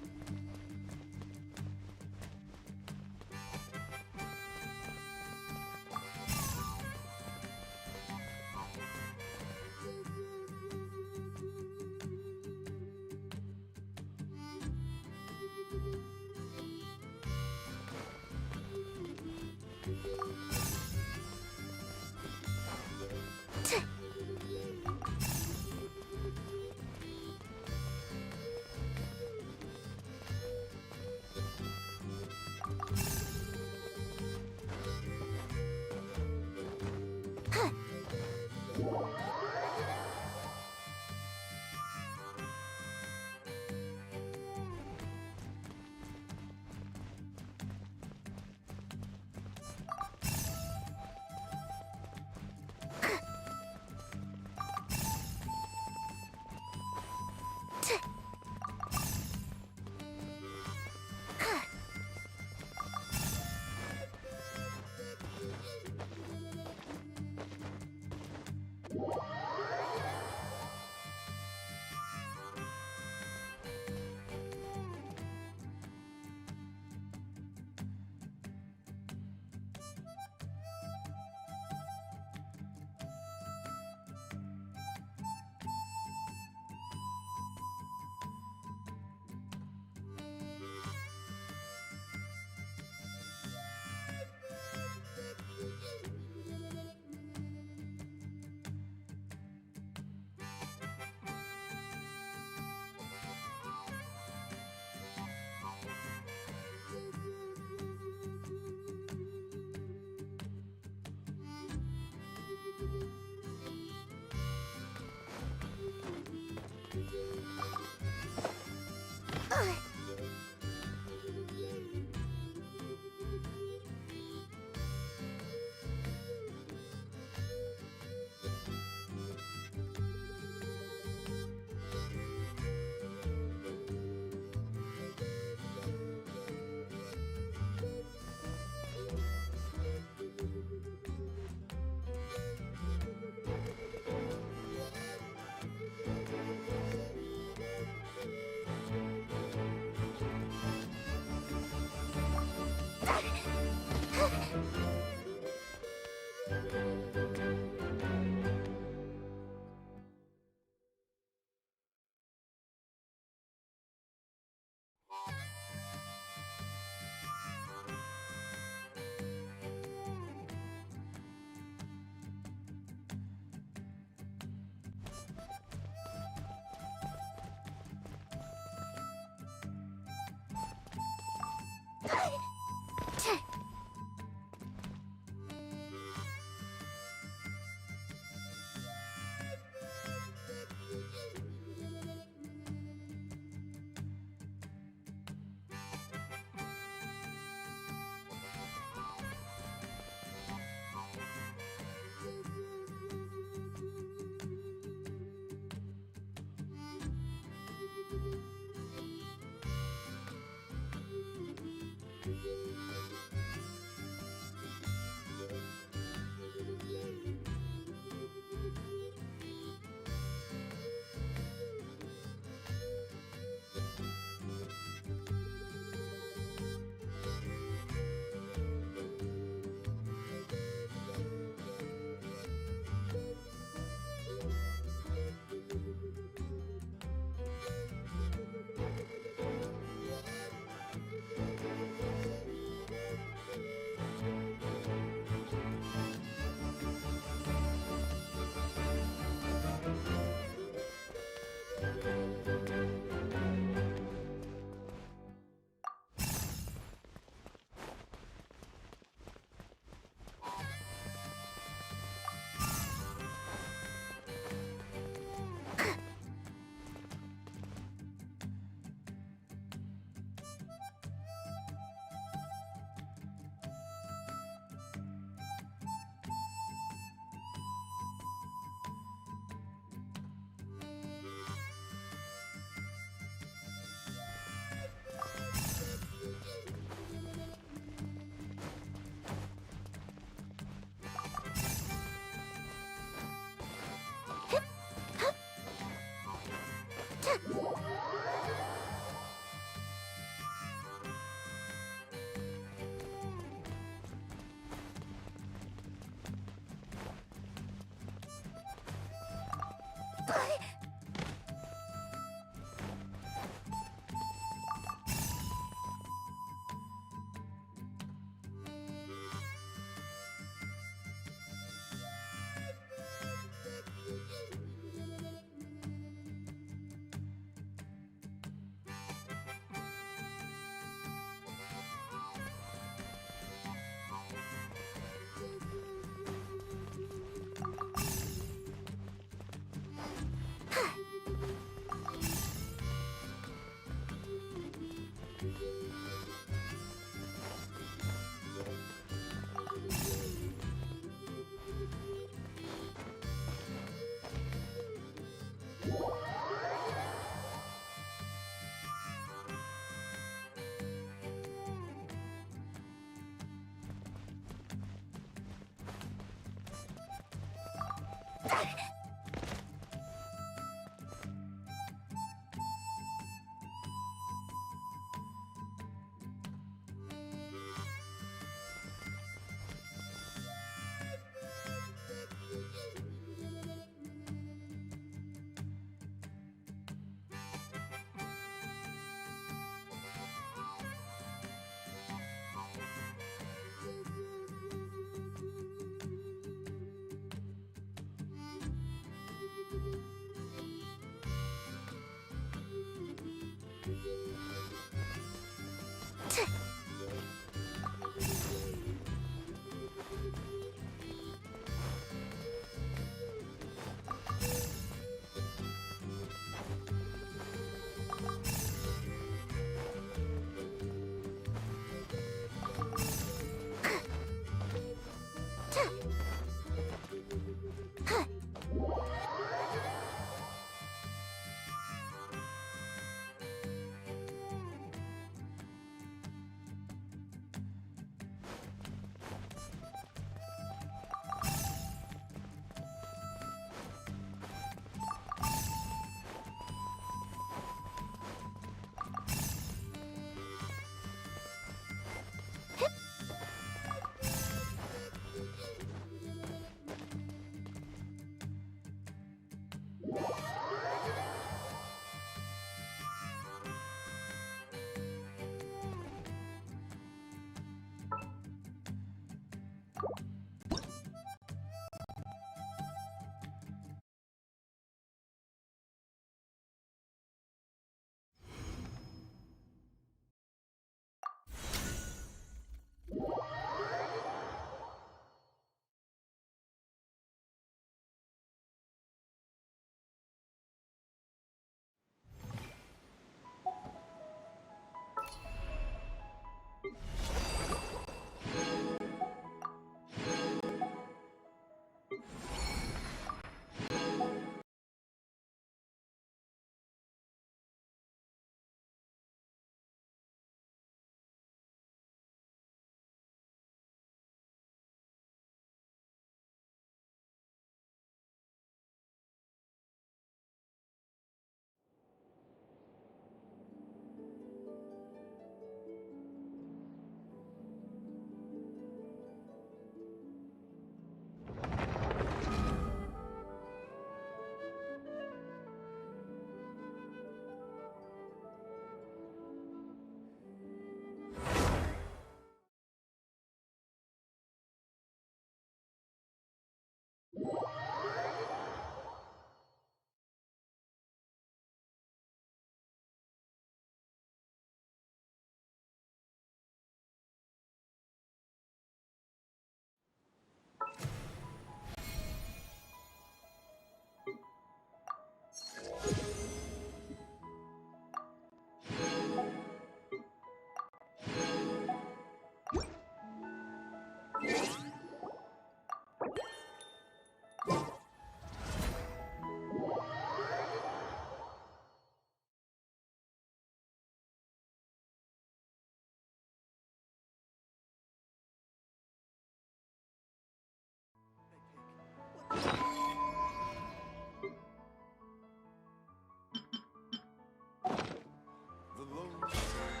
The lonely sail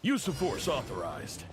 Use of force authorized.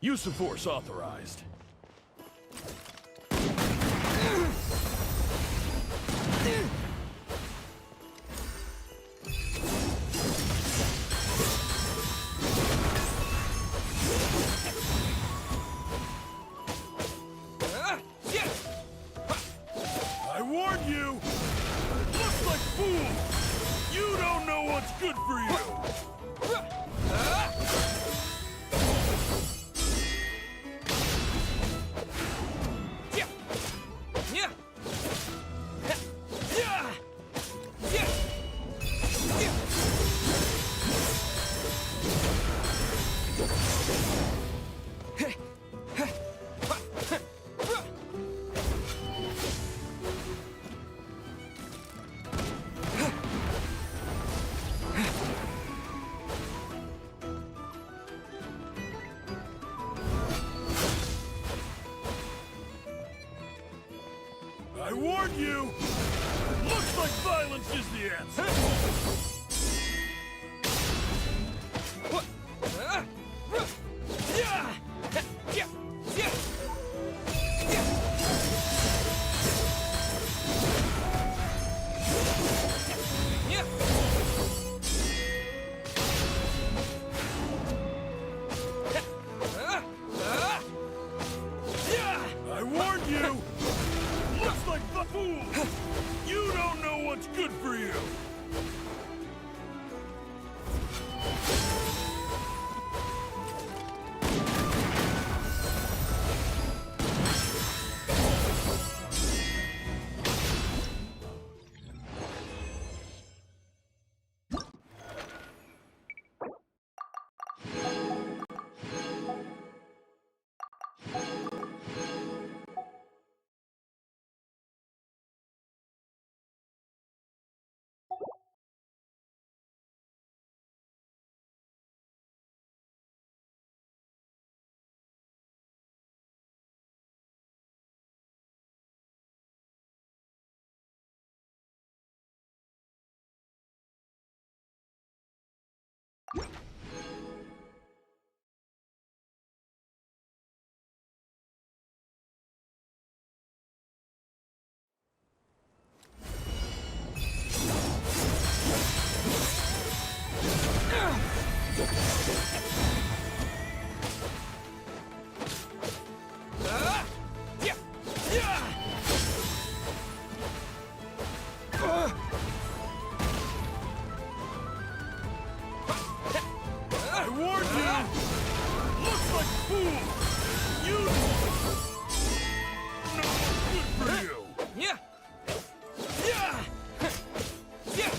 Use of force authorized. I warn you! Looks like fool! You don't know what's good for you! I warn you! Looks like violence is the answer! I warn you! Looks like the fool! You don't know what's good for you! I warned you! Looks like fool! You know what's good for you! Yeah! Yeah! Yeah!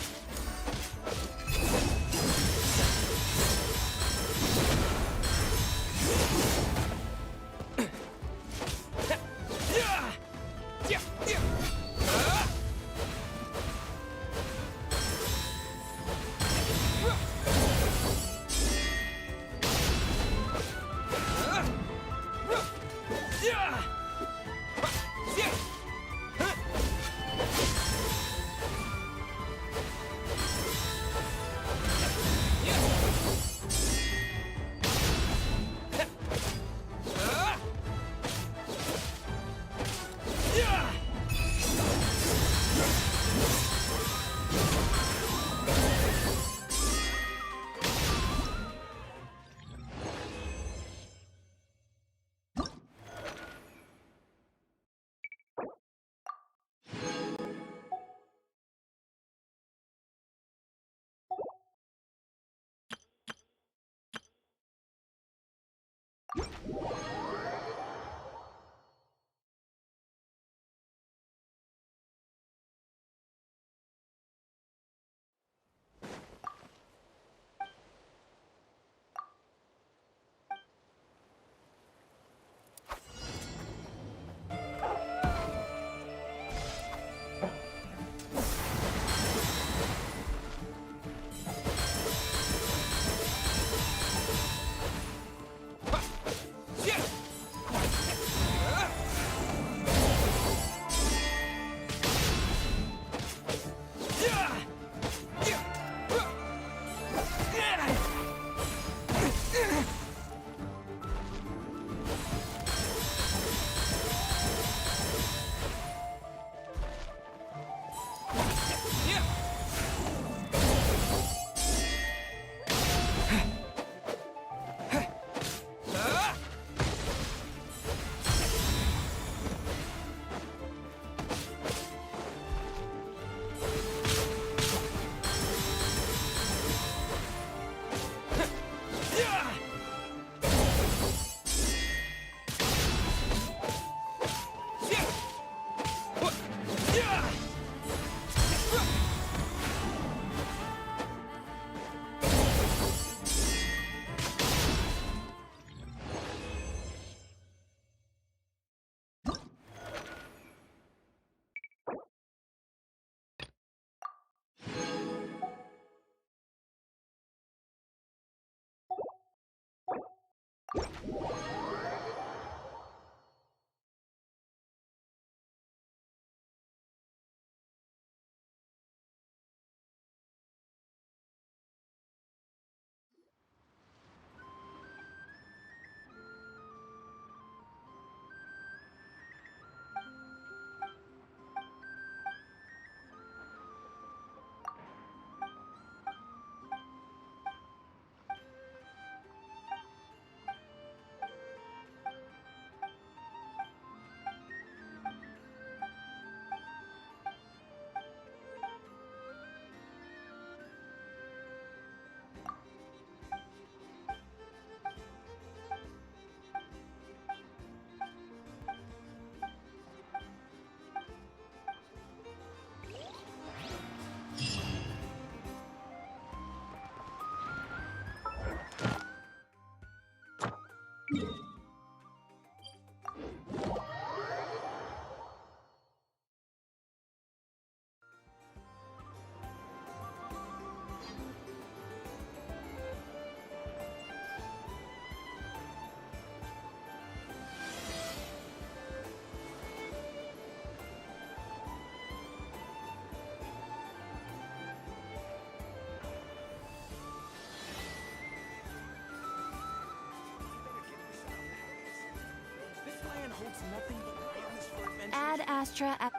Ad Astra.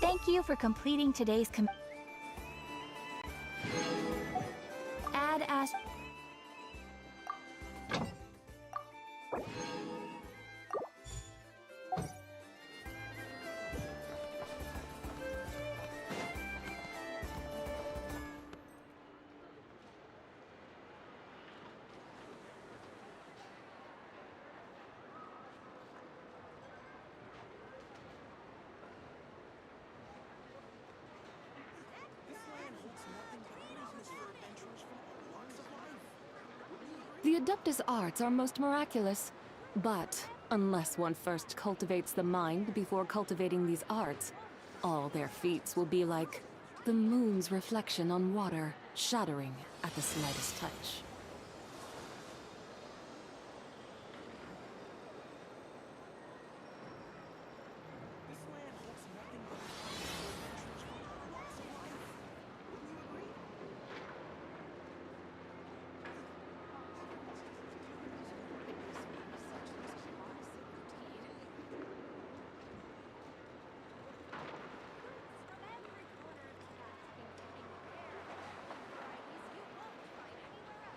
Thank you for completing today's Ad Astra. The Adeptus arts are most miraculous, but unless one first cultivates the mind before cultivating these arts, all their feats will be like the moon's reflection on water, shattering at the slightest touch.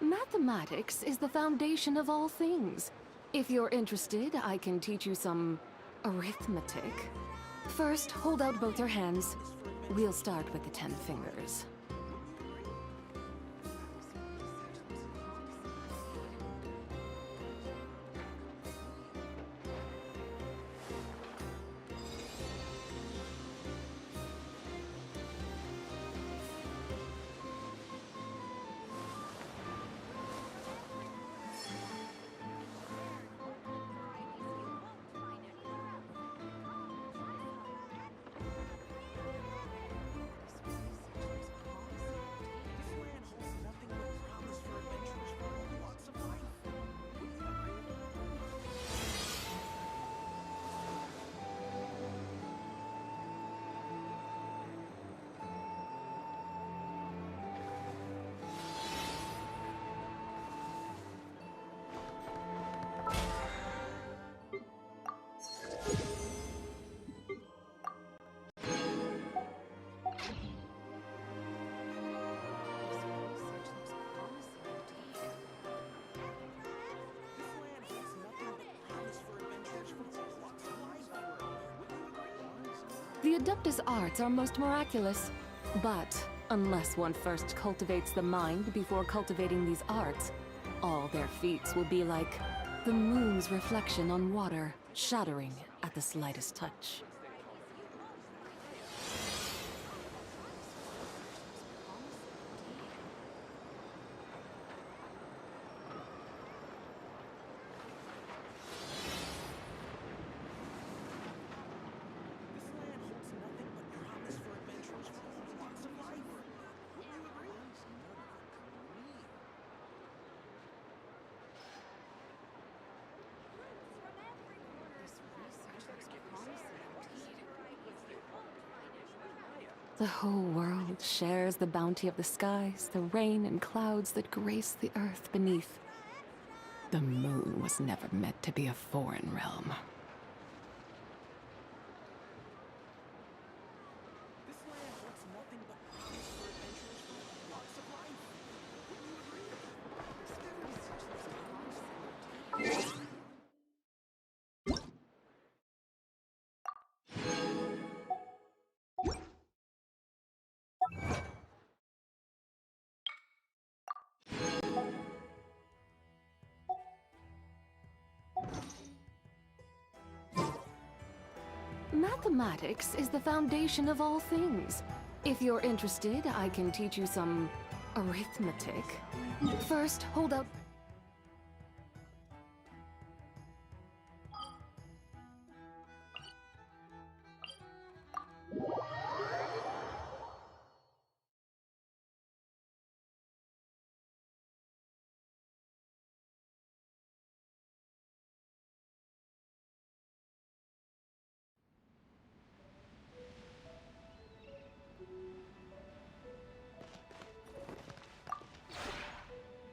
Mathematics is the foundation of all things. If you're interested, I can teach you some arithmetic. First, hold out both your hands. We'll start with the 10 fingers. The Adeptus arts are most miraculous, but unless one first cultivates the mind before cultivating these arts, all their feats will be like the moon's reflection on water, shattering at the slightest touch. The whole world shares the bounty of the skies, the rain and clouds that grace the earth beneath. The moon was never meant to be a foreign realm. This land holds nothing but promise for adventurers from all walks of life. Wouldn't you agree? There's every such collage similar to Mathematics is the foundation of all things. If you're interested, I can teach you some arithmetic. First, hold up.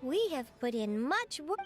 We have put in much work.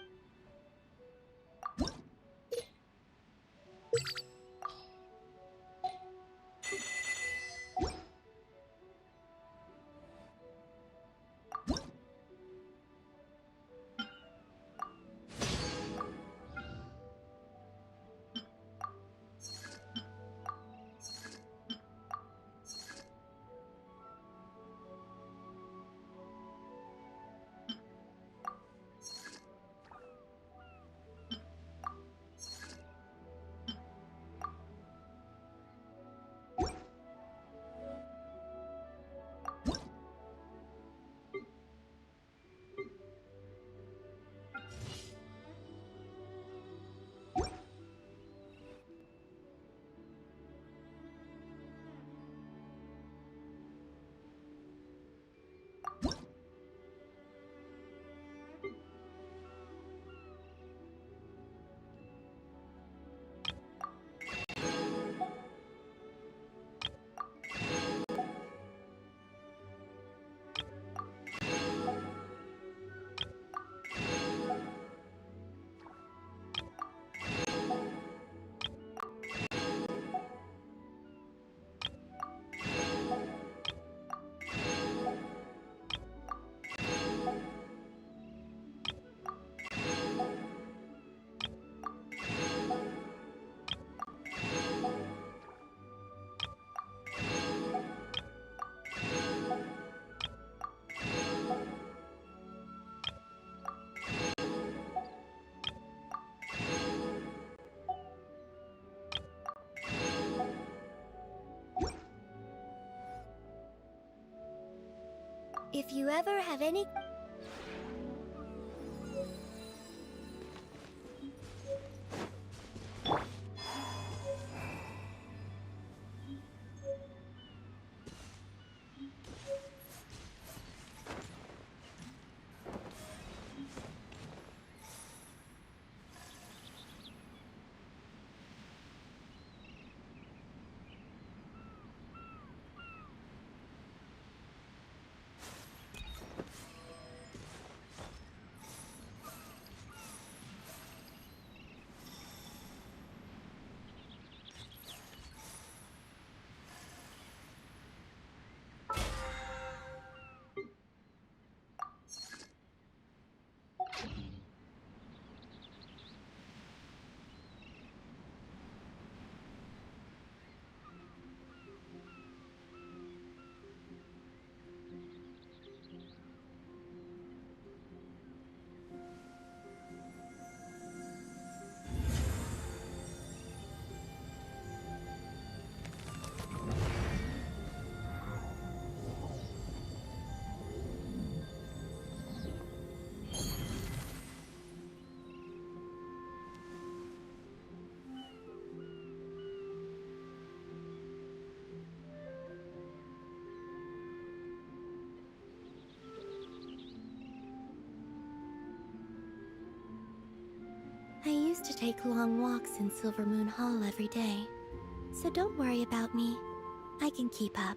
If you ever have any... I used to take long walks in Silver Moon Hall every day, so don't worry about me. I can keep up.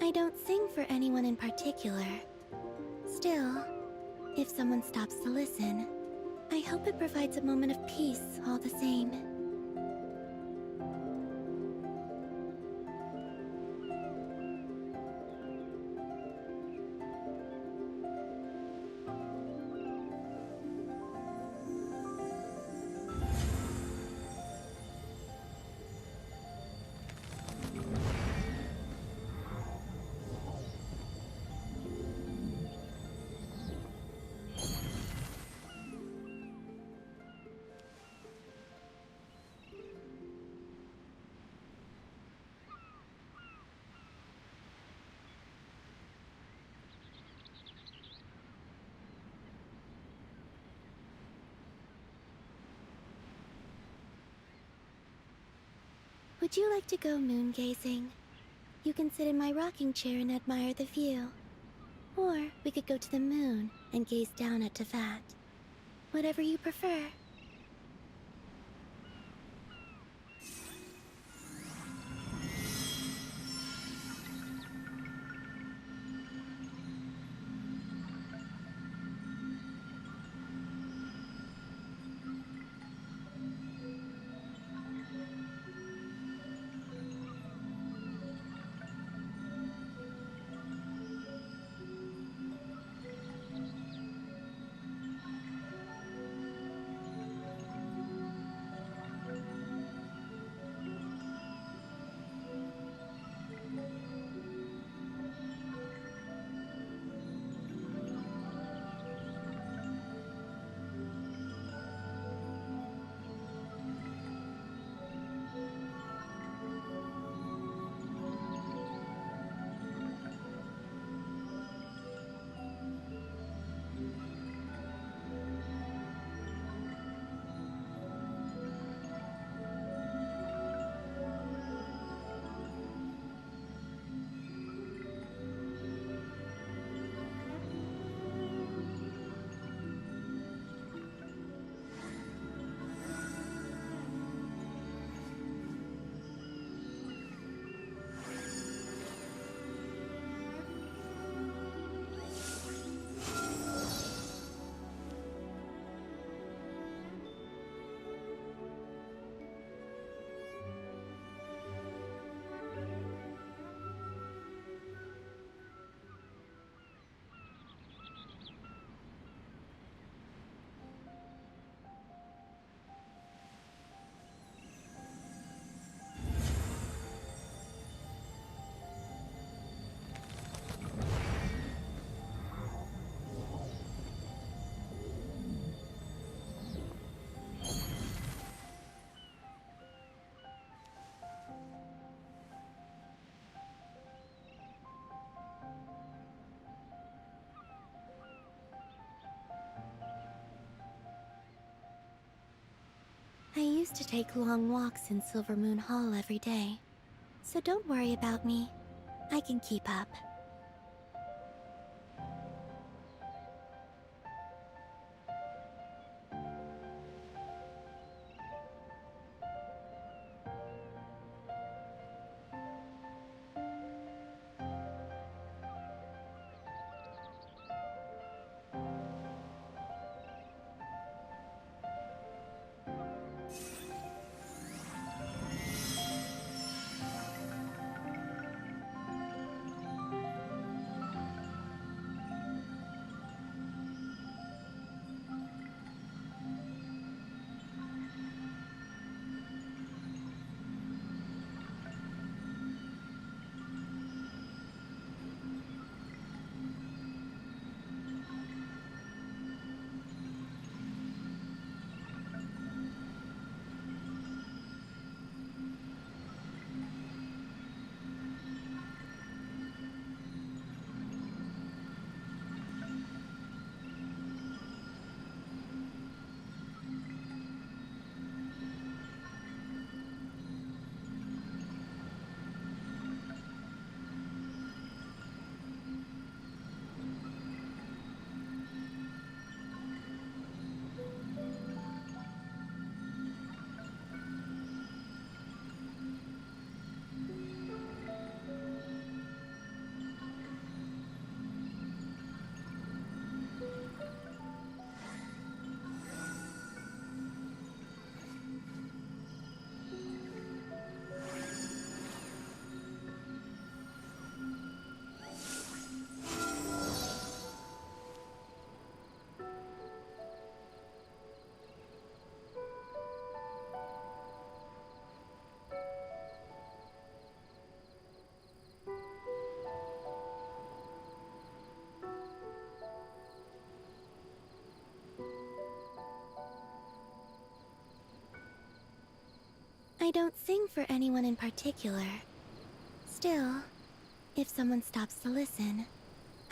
I don't sing for anyone in particular. Still, if someone stops to listen, I hope it provides a moment of peace all the same. Would you like to go moon gazing? You can sit in my rocking chair and admire the view. Or we could go to the moon and gaze down at Tefat. Whatever you prefer. I used to take long walks in Silver Moon Hall every day, so don't worry about me. I can keep up. don't sing for anyone in particular. Still, if someone stops to listen,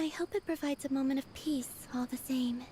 I hope it provides a moment of peace all the same.